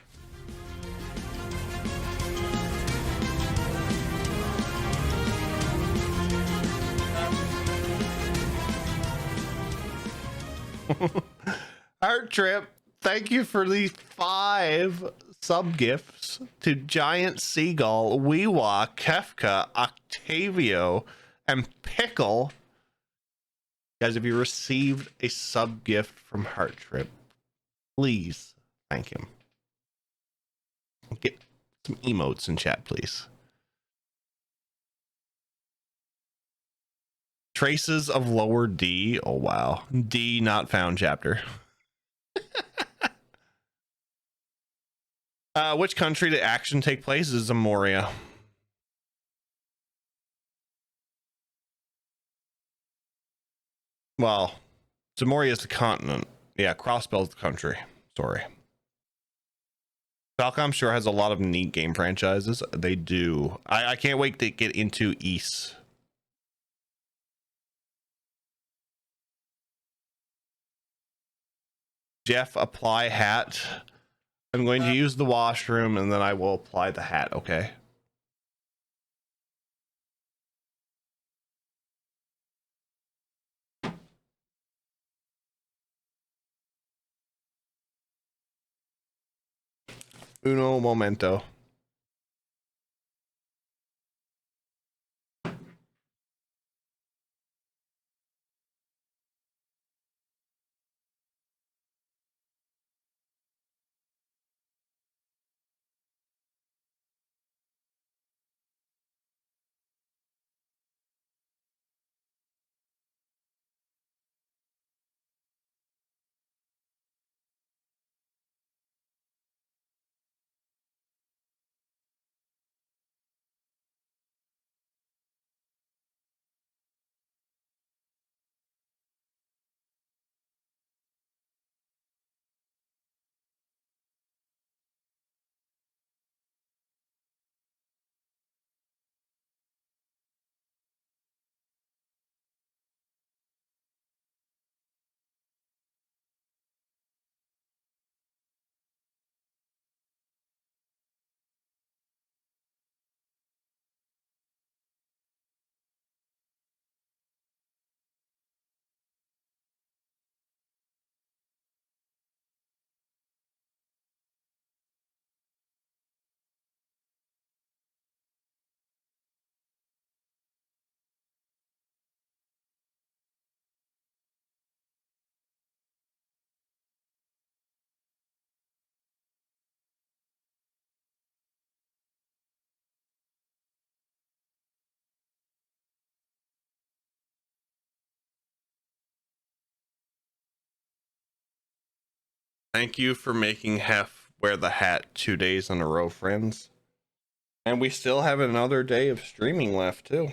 Art Trip, thank you for these 5 sub gifts to Giant Seagull, Weewa, Kefka, Octavio, and Pickle. Guys, if you received a sub gift from Heart Trip, please thank him. Get some emotes in chat, please. Traces of Lower D. Oh, wow. D not found chapter. Which country did action take place? Is Zamoria. Well, Zamoria is the continent. Yeah, Crossbell's the country. Sorry. Falcom sure has a lot of neat game franchises. They do. I can't wait to get into East. Jeff, apply hat. I'm going to use the washroom and then I will apply the hat, okay? Uno momento. Thank you for making Hef wear the hat 2 days in a row, friends. And we still have another day of streaming left, too.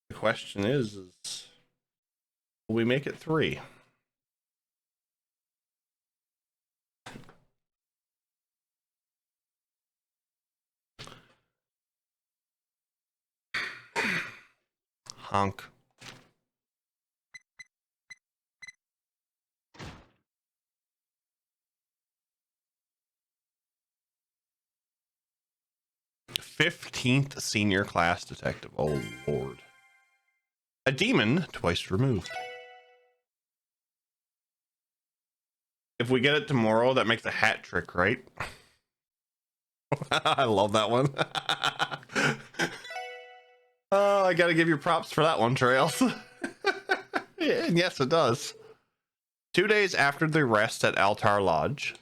The question is will we make it 3? Honk. '15th senior class detective. Oh lord. A demon twice removed. If we get it tomorrow, that makes a hat trick, right? I love that one. Oh, I gotta give you props for that one, Trails. And yes, it does. 2 days after the arrest at Altair Lodge.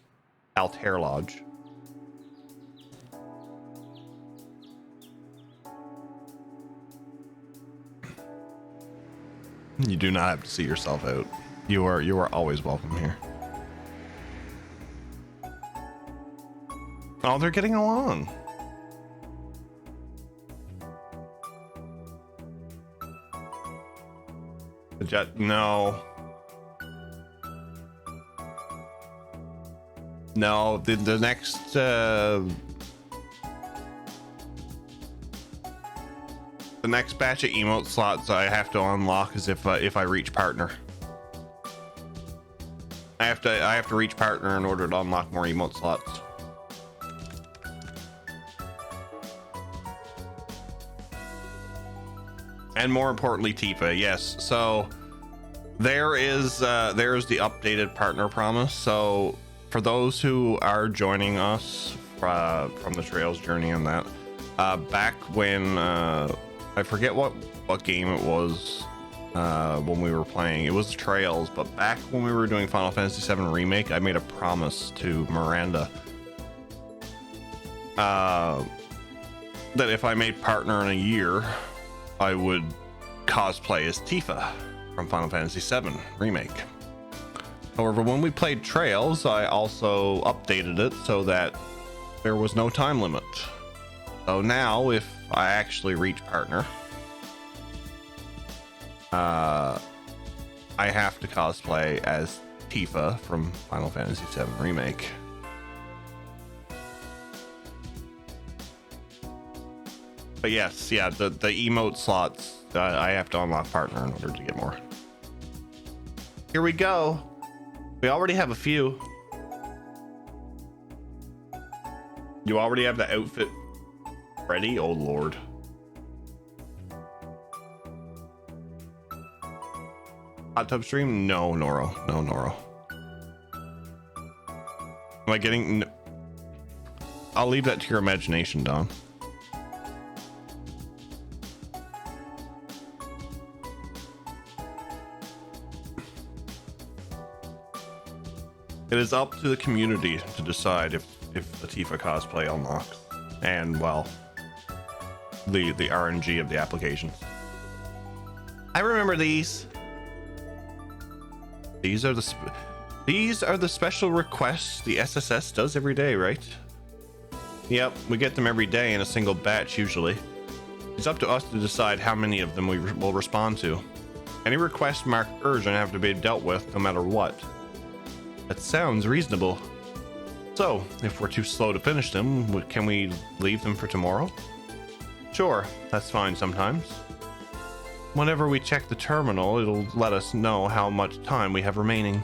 You do not have to see yourself out. You are always welcome here. Oh, they're getting along. The jet, no. No, the next the next batch of emote slots I have to unlock is if I reach partner. I have to reach partner in order to unlock more emote slots. And more importantly, Tifa, yes. So there is the updated partner promise. So for those who are joining us from the Trails journey and that, back when I forget what game it was when we were playing. It was the Trails, but back when we were doing Final Fantasy VII Remake, I made a promise to Miranda that if I made partner in a year, I would cosplay as Tifa from Final Fantasy VII Remake. However, when we played Trails, I also updated it so that there was no time limit. So now, if I actually reach partner, I have to cosplay as Tifa from Final Fantasy VII Remake. But yes, yeah, the emote slots, I have to unlock partner in order to get more. Here we go. We already have a few. You already have the outfit ready? Oh lord. Hot tub stream? No, Noro. No, Noro. Am I getting... I'll leave that to your imagination, Don. It is up to the community to decide if the Tifa cosplay unlocks, and well, the RNG of the applications. I remember these. These are the special requests the SSS does every day, right? Yep, we get them every day in a single batch usually. It's up to us to decide how many of them we will respond to. Any requests marked urgent have to be dealt with no matter what. That sounds reasonable. So, if we're too slow to finish them, can we leave them for tomorrow? Sure, that's fine sometimes. Whenever we check the terminal, it'll let us know how much time we have remaining.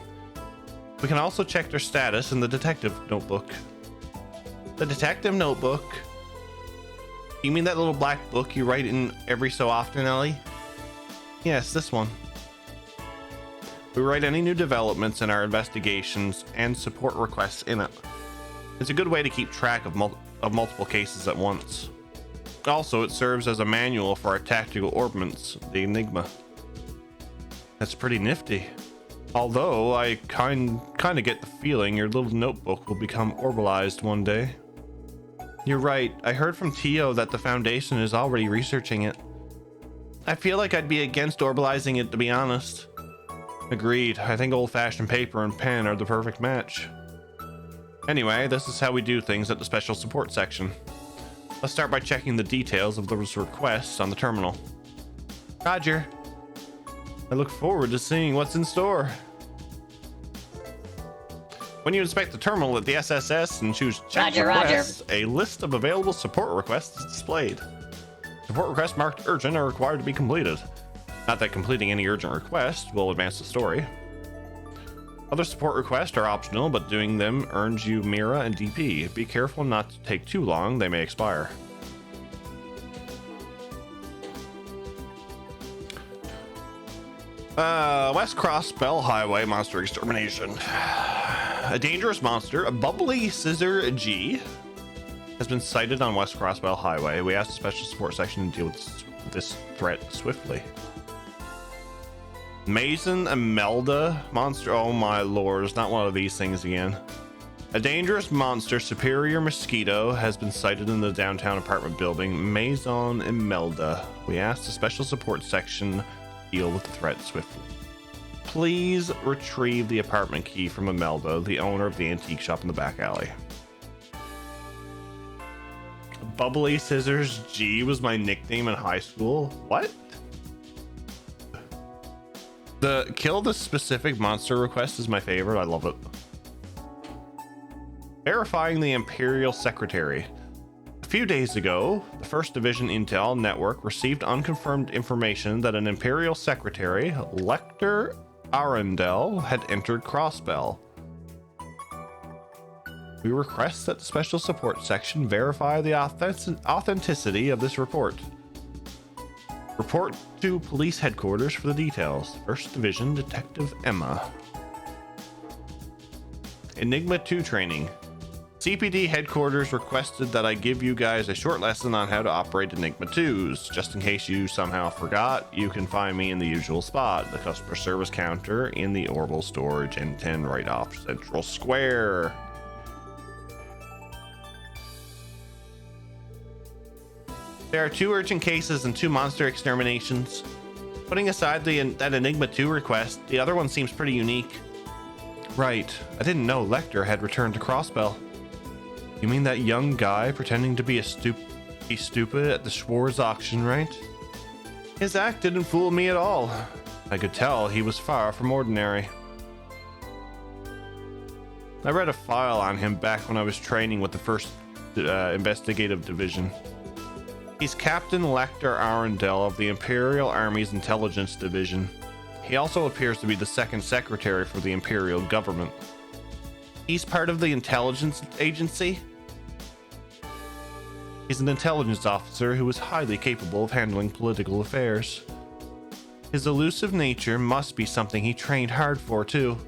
We can also check their status in the detective notebook. The detective notebook? You mean that little black book you write in every so often, Ellie? Yes, this one. We write any new developments in our investigations and support requests in it. It's a good way to keep track of multiple cases at once. Also, it serves as a manual for our tactical ordnance, the Enigma. That's pretty nifty. Although, I kind of get the feeling your little notebook will become orbalized one day. You're right, I heard from Tio that the Foundation is already researching it. I feel like I'd be against orbalizing it, to be honest. Agreed, I think old-fashioned paper and pen are the perfect match. Anyway, this is how we do things at the special support section. Let's start by checking the details of those requests on the terminal. Roger. I look forward to seeing what's in store. When you inspect the terminal at the SSS and choose check requests, a list of available support requests is displayed. Support requests marked urgent are required to be completed. Not that completing any urgent request will advance the story. Other support requests are optional, but doing them earns you Mira and DP. Be careful not to take too long, they may expire. West Cross Bell Highway monster extermination. A dangerous monster, a bubbly scissor G, has been sighted on West Cross Bell Highway. We asked the special support section to deal with this threat swiftly. Mason Imelda monster. Oh my lord, it's not one of these things again. A dangerous monster, Superior Mosquito, has been sighted in the downtown apartment building, Maison Imelda. We asked the special support section to deal with the threat swiftly. Please retrieve the apartment key from Imelda, the owner of the antique shop in the back alley. Bubbly Scissors G was my nickname in high school. What? The kill the specific monster request is my favorite. I love it. Verifying the Imperial Secretary. A few days ago, the 1st Division Intel Network received unconfirmed information that an Imperial Secretary, Lecter Arundel, had entered Crossbell. We request that the Special Support Section verify the authenticity of this report. Report to Police Headquarters for the details. 1st Division Detective Emma. Enigma 2 training. CPD Headquarters requested that I give you guys a short lesson on how to operate Enigma 2s. Just in case you somehow forgot, you can find me in the usual spot, the customer service counter in the Orbital Storage N10 right off Central Square. There are 2 urgent cases and 2 monster exterminations. Putting aside that Enigma 2 request, the other one seems pretty unique. Right, I didn't know Lecter had returned to Crossbell. You mean that young guy pretending to be stupid at the Schwarz auction, right? His act didn't fool me at all. I could tell he was far from ordinary. I read a file on him back when I was training with the 1st Investigative Division. He's Captain Lecter Arundel of the Imperial Army's Intelligence Division. He also appears to be the 2nd Secretary for the Imperial Government. He's part of the intelligence agency. He's an intelligence officer who is highly capable of handling political affairs. His elusive nature must be something he trained hard for, too.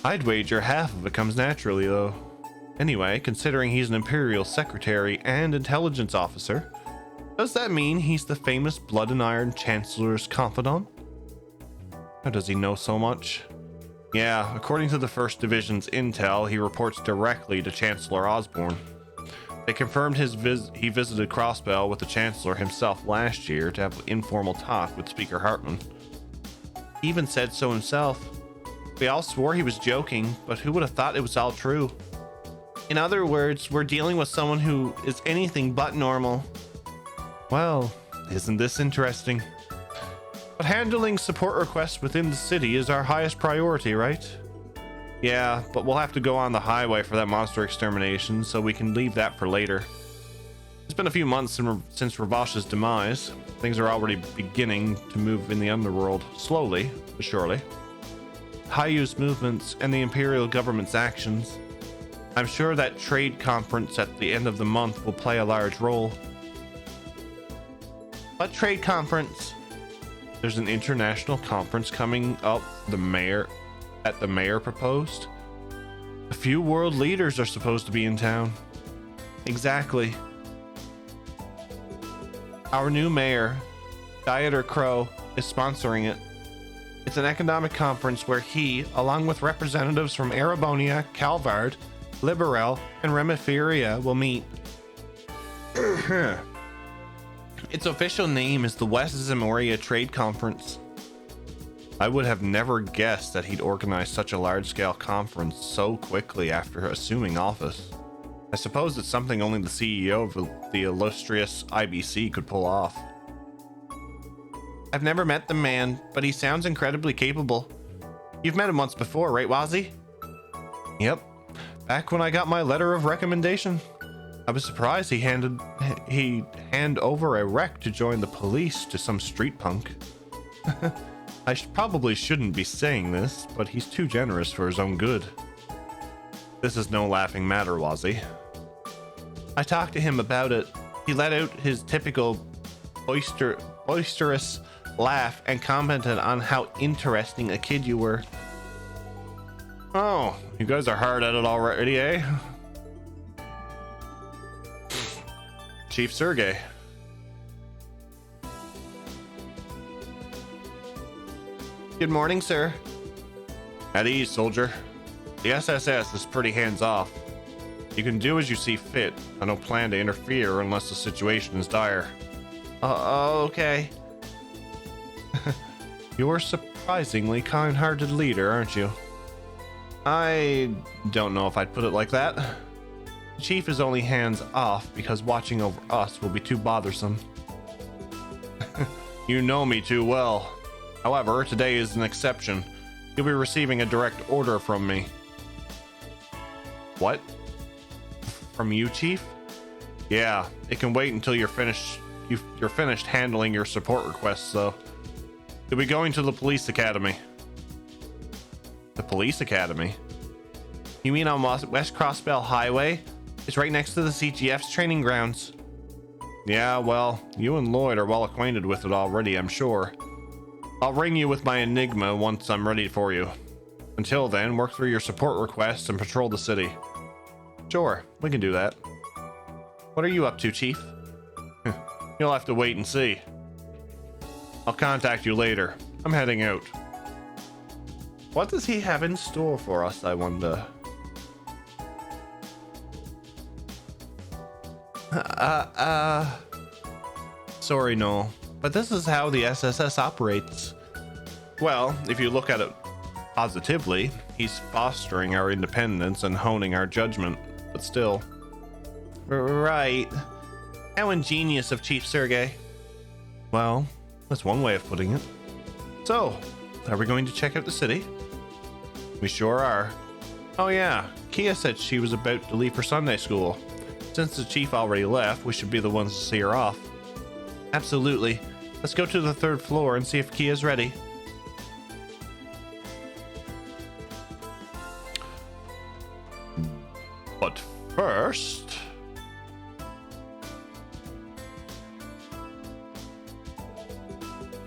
I'd wager half of it comes naturally, though. Anyway, considering he's an Imperial Secretary and Intelligence Officer, does that mean he's the famous Blood and Iron Chancellor's confidant? How does he know so much? Yeah, according to the 1st Division's intel, he reports directly to Chancellor Osborne. They confirmed he visited Crossbell with the Chancellor himself last year to have an informal talk with Speaker Hartman. He even said so himself. We all swore he was joking, but who would have thought it was all true? In other words, we're dealing with someone who is anything but normal. Well, isn't this interesting? But handling support requests within the city is our highest priority, right? Yeah, but we'll have to go on the highway for that monster extermination, so we can leave that for later. It's been a few months since Ravash's demise. Things are already beginning to move in the underworld, slowly but surely. Hayu's movements and the Imperial government's actions. I'm sure that trade conference at the end of the month will play a large role. What trade conference? There's an international conference coming up the mayor proposed. A few world leaders are supposed to be in town. Exactly. Our new mayor, Dieter Crow, is sponsoring it. It's an economic conference where he, along with representatives from Erebonia, Calvard, Liberel, and Remiferia will meet. Its official name is the West Zamoria Trade Conference. I would have never guessed that he'd organize such a large-scale conference so quickly after assuming office. I suppose it's something only the CEO of the illustrious IBC could pull off. I've never met the man, but he sounds incredibly capable. You've met him once before, right, Wazzy? Yep. Back when I got my letter of recommendation. I was surprised he'd hand over a wreck to join the police to some street punk. I probably shouldn't be saying this, but he's too generous for his own good. This is no laughing matter, Wazzy. I talked to him about it. He let out his typical boisterous laugh and commented on how interesting a kid you were. Oh, you guys are hard at it already, eh? Chief Sergey. Good morning, sir. At ease, soldier. The SSS is pretty hands-off. You can do as you see fit. I don't plan to interfere unless the situation is dire. Okay. You're a surprisingly kind-hearted leader, aren't you? I don't know if I'd put it like that. The chief is only hands-off because watching over us will be too bothersome. You know me too well. However, today is an exception. You'll be receiving a direct order from me. What? From you, Chief? Yeah, it can wait until you're finished handling your support requests, though. You'll be going to the police academy. The police academy? You mean on West Crossbell Highway? It's right next to the CGF's training grounds. Yeah, well, you and Lloyd are well acquainted with it already, I'm sure. I'll ring you with my enigma once I'm ready for you. Until then, work through your support requests and patrol the city. Sure, we can do that. What are you up to, Chief? You'll have to wait and see. I'll contact you later. I'm heading out. What does he have in store for us, I wonder? Sorry, Noel, but this is how the SSS operates. Well, if you look at it positively, he's fostering our independence and honing our judgment, but still. Right. How ingenious of Chief Sergey. Well, that's one way of putting it. So, are we going to check out the city? We sure are. Oh yeah, Kia said she was about to leave for Sunday school. Since the chief already left, we should be the ones to see her off. Absolutely. Let's go to the 3rd floor and see if Kia's ready. But first...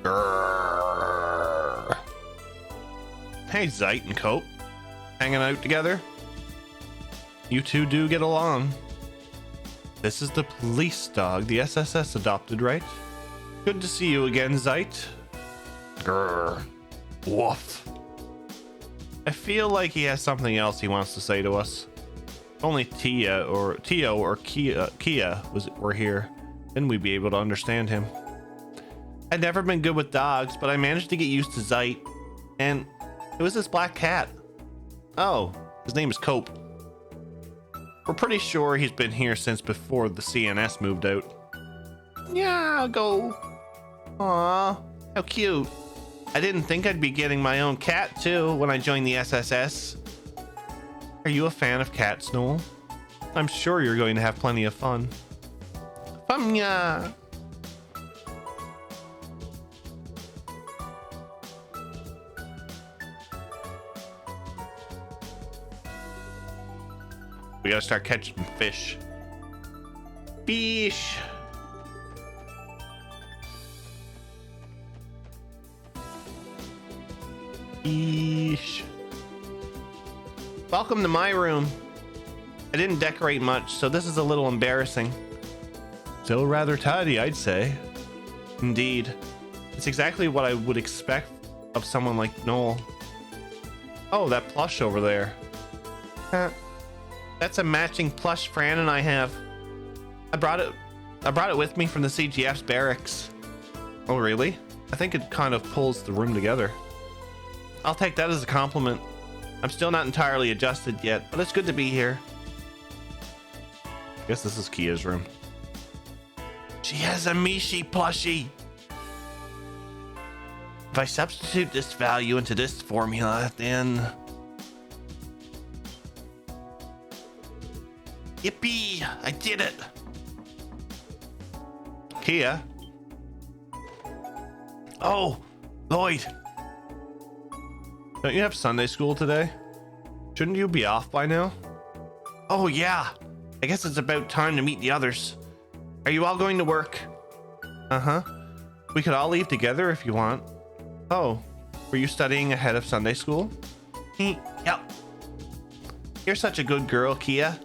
Grrr. Hey, Zeit and Cope. hanging out together? You two do get along. This is the police dog the SSS adopted, right? Good to see you again, Zeit. Grrr. Woof. I feel like he has something else he wants to say to us. If only Tio or Kia were here, then we'd be able to understand him. I'd never been good with dogs, but I managed to get used to Zeit. And it was this black cat. Oh, his name is Cope. We're pretty sure he's been here since before the CNS moved out. Yeah, I'll go. Aw, how cute. I didn't think I'd be getting my own cat too when I joined the SSS. Are you a fan of cats, Noel? I'm sure you're going to have plenty of fun. Yeah. We gotta start catching fish. Fish. Fish. Welcome to my room. I didn't decorate much, so this is a little embarrassing. Still rather tidy, I'd say. Indeed. It's exactly what I would expect of someone like Noel. Oh, that plush over there. That's a matching plush Fran and I have. I brought it with me from the CGF's barracks. Oh, really? I think it kind of pulls the room together. I'll take that as a compliment. I'm still not entirely adjusted yet, but it's good to be here. I guess this is Kia's room. She has a Mishi plushie. If I substitute this value into this formula, then... Yippee! I did it! Kia? Oh, Lloyd! Don't you have Sunday school today? Shouldn't you be off by now? Oh yeah! I guess it's about time to meet the others. Are you all going to work? Uh-huh. We could all leave together if you want. Oh, were you studying ahead of Sunday school? Yep. You're such a good girl, Kia.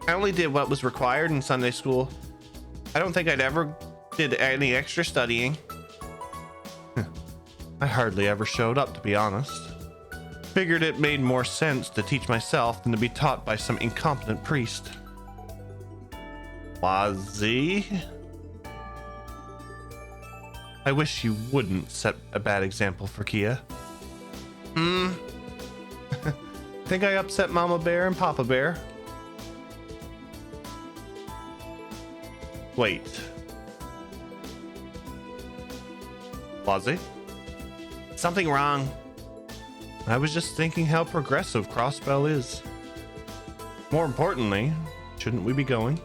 I only did what was required in Sunday school. I don't think I'd ever did any extra studying. I hardly ever showed up, to be honest. Figured it made more sense to teach myself than to be taught by some incompetent priest. Wazzy? I wish you wouldn't set a bad example for Kia. Think I upset Mama Bear and Papa Bear? Wait. Wazzy? Something wrong. I was just thinking how progressive Crossbell is. More importantly, shouldn't we be going?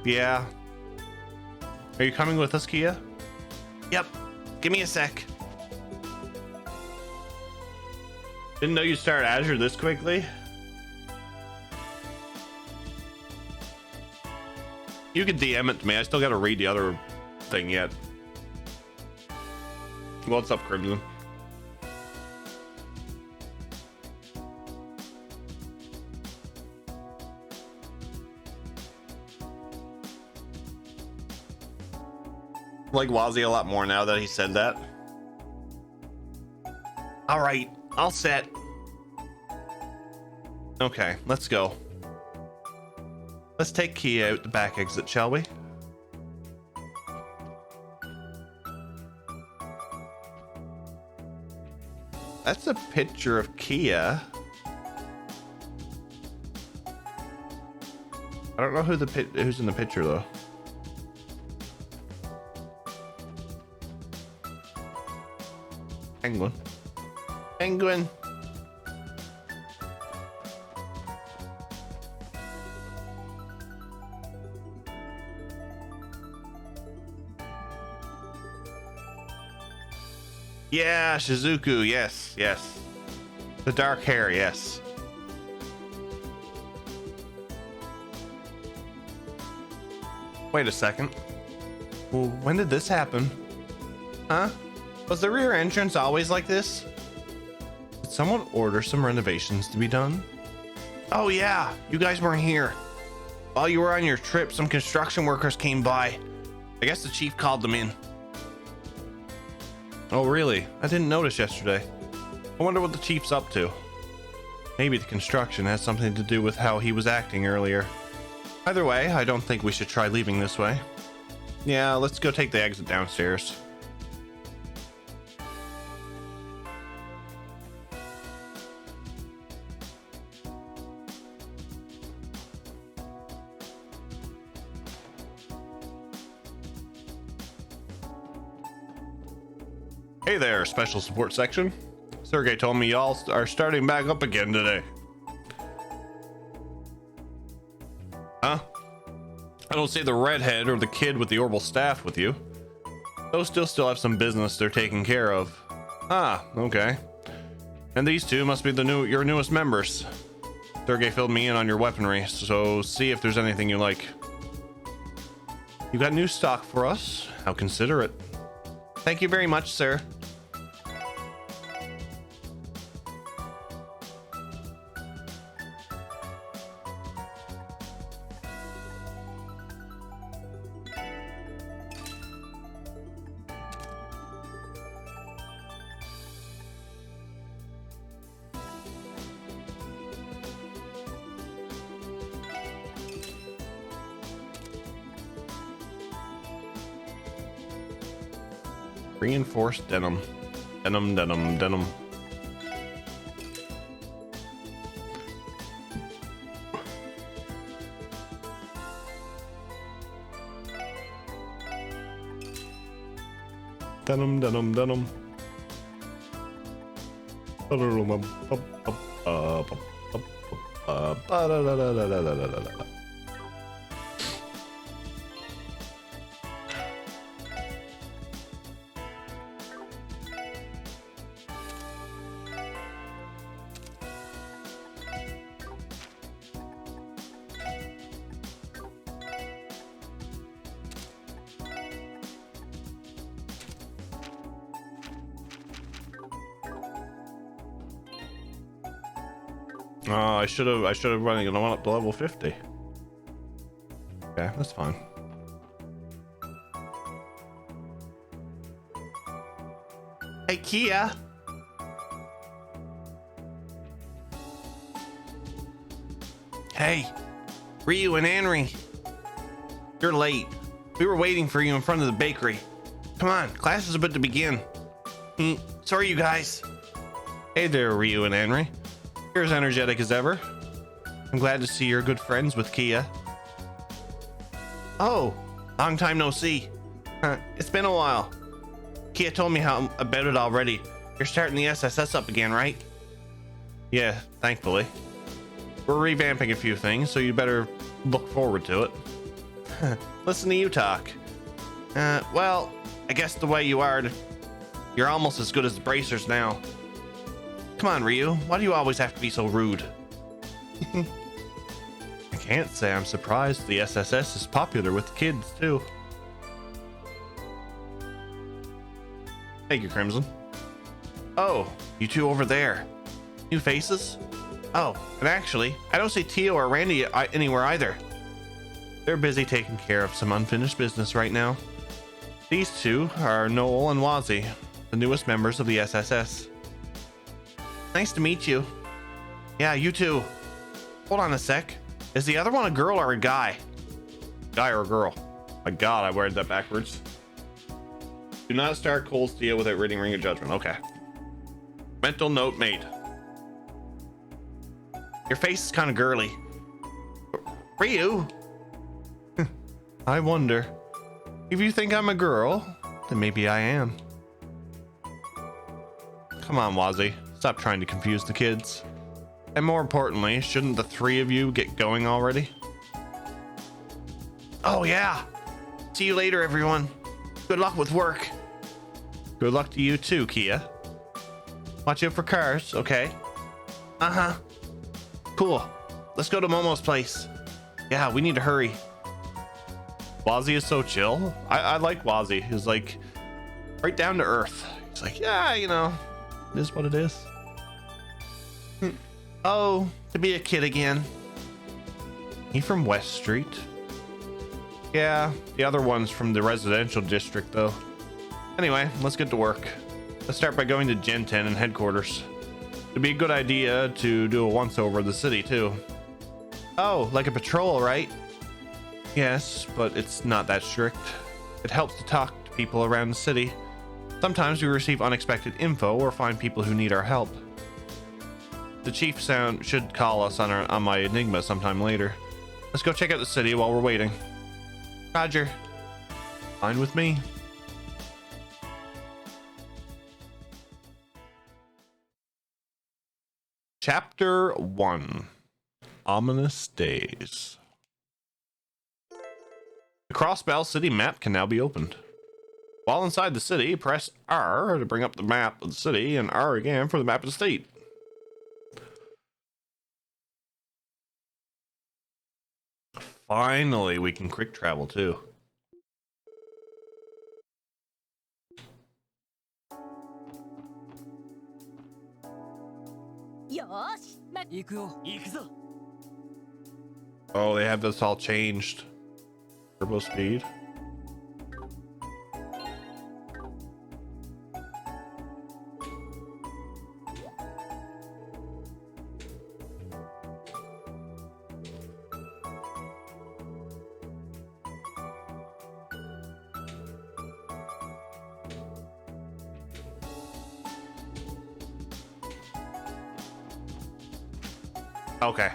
Yeah. Are you coming with us, Kia? Yep. Give me a sec. Didn't know you start Azure this quickly. You can DM it to me. I still gotta read the other thing yet. What's up, Crimson? Like Wazzy a lot more now that he said that. All right, all set. Okay, let's go. Let's take Kia out the back exit, shall we? That's a picture of Kia. I don't know who's in the picture though. Penguin. Penguin. Yeah, Shizuku, yes, yes. The dark hair, yes. Wait a second. Well, when did this happen? Huh? Was the rear entrance always like this? Did someone order some renovations to be done? Oh yeah, you guys weren't here. While you were on your trip, some construction workers came by. I guess the chief called them in. Oh really? I didn't notice yesterday. I wonder what the chief's up to. Maybe the construction has something to do with how he was acting earlier. Either way, I don't think we should try leaving this way. Yeah, let's go take the exit downstairs. Hey there, special support section. Sergey told me y'all are starting back up again today. Huh? I don't see the redhead or the kid with the orbital staff with you. Those still have some business they're taking care of. Ah, okay. And these two must be your newest members. Sergey filled me in on your weaponry, so see if there's anything you like. You got new stock for us? How considerate. Thank you very much, sir. Reinforced denim. Denim. Denim. I should have running one up to level 50. Okay, that's fine. Hey, Kia. Hey, Ryu and Anri. You're late. We were waiting for you in front of the bakery. Come on, class is about to begin. Sorry, you guys. Hey there, Ryu and Anri. You're as energetic as ever. I'm glad to see you're good friends with Kia. Oh, long time no see. It's been a while. Kia told me about it already. You're starting the SSS up again, right? Yeah, thankfully. We're revamping a few things, so you better look forward to it. Listen to you talk. Well, I guess the way you are, you're almost as good as the bracers now. Come on, Ryu. Why do you always have to be so rude? I can't say I'm surprised. The SSS is popular with the kids, too. Thank you, Crimson. Oh, you two over there. New faces? Oh, and actually, I don't see Tio or Randy anywhere either. They're busy taking care of some unfinished business right now. These two are Noel and Wazi, the newest members of the SSS. Nice to meet you. Yeah, you too. Hold on a sec. Is the other one a girl or a guy? Guy or a girl? My god, I worded that backwards. Do not start cold steel without reading Ring of Judgment. Okay. Mental note made. Your face is kind of girly. Ryu? I wonder. If you think I'm a girl, then maybe I am. Come on, Wazi. Stop trying to confuse the kids. And more importantly, shouldn't the three of you get going already? Oh yeah. See you later, everyone. Good luck with work. Good luck to you too, Kia. Watch out for cars, okay? Uh-huh. Cool. Let's go to Momo's place. Yeah, we need to hurry. Wazi is so chill. I like Wazi. He's like right down to earth. He's like, yeah, you know, it is what it is. Oh, to be a kid again. He from West Street? Yeah, the other one's from the residential district though. Anyway, let's get to work. Let's start by going to Gen 10 and headquarters. It'd be a good idea to do a once over of the city too. Oh, like a patrol, right? Yes, but it's not that strict. It helps to talk to people around the city. Sometimes we receive unexpected info or find people who need our help. The chief should call us on my Enigma sometime later. Let's go check out the city while we're waiting. Roger. Fine with me. Chapter 1. Ominous Days. The Crossbell City map can now be opened. While inside the city, press R to bring up the map of the city and R again for the map of the state. Finally, we can quick travel too. Oh, they have this all changed. Turbo speed. Okay.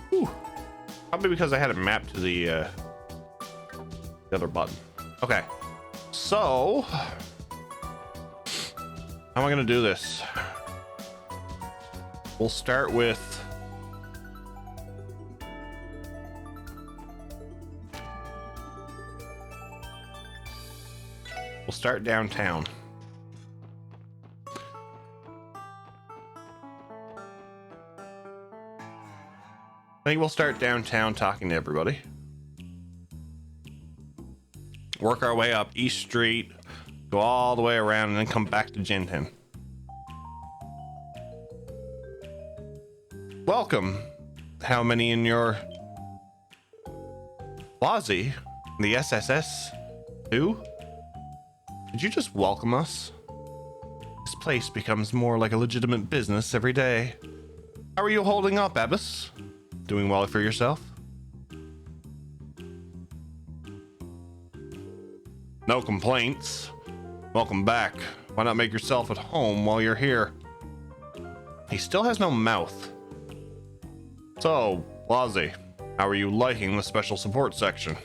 Whew. Probably because I had it mapped to the other button. Okay. So, how am I gonna do this? We'll start with downtown. I think we'll start downtown talking to everybody. Work our way up East Street, go all the way around, and then come back to Gen 10. Welcome. How many in your Wazzy? The SSS? Who? Did you just welcome us? This place becomes more like a legitimate business every day. How are you holding up, Abbas? Doing well for yourself? No complaints. Welcome back. Why not make yourself at home while you're here? He still has no mouth. So, Wazzy, how are you liking the special support section?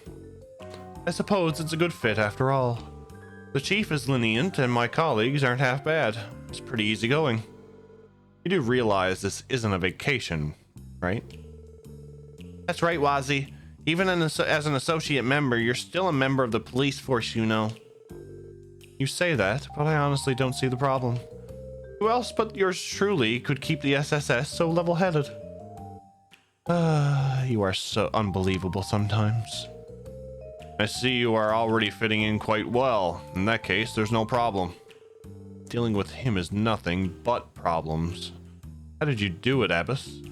I suppose it's a good fit after all. The chief is lenient and my colleagues aren't half bad. It's pretty easygoing. You do realize this isn't a vacation, right? That's right, Wazzy. Even as an associate member, you're still a member of the police force, you know. You say that, but I honestly don't see the problem. Who else but yours truly could keep the SSS so level-headed? You are so unbelievable sometimes. I see you are already fitting in quite well. In that case, there's no problem. Dealing with him is nothing but problems. How did you do it, Abbas?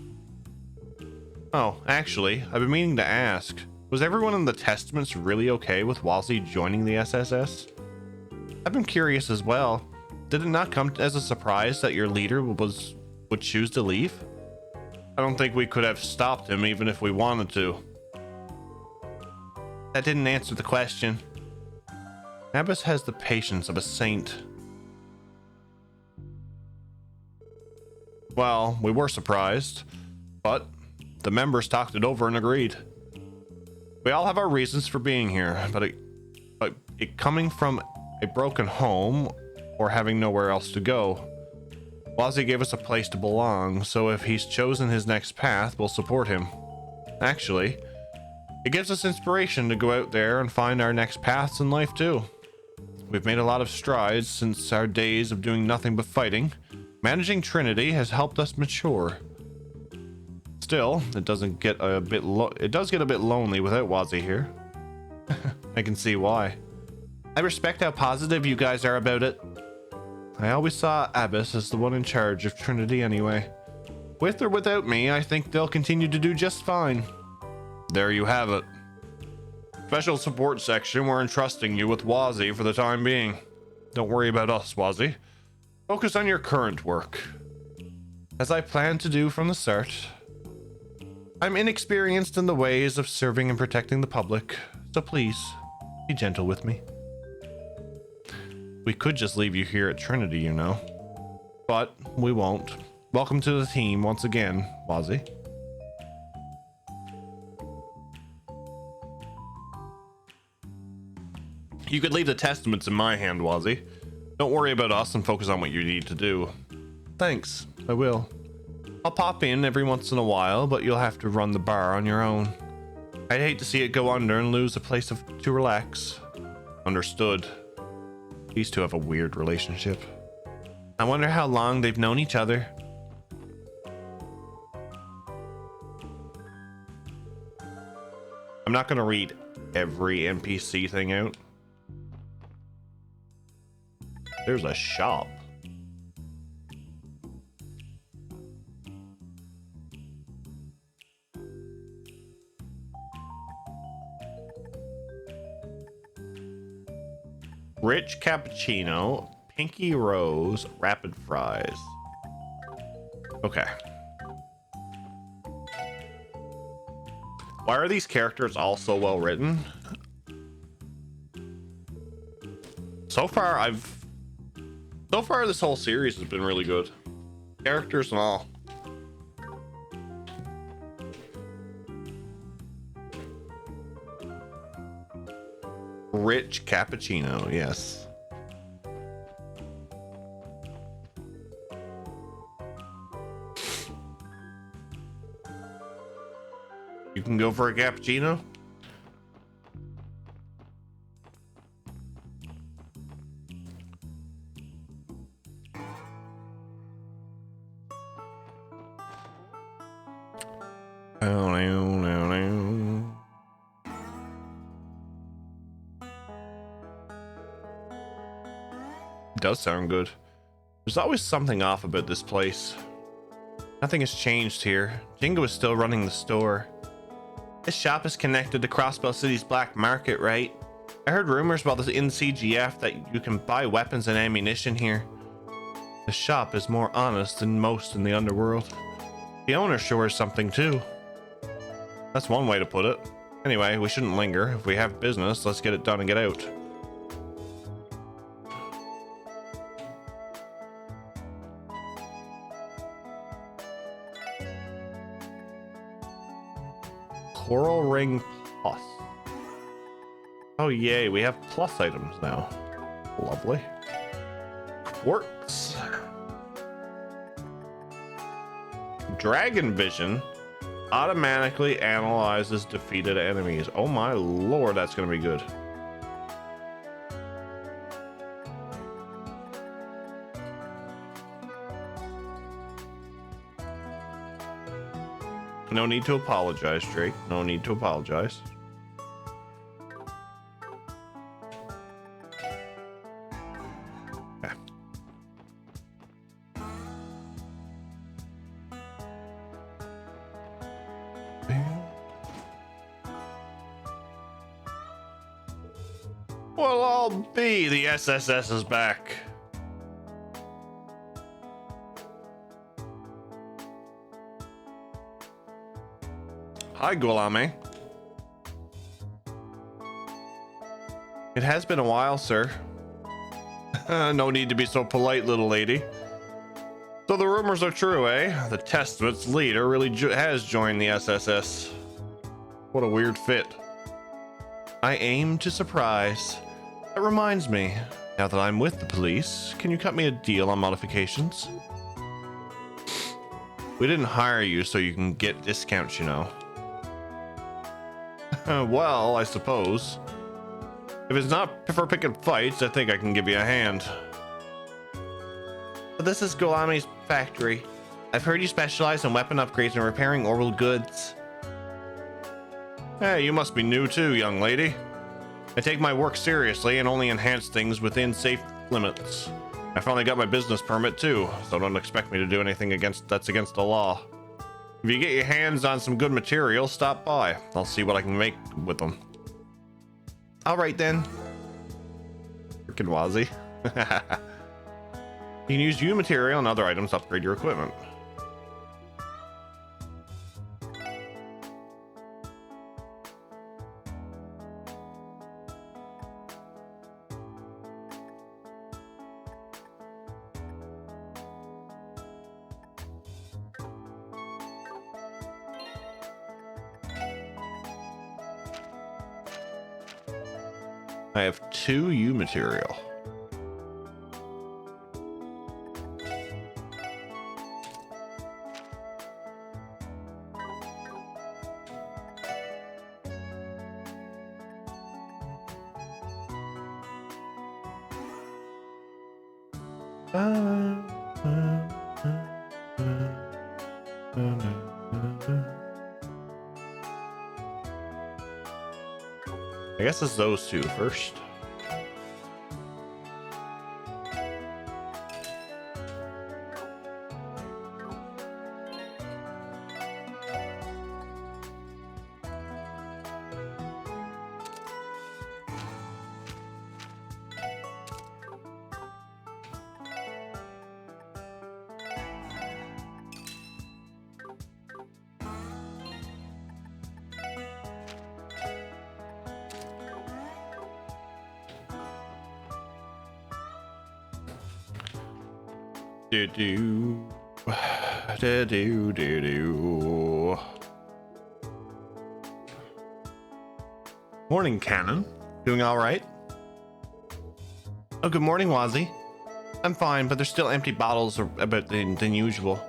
Oh, actually, I've been meaning to ask. Was everyone in the Testaments really okay with Wazzy joining the SSS? I've been curious as well. Did it not come as a surprise that your leader would choose to leave? I don't think we could have stopped him even if we wanted to. That didn't answer the question. Abbas has the patience of a saint. Well, we were surprised, but the members talked it over and agreed. We all have our reasons for being here, but it coming from a broken home or having nowhere else to go. Wazzy gave us a place to belong, so if he's chosen his next path, we'll support him. Actually, it gives us inspiration to go out there and find our next paths in life too. We've made a lot of strides since our days of doing nothing but fighting. Managing Trinity has helped us mature. Still, it does get a bit lonely without Wazzy here. I can see why. I respect how positive you guys are about it. I always saw Abbas as the one in charge of Trinity anyway. With or without me, I think they'll continue to do just fine. There you have it. Special support section, we're entrusting you with Wazzy for the time being. Don't worry about us, Wazzy. Focus on your current work. As I planned to do from the start, I'm inexperienced in the ways of serving and protecting the public, so please, be gentle with me. We could just leave you here at Trinity, you know. But we won't. Welcome to the team once again, Wazzy. You could leave the testaments in my hand, Wazzy. Don't worry about us and focus on what you need to do. Thanks, I will. I'll pop in every once in a while, but you'll have to run the bar on your own. I'd hate to see it go under and lose a place to relax. Understood. These two have a weird relationship. I wonder how long they've known each other. I'm not going to read every NPC thing out. There's a shop. Rich cappuccino, pinky rose, rapid fries. Okay. Why are these characters all so well written? So far this whole series has been really good. Characters and all. Rich cappuccino, yes. You can go for a cappuccino? Oh, no. Does sound good. There's always something off about this place. Nothing has changed here. Jingo is still running the store. This shop is connected to Crossbell City's black market, right? I heard rumors about this in CGF that you can buy weapons and ammunition here. The shop is more honest than most in the underworld. The owner sure is something too. That's one way to put it. Anyway, we shouldn't linger. If we have business, let's get it done and get out. Coral Ring Plus. Oh yay, we have plus items now. Lovely. Quartz. Dragon Vision automatically analyzes defeated enemies. Oh my lord, that's gonna be good. No need to apologize, Drake. No need to apologize. Okay. Well, I'll be. The SSS is back. Hi, Gulame. It has been a while, sir. No need to be so polite, little lady. So the rumors are true, eh? The Testament's leader really has joined the SSS. What a weird fit. I aim to surprise. That reminds me, now that I'm with the police, can you cut me a deal on modifications? We didn't hire you so you can get discounts, you know. Well, I suppose. If it's not for picking fights, I think I can give you a hand. But this is Gulame's factory. I've heard you specialize in weapon upgrades and repairing orbital goods. Hey, you must be new too, young lady. I take my work seriously and only enhance things within safe limits. I finally got my business permit too, so don't expect me to do anything that's against the law. If you get your hands on some good material, stop by. I'll see what I can make with them. All right then. Freaking Wazzy. You can use U material and other items to upgrade your equipment. I have 2 U material. I guess it's those 2 first. Morning, Cannon. Doing all right? Oh, good morning, Wazzy. I'm fine, but there's still empty bottles about than usual.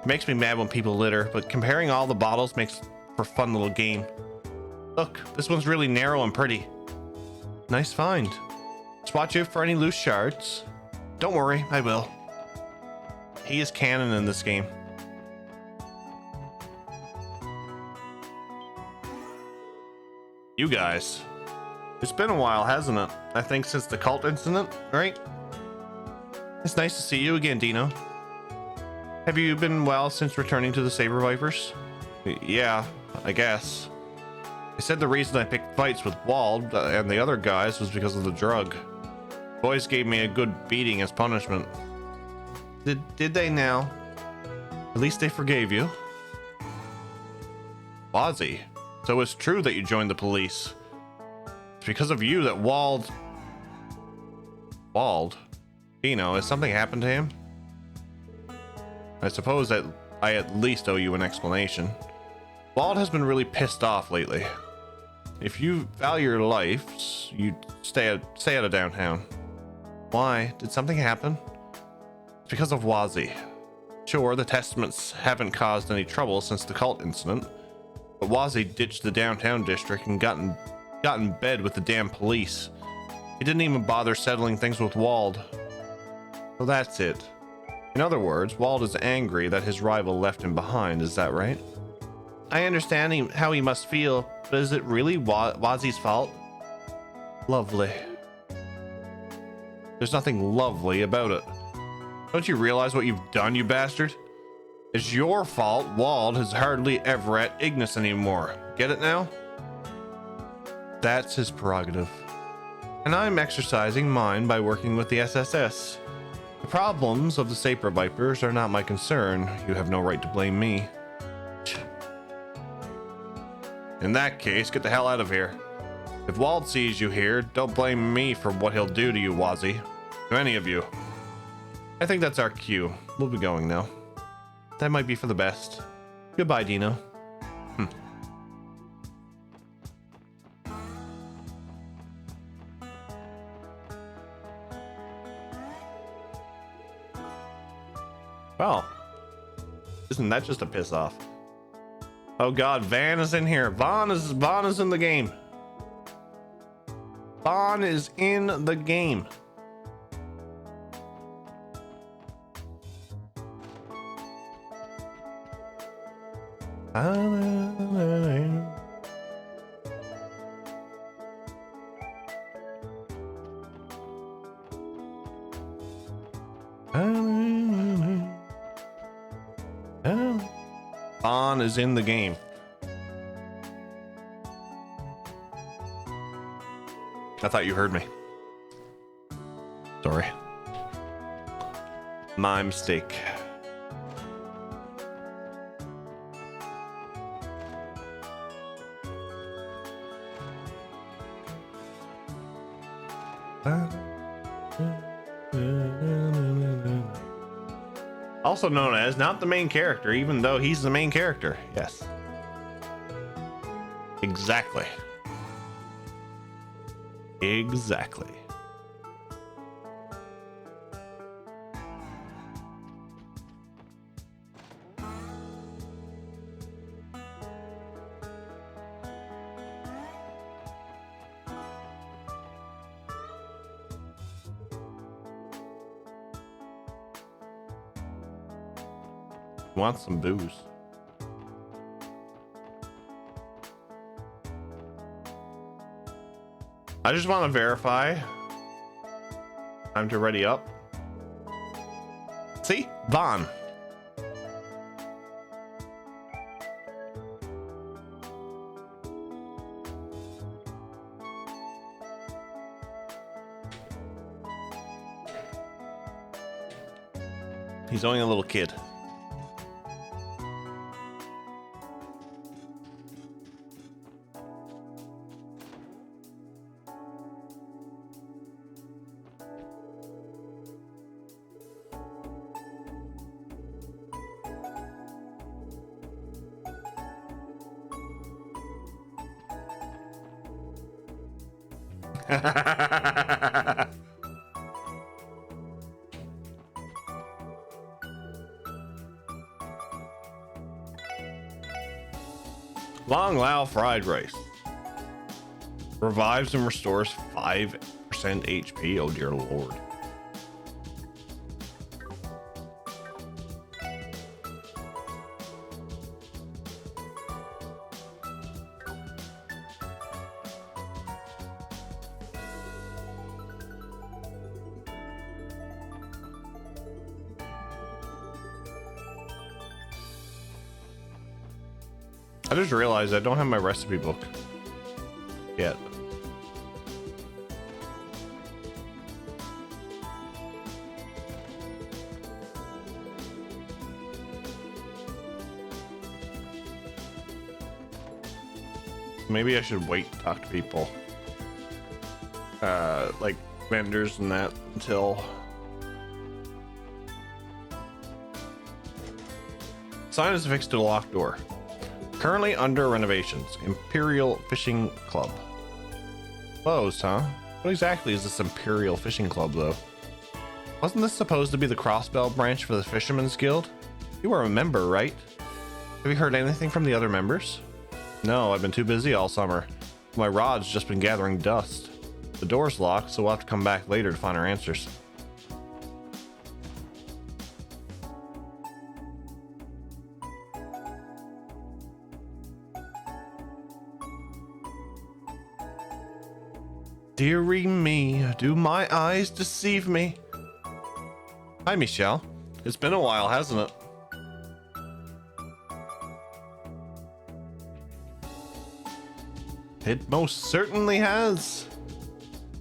It makes me mad when people litter, but comparing all the bottles makes for a fun little game. Look, this one's really narrow and pretty. Nice find. Just watch out for any loose shards. Don't worry, I will. He is canon in this game. You guys. It's been a while, hasn't it? I think since the cult incident, right? It's nice to see you again, Dino. Have you been well since returning to the Saber Vipers? Yeah, I guess. They said the reason I picked fights with Wald and the other guys was because of the drug. Boys gave me a good beating as punishment. Did they now? At least they forgave you. Wazzy, so it's true that you joined the police. It's because of you that Wald, Dino, has something happened to him? I suppose that I at least owe you an explanation. Wald has been really pissed off lately. If you value your life, you stay out of downtown. Why? Did something happen? It's because of Wazzy. Sure, the Testaments haven't caused any trouble since the cult incident, but Wazzy ditched the downtown district and got in bed with the damn police. He didn't even bother settling things with Wald. So that's it. In other words, Wald is angry that his rival left him behind, is that right? I understand how he must feel, but is it really Wazzy's fault? Lovely. There's nothing lovely about it. Don't you realize what you've done, you bastard? It's your fault Wald is hardly ever at Ignis anymore. Get it now? That's his prerogative. And I'm exercising mine by working with the SSS. The problems of the Saber Vipers are not my concern. You have no right to blame me. In that case, get the hell out of here. If Wald sees you here, don't blame me for what he'll do to you, Wazzy. To any of you. I think that's our cue. We'll be going now. That might be for the best. Goodbye, Dino. Well, isn't that just a piss off? Oh god, Van is in here. Vaughn is in the game. Vaughn is in the game. Vaughn is in the game. I thought you heard me. Sorry. My mistake. Also known as not the main character, even though he's the main character. Yes. Exactly. Exactly. Want some booze? I just want to verify. Time to ready up. See? Vaughn. He's only a little kid. Long Lao fried rice. Revives and restores 5% HP. Oh dear lord. I just realized I don't have my recipe book yet. Maybe I should wait to talk to people, like vendors and that, until sign is affixed to the locked door. Currently under renovations. Imperial Fishing Club. Closed, huh? What exactly is this Imperial Fishing Club, though? Wasn't this supposed to be the Crossbell branch for the Fisherman's Guild? You were a member, right? Have you heard anything from the other members? No, I've been too busy all summer. My rod's just been gathering dust. The door's locked, so we'll have to come back later to find our answers. Dearie me, do my eyes deceive me? Hi, Michelle. It's been a while, hasn't it? It most certainly has.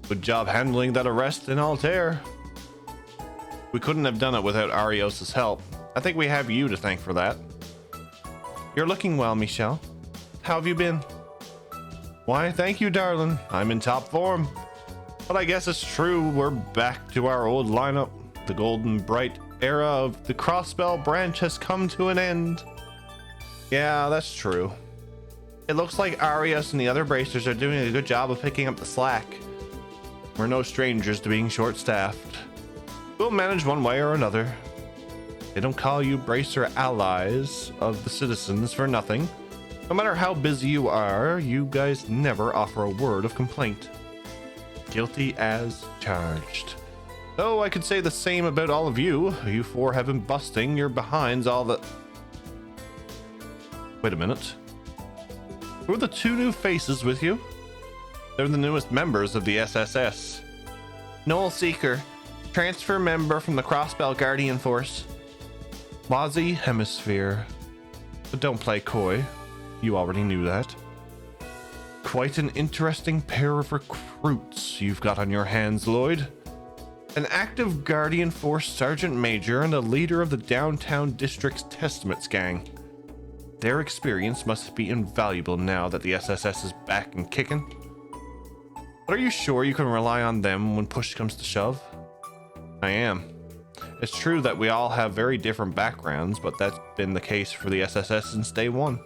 Good job handling that arrest in Altair. We couldn't have done it without Arios's help. I think we have you to thank for that. You're looking well, Michelle. How have you been? Why, thank you, darling. I'm in top form. But I guess it's true, we're back to our old lineup. The golden bright era of the Crossbell branch has come to an end. Yeah, that's true. It looks like Arios and the other bracers are doing a good job of picking up the slack. We're no strangers to being short-staffed. We'll manage one way or another. They don't call you bracer allies of the citizens for nothing. No matter how busy you are, you guys never offer a word of complaint. Guilty as charged. Though I could say the same about all of you. You four have been busting your behinds all the... Wait a minute. Who are the two new faces with you? They're the newest members of the SSS. Noel Seeker, transfer member from the Crossbell Guardian Force. Wazi Hemisphere. But don't play coy. You already knew that. Quite an interesting pair of recruits you've got on your hands, Lloyd. An active Guardian Force Sergeant Major and a leader of the Downtown District's Testaments gang. Their experience must be invaluable now that the SSS is back and kicking. But are you sure you can rely on them when push comes to shove? I am. It's true that we all have very different backgrounds, but that's been the case for the SSS since day one.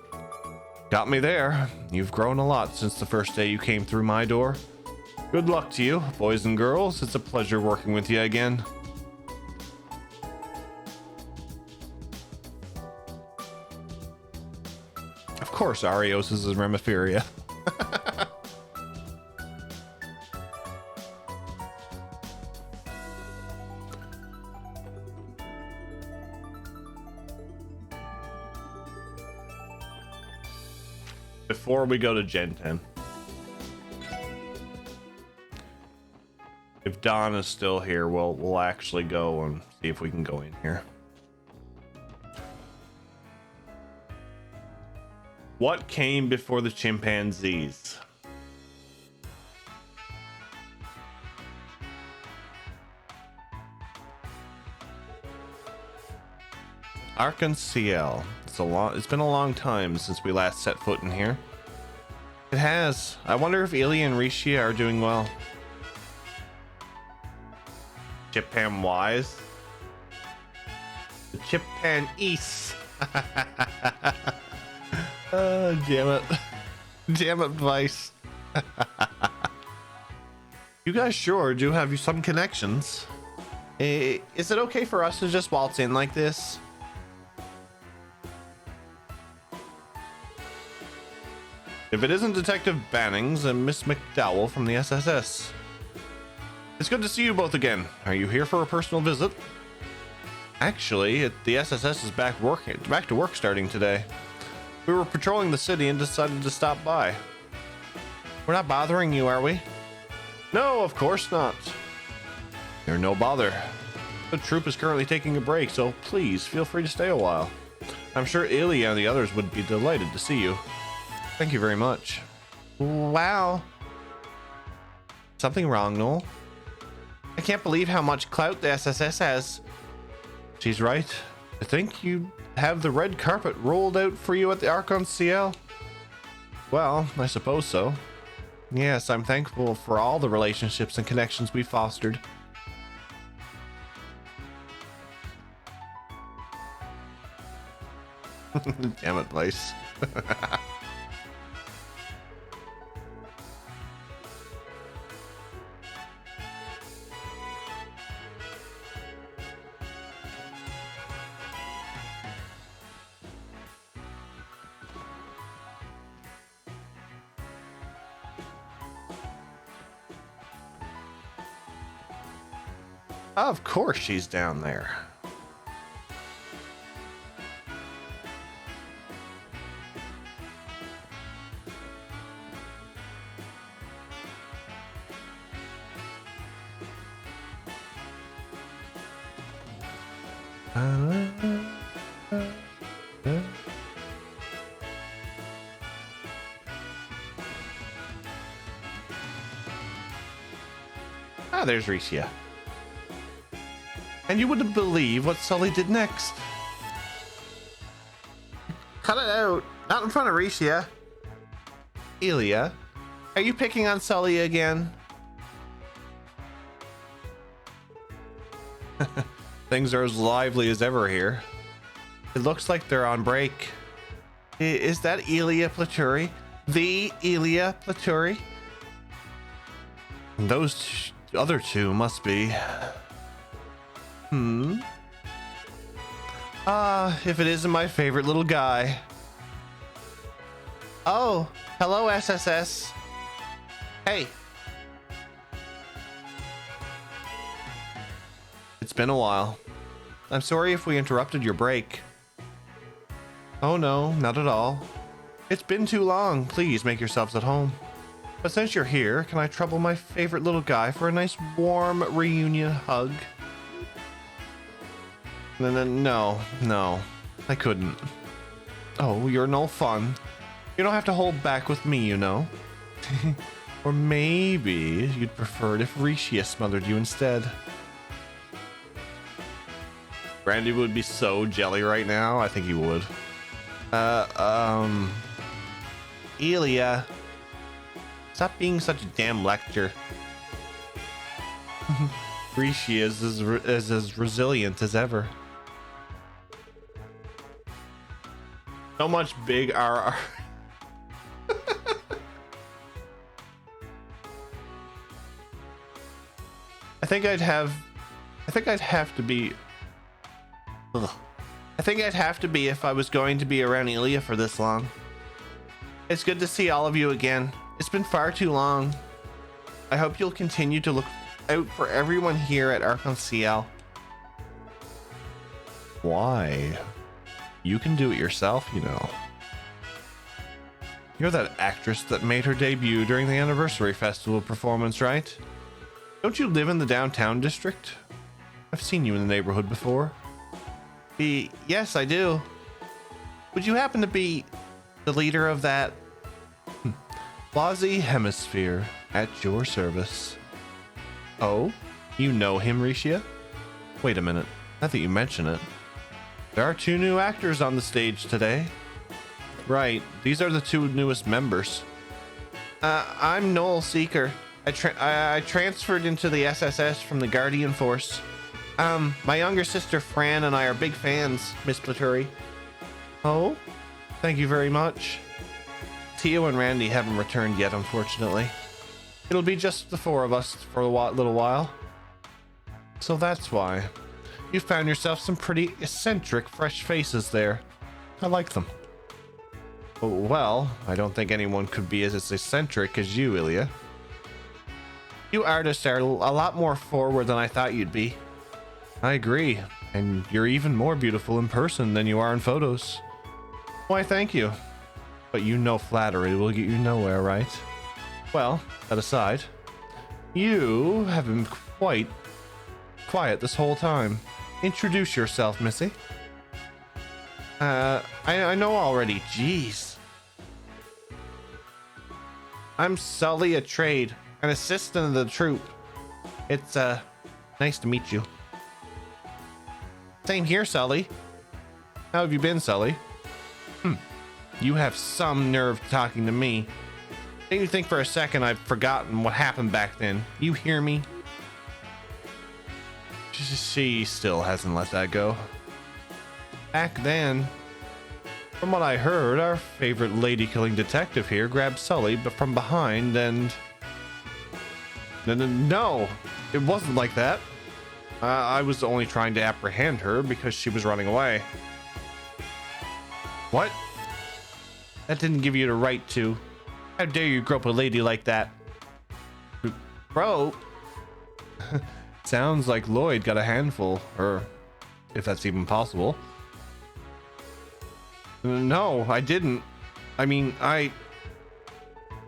Got me there. You've grown a lot since the first day you came through my door. Good luck to you, boys and girls. It's a pleasure working with you again. Of course, Arios is Remiferia. Before we go to Gen 10. If Don is still here, we'll actually go and see if we can go in here. What came before the chimpanzees? Arc-en-Ciel. It's been a long time since we last set foot in here. It has. I wonder if Ilya and Rishia are doing well. Chipan wise. The Chipan East. Oh, damn it. Damn it, Vice. You guys sure do have some connections. Is it okay for us to just waltz in like this? If it isn't Detective Bannings and Miss McDowell from the SSS. It's good to see you both again. Are you here for a personal visit? Actually, the SSS is back to work starting today. We were patrolling the city and decided to stop by. We're not bothering you, are we? No, of course not. You're no bother. The troop is currently taking a break, so please feel free to stay a while. I'm sure Ilya and the others would be delighted to see you. Thank you very much. Wow. Something wrong, Noel? I can't believe how much clout the SSS has. She's right. I think you have the red carpet rolled out for you at the Arc-en-Ciel. Well, I suppose so. Yes, I'm thankful for all the relationships and connections we fostered. Damn it, Vice. Of course she's down there. Ah, there's Rishia. And you wouldn't believe what Sully did next. Cut it out. Not in front of Rishia. Ilya, are you picking on Sully again? Things are as lively as ever here. It looks like they're on break. Is that Ilya Platuri? The Ilya Platuri? Those other two must be... if it isn't my favorite little guy. Oh, hello, SSS. Hey. It's been a while. I'm sorry if we interrupted your break. Oh no, not at all. It's been too long. Please make yourselves at home. But since you're here, can I trouble my favorite little guy for a nice warm reunion hug? No, I couldn't. Oh, you're no fun. You don't have to hold back with me, you know. Or maybe you'd prefer it if Rishia smothered you instead. Randy would be so jelly right now. I think he would. Elia, stop being such a damn lecture. Rishia is as resilient as ever. So much big RR. I think I'd have to be. Ugh. I think I'd have to be if I was going to be around Ilya for this long. It's good to see all of you again. It's been far too long. I hope you'll continue to look out for everyone here at Arc-en-Ciel. Why? You can do it yourself, you know. You're that actress that made her debut during the anniversary festival performance, right? Don't you live in the downtown district? I've seen you in the neighborhood before. Yes, I do. Would you happen to be the leader of that Quasi Hemisphere at your service? Oh, you know him, Rishia? Wait a minute. Now that you mention it, there are 2 new actors on the stage today. Right, these are the 2 newest members. I'm Noel Seeker. I transferred into the SSS from the Guardian Force. My younger sister Fran and I are big fans, Miss Platuri. Oh, thank you very much. Tio and Randy haven't returned yet, unfortunately. It'll be just the 4 of us for a little while. So that's why. You found yourself some pretty eccentric, fresh faces there. I like them. Oh, well, I don't think anyone could be as eccentric as you, Ilya. You artists are a lot more forward than I thought you'd be. I agree, and you're even more beautiful in person than you are in photos. Why, thank you. But you know flattery will get you nowhere, right? Well, that aside, you have been quite quiet this whole time. Introduce yourself, Missy. I know already. Jeez. I'm Sully Atreides, an assistant of the troop. It's nice to meet you. Same here, Sully. How have you been, Sully? You have some nerve talking to me. Didn't you think for a second I've forgotten what happened back then? You hear me? She still hasn't let that go. Back then, from what I heard, our favorite lady-killing detective here grabbed Sully from behind and... No, it wasn't like that. I was only trying to apprehend her because she was running away. What? That didn't give you the right to. How dare you grope a lady like that? Grope? Sounds like Lloyd got a handful, or if that's even possible. No, I didn't. I mean,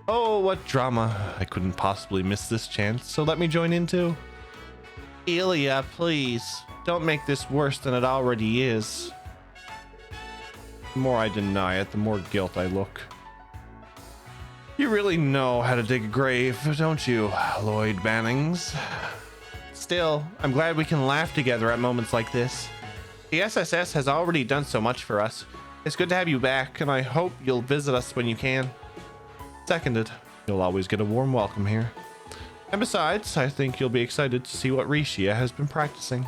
Oh, what drama. I couldn't possibly miss this chance, so let me join in too. Ilya, please, don't make this worse than it already is. The more I deny it, the more guilt I look. You really know how to dig a grave, don't you, Lloyd Bannings? Still, I'm glad we can laugh together at moments like this. The SSS has already done so much for us. It's good to have you back, and I hope you'll visit us when you can. Seconded. You'll always get a warm welcome here. And besides, I think you'll be excited to see what Rishia has been practicing.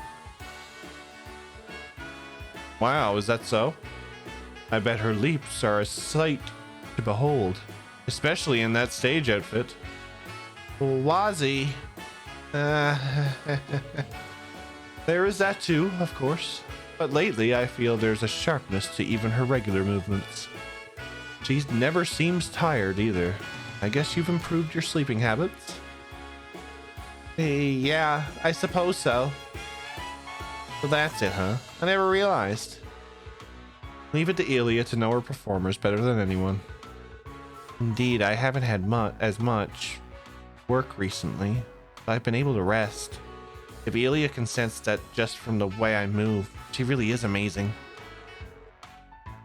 Wow, is that so? I bet her leaps are a sight to behold, especially in that stage outfit. Wazzy. There is that too, of course. But lately I feel there's a sharpness to even her regular movements. She never seems tired either. I guess you've improved your sleeping habits? Yeah, I suppose so. So that's it, huh? I never realized. Leave it to Ilya to know her performers better than anyone. Indeed, I haven't had as much work recently, but I've been able to rest. If Ilya can sense that just from the way I move, she really is amazing.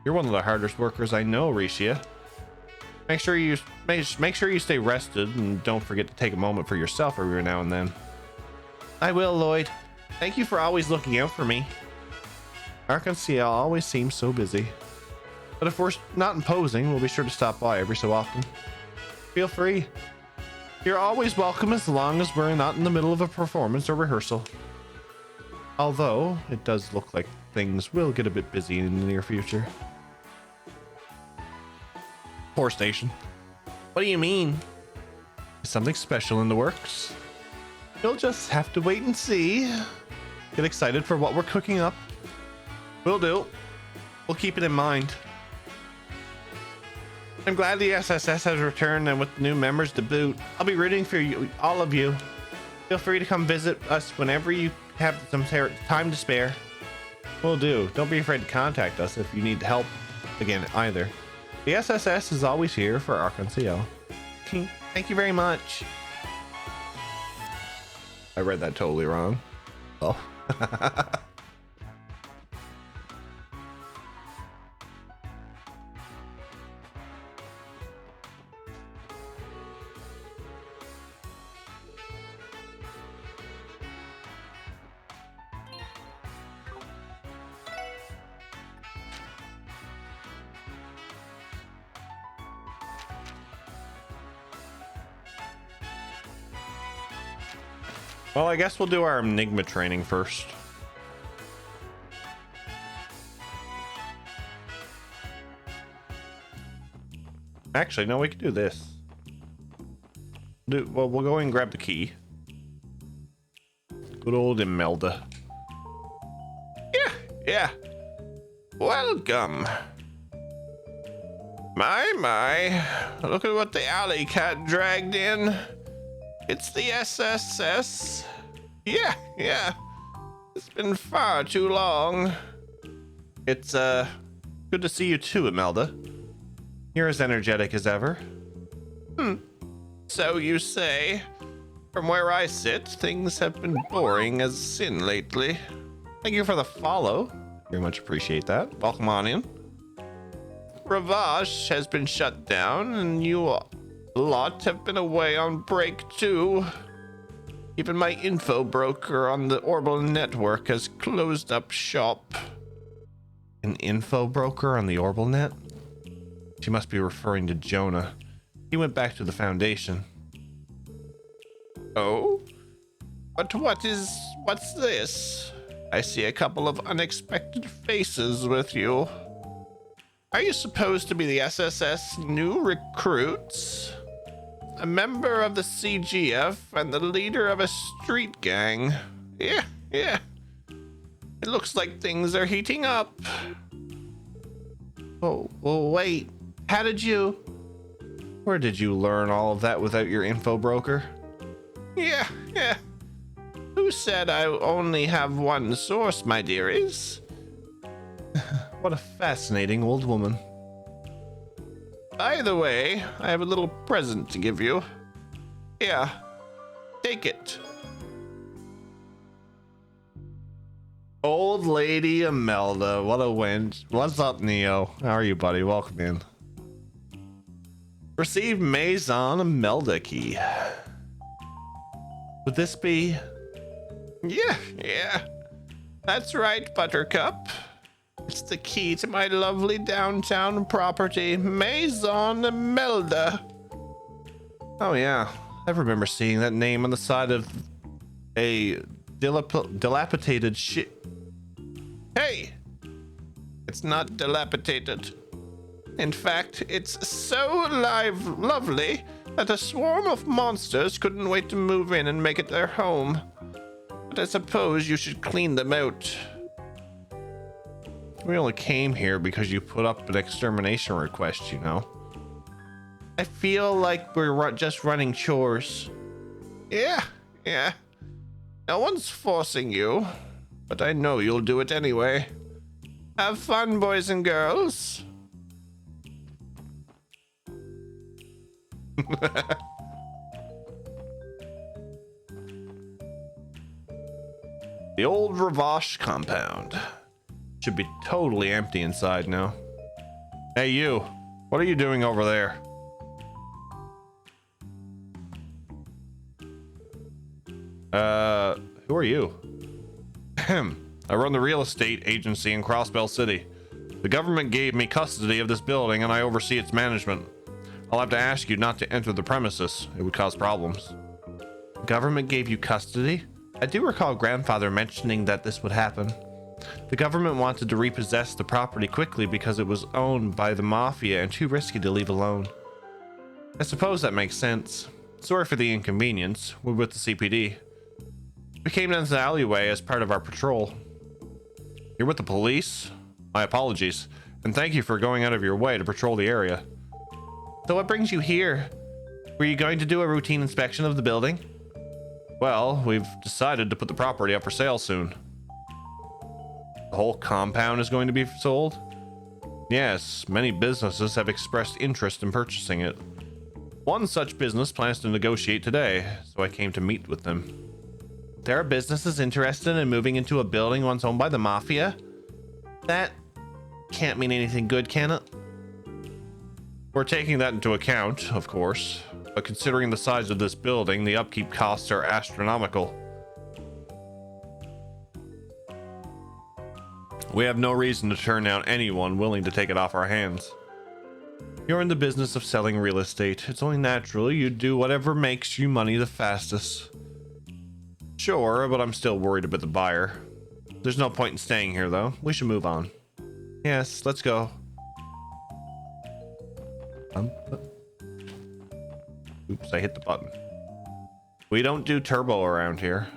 You're one of the hardest workers I know, Ricia. Make sure you stay rested and don't forget to take a moment for yourself every now and then. I will, Lloyd. Thank you for always looking out for me. Arkansas always seems so busy. But if we're not imposing, we'll be sure to stop by every so often. Feel free. You're always welcome as long as we're not in the middle of a performance or rehearsal. Although, it does look like things will get a bit busy in the near future. Poor station. What do you mean? Is something special in the works? You'll just have to wait and see. Get excited for what we're cooking up. Will do. We'll keep it in mind. I'm glad the SSS has returned and with new members to boot. I'll be rooting for you, all of you. Feel free to come visit us whenever you have some time to spare. Will do. Don't be afraid to contact us if you need help again either. The SSS is always here for Arkansas. Thank you very much. I read that totally wrong. Oh. Well, I guess we'll do our Enigma training first. Actually, no, we can do this. Well, we'll go and grab the key. Good old Imelda. Yeah. Welcome. My. Look at what the alley cat dragged in. It's the SSS. Yeah. It's been far too long. It's, good to see you too, Imelda. You're as energetic as ever. So you say. From where I sit, things have been boring as sin lately. Thank you for the follow. Very much appreciate that. Welcome on in. Ravash has been shut down, and you lot have been away on break too. Even my info broker on the Orbital network has closed up shop. An info broker on the Orbital net? She must be referring to Jonah. He went back to the Foundation. Oh? But what's this? I see a couple of unexpected faces with you. Are you supposed to be the SSS new recruits? A member of the CGF and the leader of a street gang. Yeah. It looks like things are heating up. Oh, well, wait. Where did you learn all of that without your info broker? Yeah. Who said I only have one source, my dearies? What a fascinating old woman. By the way, I have a little present to give you. Here, take it. Old Lady Imelda, what a wench. What's up, Neo? How are you, buddy? Welcome in. Receive Maison Imelda key. Would this be? Yeah. That's right, Buttercup. It's the key to my lovely downtown property, Maison Imelda. Oh yeah, I remember seeing that name on the side of a dilapidated ship. Hey! It's not dilapidated. In fact, it's so lovely that a swarm of monsters couldn't wait to move in and make it their home. But I suppose you should clean them out. We only came here because you put up an extermination request, you know. I feel like we're just running chores. Yeah. No one's forcing you, but I know you'll do it anyway. Have fun, boys and girls. The old Ravash compound. Should be totally empty inside now. Hey, you. What are you doing over there? Who are you? I run the real estate agency in Crossbell City. The government gave me custody of this building and I oversee its management. I'll have to ask you not to enter the premises. It would cause problems. The government gave you custody? I do recall grandfather mentioning that this would happen. The government wanted to repossess the property quickly because it was owned by the mafia and too risky to leave alone. I suppose that makes sense. Sorry for the inconvenience. We're with the CPD. We came down the alleyway as part of our patrol. You're with the police? My apologies, and thank you for going out of your way to patrol the area. So what brings you here? Were you going to do a routine inspection of the building? Well, we've decided to put the property up for sale soon. The whole compound is going to be sold? Yes, many businesses have expressed interest in purchasing it. One such business plans to negotiate today, so I came to meet with them. There are businesses interested in moving into a building once owned by the mafia? That can't mean anything good, can it? We're taking that into account, of course, but considering the size of this building, the upkeep costs are astronomical. We have no reason to turn down anyone willing to take it off our hands. You're in the business of selling real estate. It's only natural you do whatever makes you money the fastest. Sure, but I'm still worried about the buyer. There's no point in staying here, though. We should move on. Yes, let's go. Oops, I hit the button. We don't do turbo around here.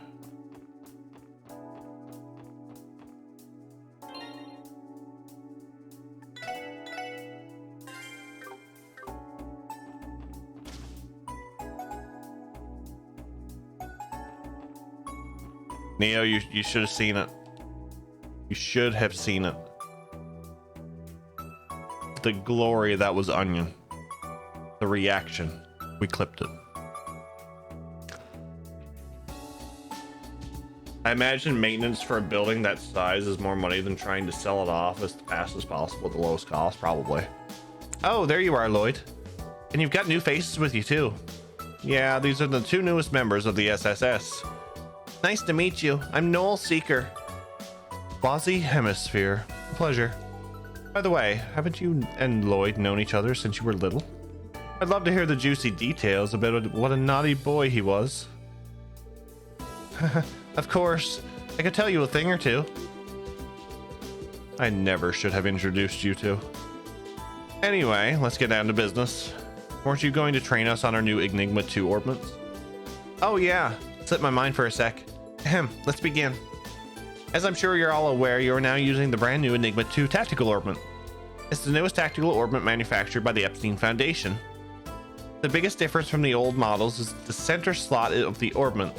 Neo, you should have seen it. You should have seen it. The glory that was Onion. The reaction. We clipped it. I imagine maintenance for a building that size is more money than trying to sell it off as fast as possible at the lowest cost, probably. Oh, there you are, Lloyd. And you've got new faces with you, too. Yeah, these are the two newest members of the SSS. Nice to meet you. I'm Noel Seeker. Quasi Hemisphere. Pleasure. By the way, haven't you and Lloyd known each other since you were little? I'd love to hear the juicy details about what a naughty boy he was. Of course, I could tell you a thing or two. I never should have introduced you two. Anyway, let's get down to business. Weren't you going to train us on our new Enigma 2 orbments? Oh yeah, slipped my mind for a sec. Let's begin. As I'm sure you're all aware, you're now using the brand new Enigma 2 tactical orbment. It's the newest tactical orbment manufactured by the Epstein Foundation. The biggest difference from the old models is the center slot of the orbment.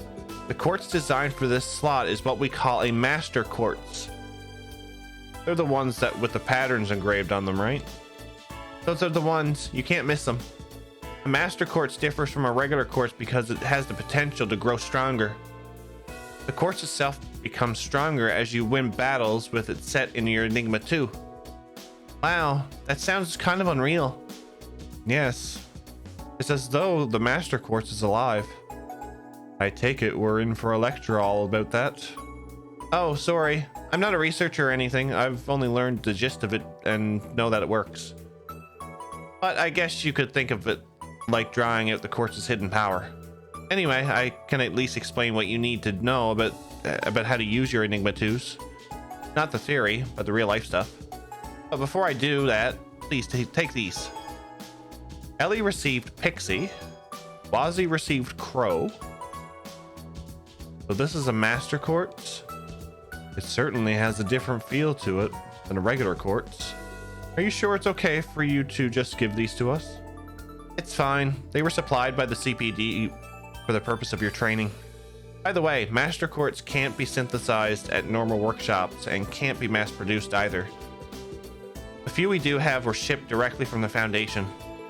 The quartz designed for this slot is what we call a master quartz. They're the ones that with the patterns engraved on them, right? Those are the ones, you can't miss them. A master quartz differs from a regular quartz because it has the potential to grow stronger. The quartz itself becomes stronger as you win battles with it set in your Enigma 2. Wow, that sounds kind of unreal. Yes, it's as though the master quartz is alive. I take it we're in for a lecture all about that. Oh, sorry. I'm not a researcher or anything. I've only learned the gist of it and know that it works. But I guess you could think of it like drawing out the quartz's hidden power. Anyway, I can at least explain what you need to know about how to use your Enigma 2s. Not the theory, but the real life stuff. But before I do that, please take these. Ellie received Pixie. Wazzy received Crow. So this is a master quartz. It certainly has a different feel to it than a regular quartz. Are you sure it's okay for you to just give these to us? It's fine. They were supplied by the CPD for the purpose of your training. By the way, master quartz can't be synthesized at normal workshops and can't be mass produced either. The few we do have were shipped directly from the Foundation.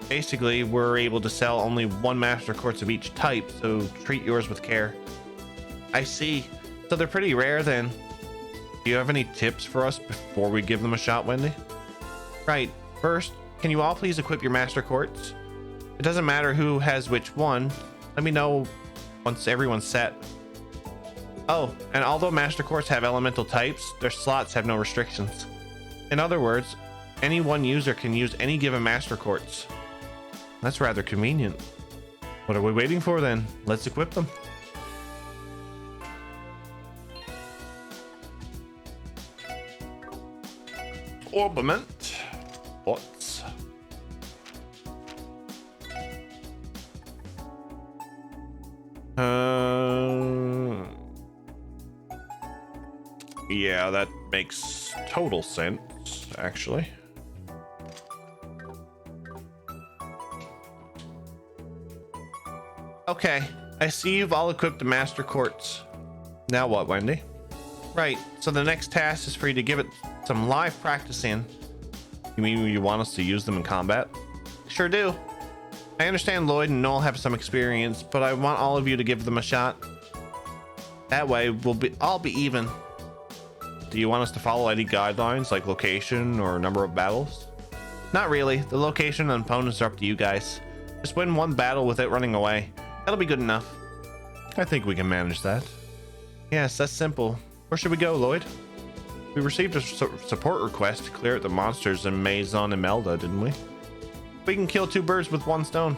Basically, we're able to sell only one master quartz of each type, so treat yours with care. I see. So they're pretty rare then. Do you have any tips for us before we give them a shot, Wendy? Right. First, can you all please equip your master quartz? It doesn't matter who has which one. Let me know once everyone's set. Oh, and although master quartz have elemental types, their slots have no restrictions. In other words, any one user can use any given master quartz. That's rather convenient. What are we waiting for then? Let's equip them. Orbament. What? Yeah, that makes total sense, actually. Okay, I see you've all equipped the master quartz. Now what, Wendy? Right, so the next task is for you to give it some live practicing. You mean you want us to use them in combat? Sure do. I understand Lloyd and Noel have some experience, but I want all of you to give them a shot. That way we'll all be even. Do you want us to follow any guidelines like location or number of battles? Not really. The location and opponents are up to you guys. Just win one battle without running away. That'll be good enough. I think we can manage that. Yes, that's simple. Where should we go, Lloyd? We received a support request to clear out the monsters in Maison Imelda, didn't we? We can kill two birds with one stone.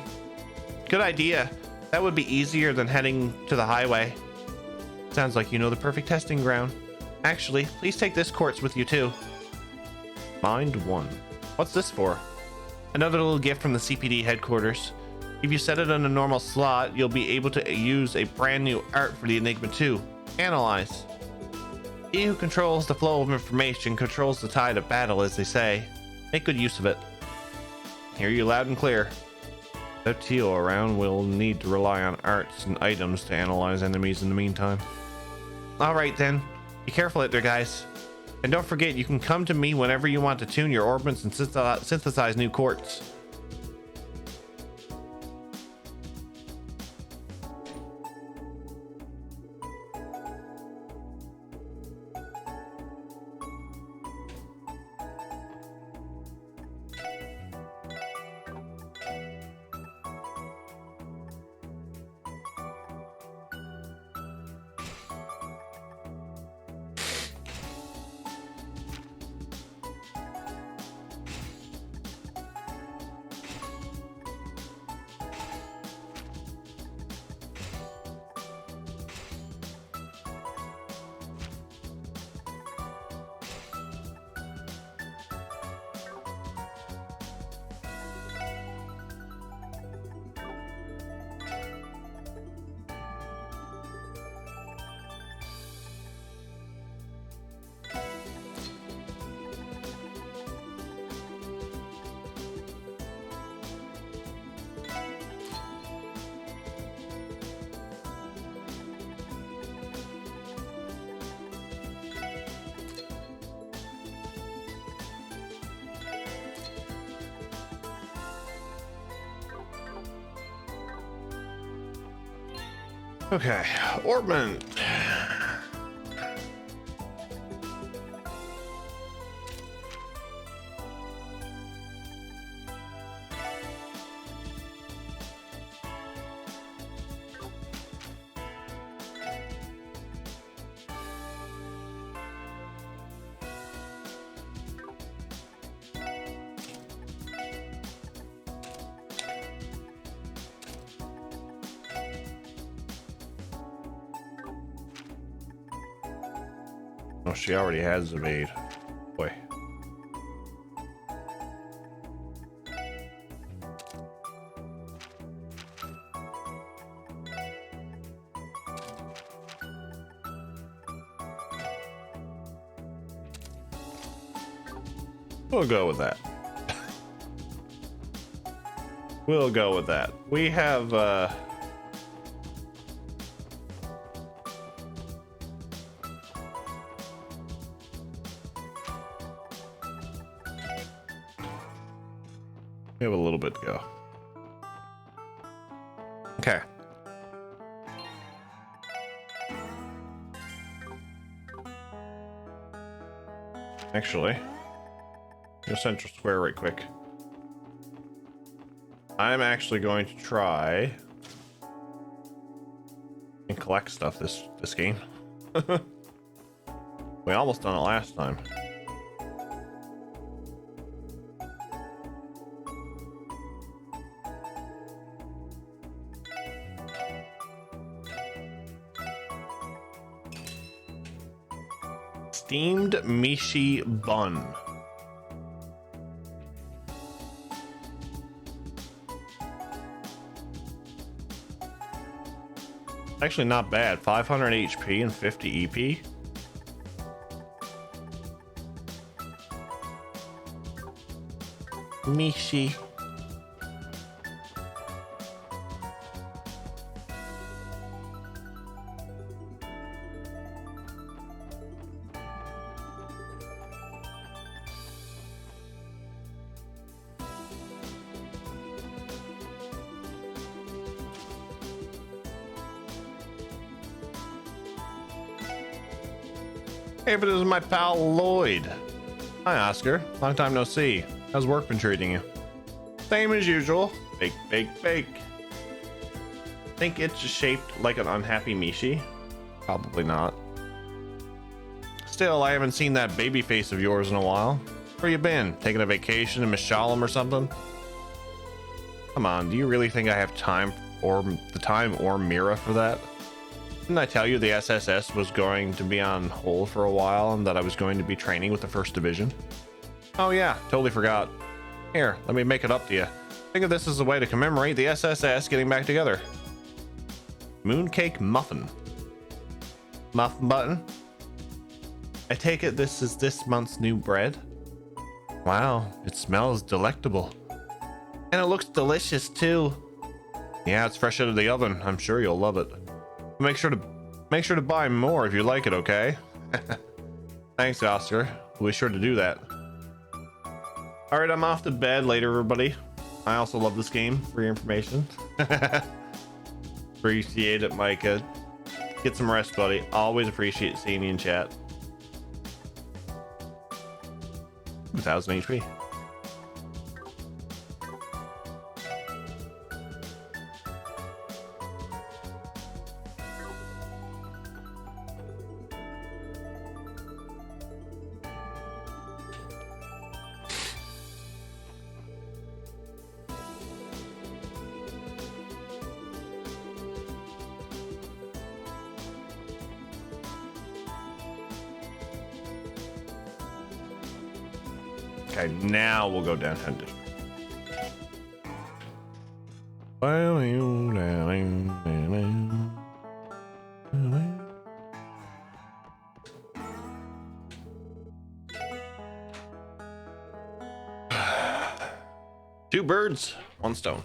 Good idea. That would be easier than heading to the highway. Sounds like you know the perfect testing ground. Actually, please take this quartz with you too. Mind one. What's this for? Another little gift from the CPD headquarters. If you set it in a normal slot, you'll be able to use a brand new art for the Enigma 2. Analyze. He who controls the flow of information controls the tide of battle, as they say. Make good use of it. Hear you loud and clear. Without Teal around, we'll need to rely on arts and items to analyze enemies in the meantime. Alright then. Be careful out there, guys. And don't forget, you can come to me whenever you want to tune your orbits and synthesize new quartz. Okay, Orbman. Oh, she already has evade. Boy. We'll go with that. We'll go with that. We have we have a little bit to go. Okay. Actually, Go Central Square right quick. I'm actually going to try and collect stuff this game. We almost done it last time. Steamed mishi bun. Actually not bad. 500 HP and 50 EP. Mishi. Hey, but this is my pal Lloyd. Hi, Oscar. Long time no see. How's work been treating you? Same as usual. Bake, bake, bake. Think it's shaped like an unhappy Mishi? Probably not. Still, I haven't seen that baby face of yours in a while. Where you been? Taking a vacation in Mishalem or something? Come on, do you really think I have time or Mira for that? Didn't I tell you the SSS was going to be on hold for a while and that I was going to be training with the 1st Division? Oh yeah, totally forgot. Here, let me make it up to you. Think of this as a way to commemorate the SSS getting back together. Mooncake muffin. Muffin button? I take it this is this month's new bread? Wow, it smells delectable. And it looks delicious too. Yeah, it's fresh out of the oven. I'm sure you'll love it. Make sure to buy more if you like it, okay? Thanks, Oscar. We'll be sure to do that. All right, I'm off to bed later, everybody. I also love this game for your information. Appreciate it, Micah. Get some rest, buddy. Always appreciate seeing you in chat. 1000 HP. Okay, now we'll go downtown district. Two birds, one stone.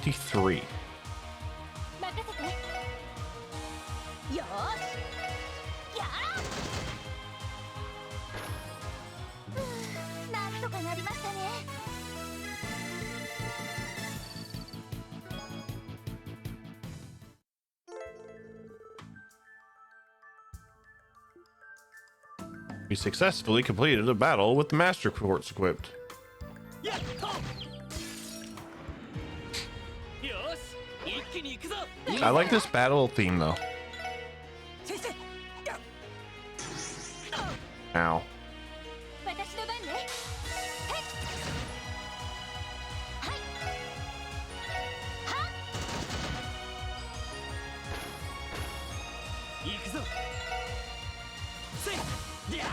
$23. なんとかなりましたね。We successfully completed a battle with the master quartz equipped. I like this battle theme though. Ow. 私の番ね。はい。はっ。行くぞ。せい。や。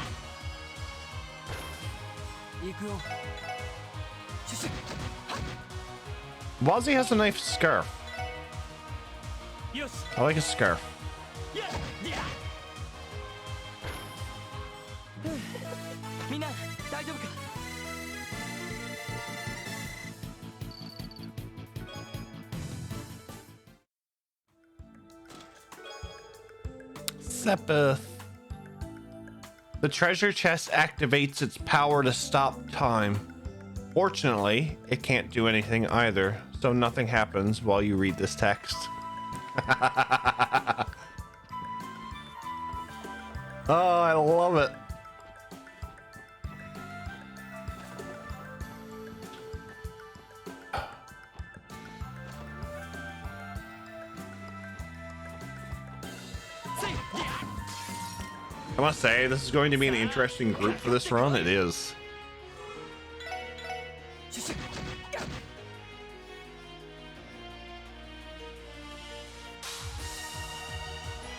行くよ。シュシュ。 Wazzy has a nice scarf. よし。 I like his scarf. やっやっ。みんな大丈夫か。 Sepith. The treasure chest activates its power to stop time. Fortunately, it can't do anything either, so nothing happens while you read this text. Oh, I love it. I must say, this is going to be an interesting group for this run. It is. シュシュ。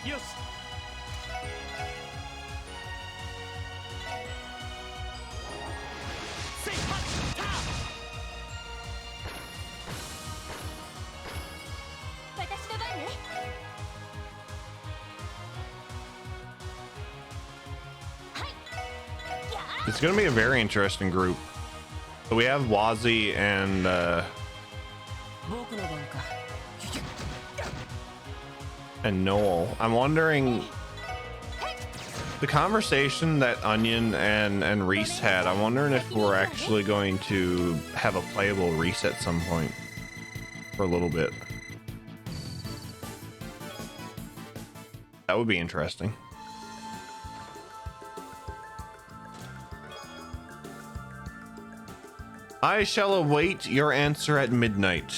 よし。 せいはっター。 私の番ね。 It's going to be a very interesting group. So we have Wazzy and 僕の番か。 and Noel. I'm wondering the conversation that Onion and Reese had. I'm wondering if we're actually going to have a playable Reese at some point for a little bit. That would be interesting. I shall await your answer at midnight.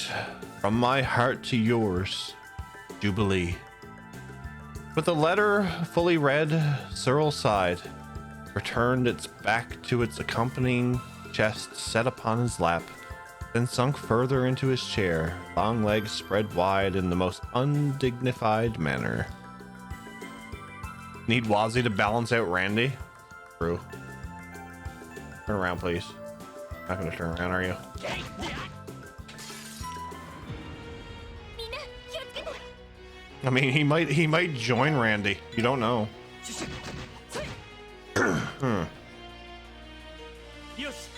From my heart to yours, Jubilee. With the letter fully read, Searle sighed, returned its back to its accompanying chest set upon his lap, then sunk further into his chair, long legs spread wide in the most undignified manner. Need Wazzy to balance out Randy? True. Turn around, please. Not gonna turn around, are you? みんな気をつけて。 I mean, he might join Randy. You don't know. シュシュ。せい。 Hmm. よし。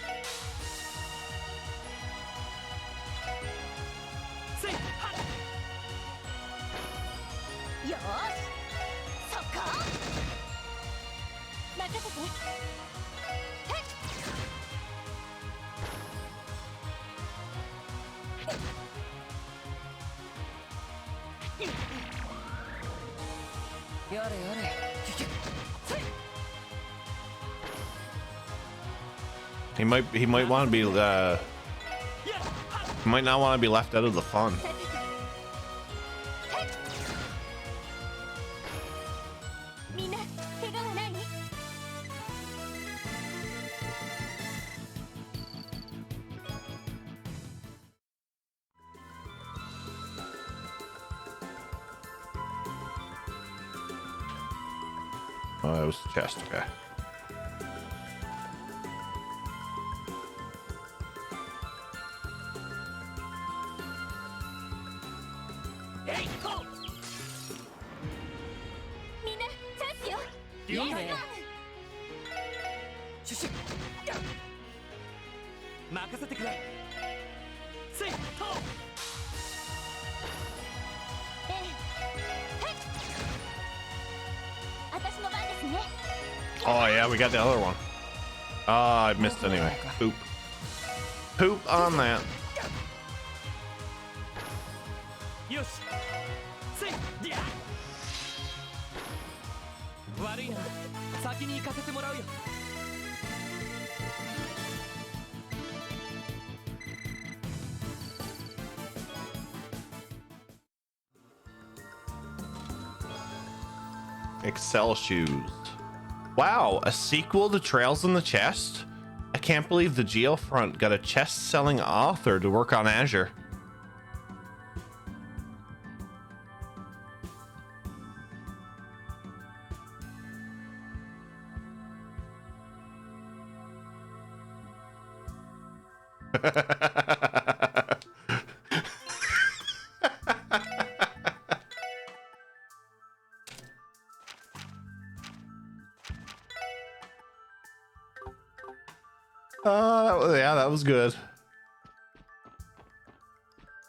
せいはっ。 よーし。そこ。任せて。 やれやれ。シュシュ。せい。 He might want to beやっはっ。 he might not want to be left out of the fun. みんな怪我はない？ Oh, that was the chest. Okay. えいこう。 みんなチャンスよ。いいね。シュシュ。任せてくれ。せいと。 ええ。はい。私の番ですね。 Oh yeah, we got the other one. Ah, I missed anyway. Poop. Poop on that. よし。せい。りゃ。悪いな。先に行かせてもらうよ。 Excel shoes. Wow, a sequel to Trails in the Chest? I can't believe the Geofront got a chest-selling author to work on Azure. Yeah, that was good.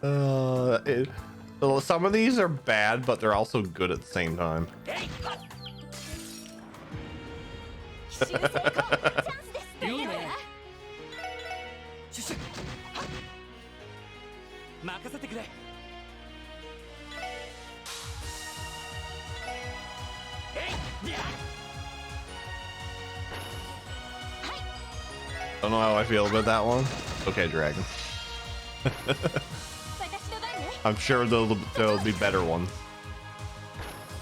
Well, some of these are bad, but they're also good at the same time. 奇襲成功チャンスですっていいねよシュシュはっ任せてくれ Don't know how I feel about that one. Okay, Dragon. 私の番ね I'm sure there'll be better ones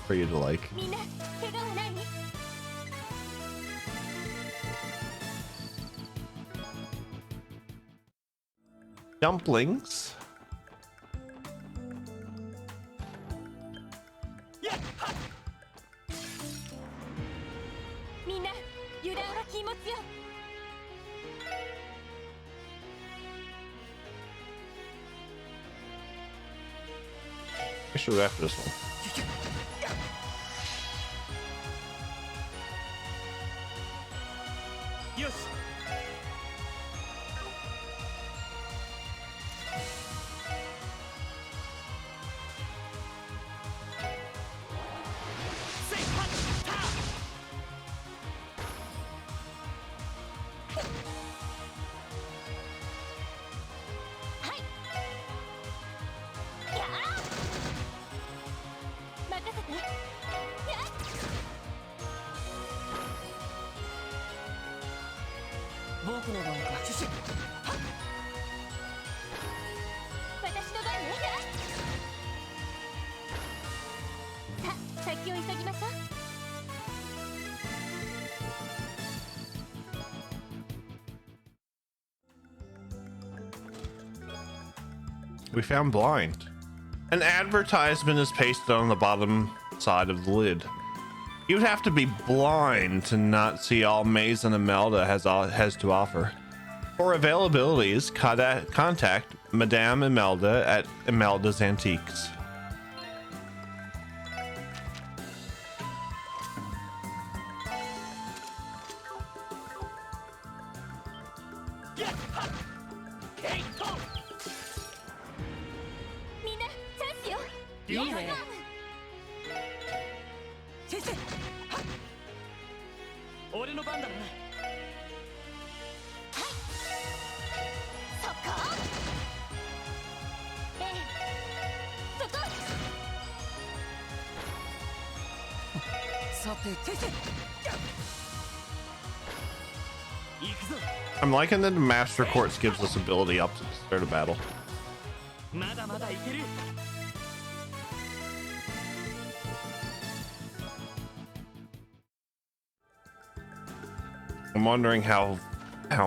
for you to like. みんな怪我はない Dumplings. みんな油断は禁物よ I should go after this one. よし やあ任せてやっ僕の番かシュシュ私の番ねさあ先を急ぎましょう We found blind. An advertisement is pasted on the bottom side of the lid. You would have to be blind to not see all Maze and Imelda has to offer. For availabilities, contact Madame Imelda at Imelda's Antiques. I'm liking that the Master Quartz gives us ability up to the start of battle. まだまだいける I'm wondering how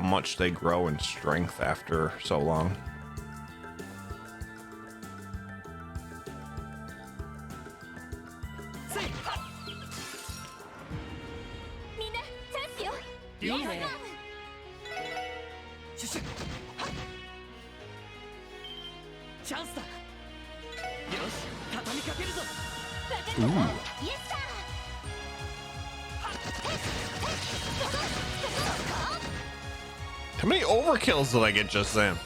much they grow in strength after so long. みんなチャンスよいいねシュシュはっチャンスだよし畳みかけるぞ イエスサー How many overkills did I get just then?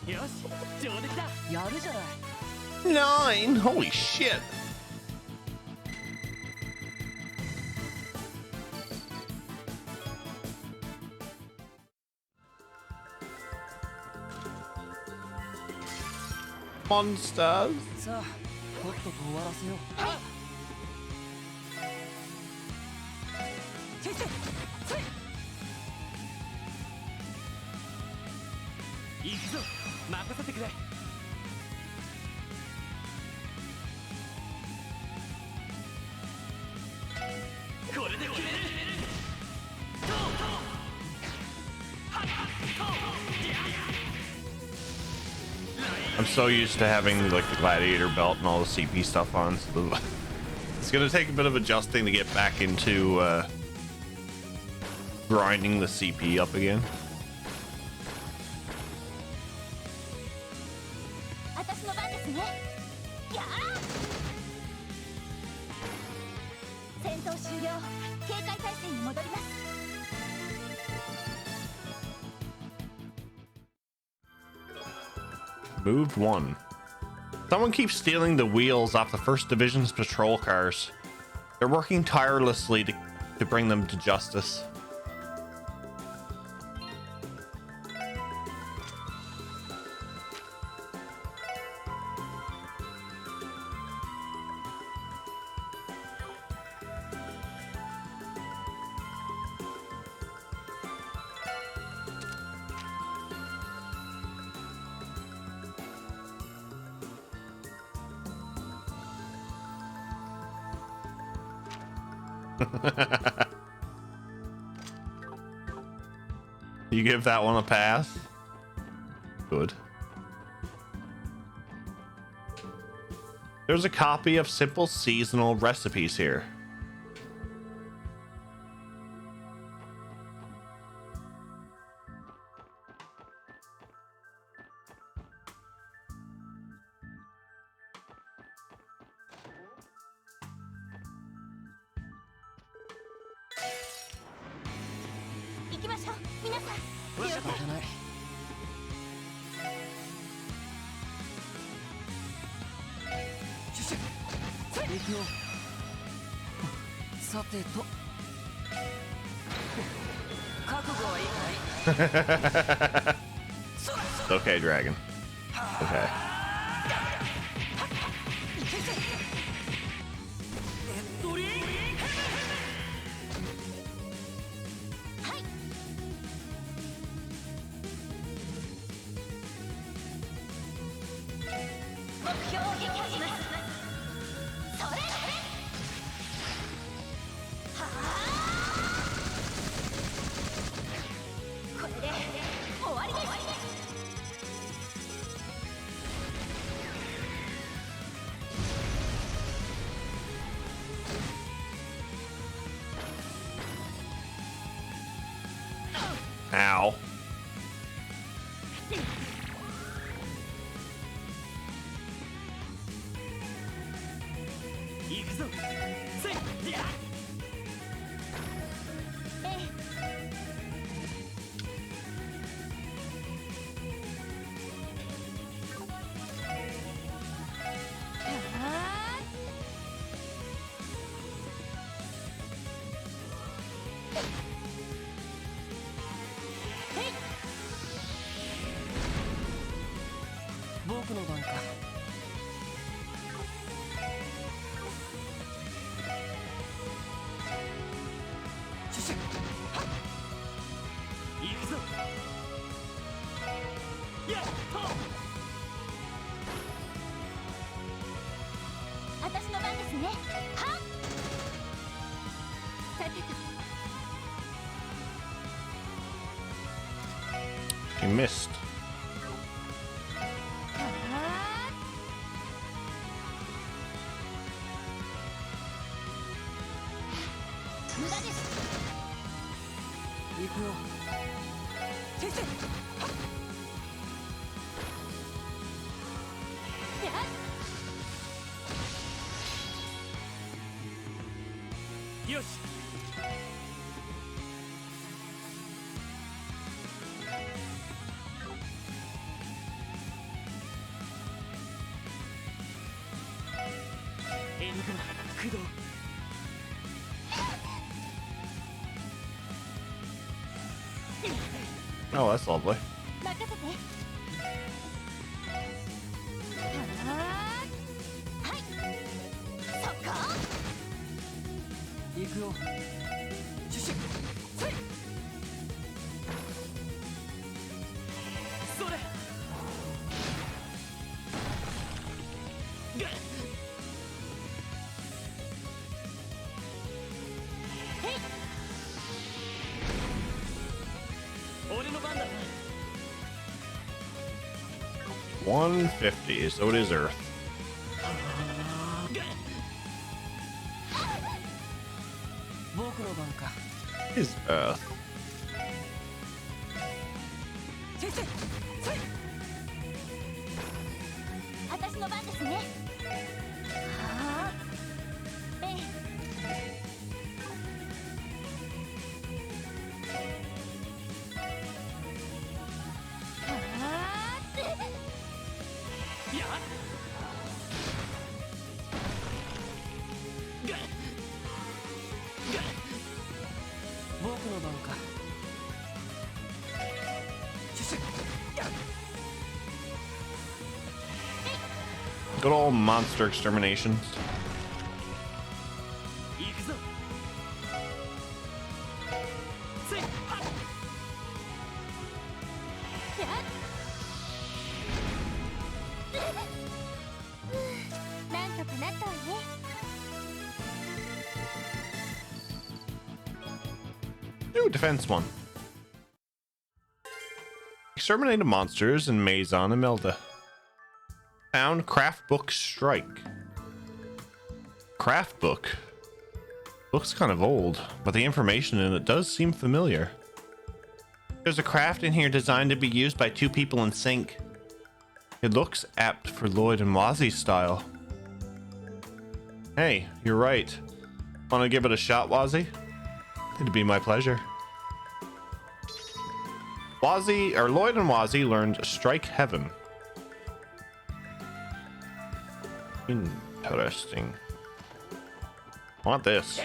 よし上出来だやるじゃない 9! Holy shit! Monsters. さあとっとと終わらせよう先生それ行くぞ任せてくれこれで決める I'm so used to having like the gladiator belt and all the CP stuff on, so it's gonna take a bit of adjusting to get back into grinding the CP up again. ね。やあ戦闘終了。警戒態勢に戻ります。 Moved 1. Someone keeps stealing the wheels off the 1st Division's patrol cars. They're working tirelessly to bring them to justice. You give that one a pass? Good. There's a copy of simple seasonal recipes here. It's okay, Dragon. Okay. Ow. He missed. Oh, that's lovely. $150, so it is Earth. Is Earth. の番ですね。はあ。ええ。はあ。いや僕の番か。Good old monster exterminations. 行くぞ。せいはっ。なんとかなったわね。New defense one. Exterminated monsters in Maison and Melda. Found craft book strike. Craft book. Looks kind of old, but the information in it does seem familiar. There's a craft in here designed to be used by two people in sync. It looks apt for Lloyd and Wazzy's style. Hey, you're right. Want to give it a shot, Wazzy? It'd be my pleasure. Lloyd and Wazzy learned Strike Heaven. Interesting. Want this?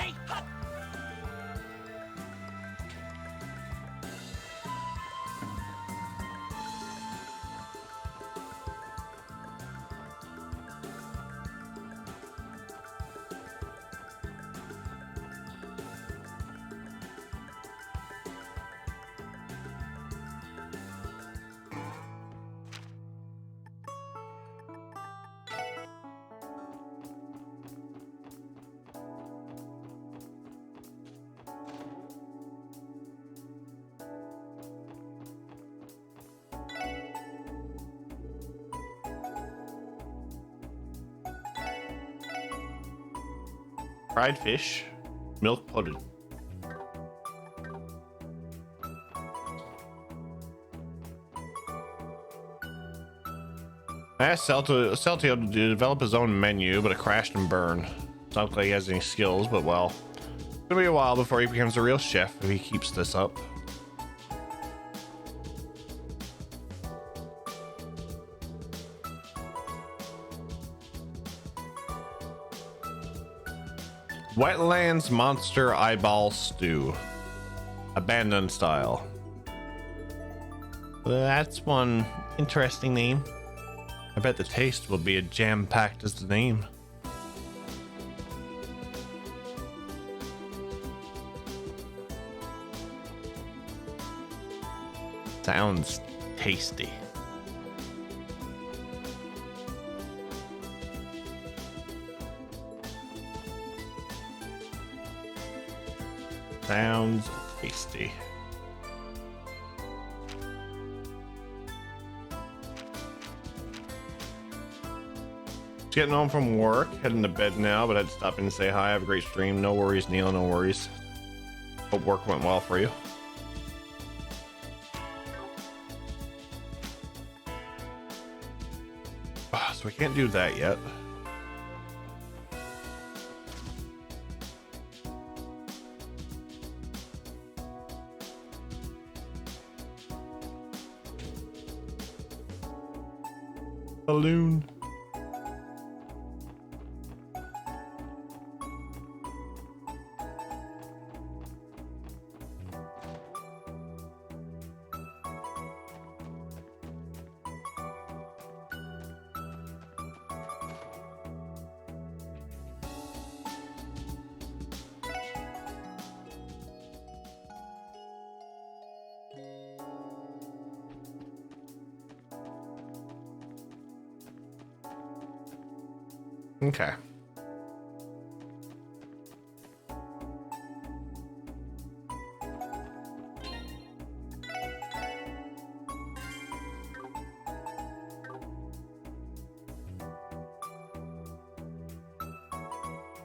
Fried fish, milk pudding. I asked Celtio to develop his own menu, but it crashed and burned. It's not like he has any skills, but well, it's gonna be a while before he becomes a real chef if he keeps this up. Wetlands Monster Eyeball Stew. Abandoned style. That's one interesting name. I bet the taste will be as jam-packed as the name. Sounds tasty. Sounds tasty. Just getting home from work, heading to bed now, but I'd stop in and say hi. Have a great stream. No worries, Neil, no worries. Hope work went well for you. So we can't do that yet. Balloon. Okay.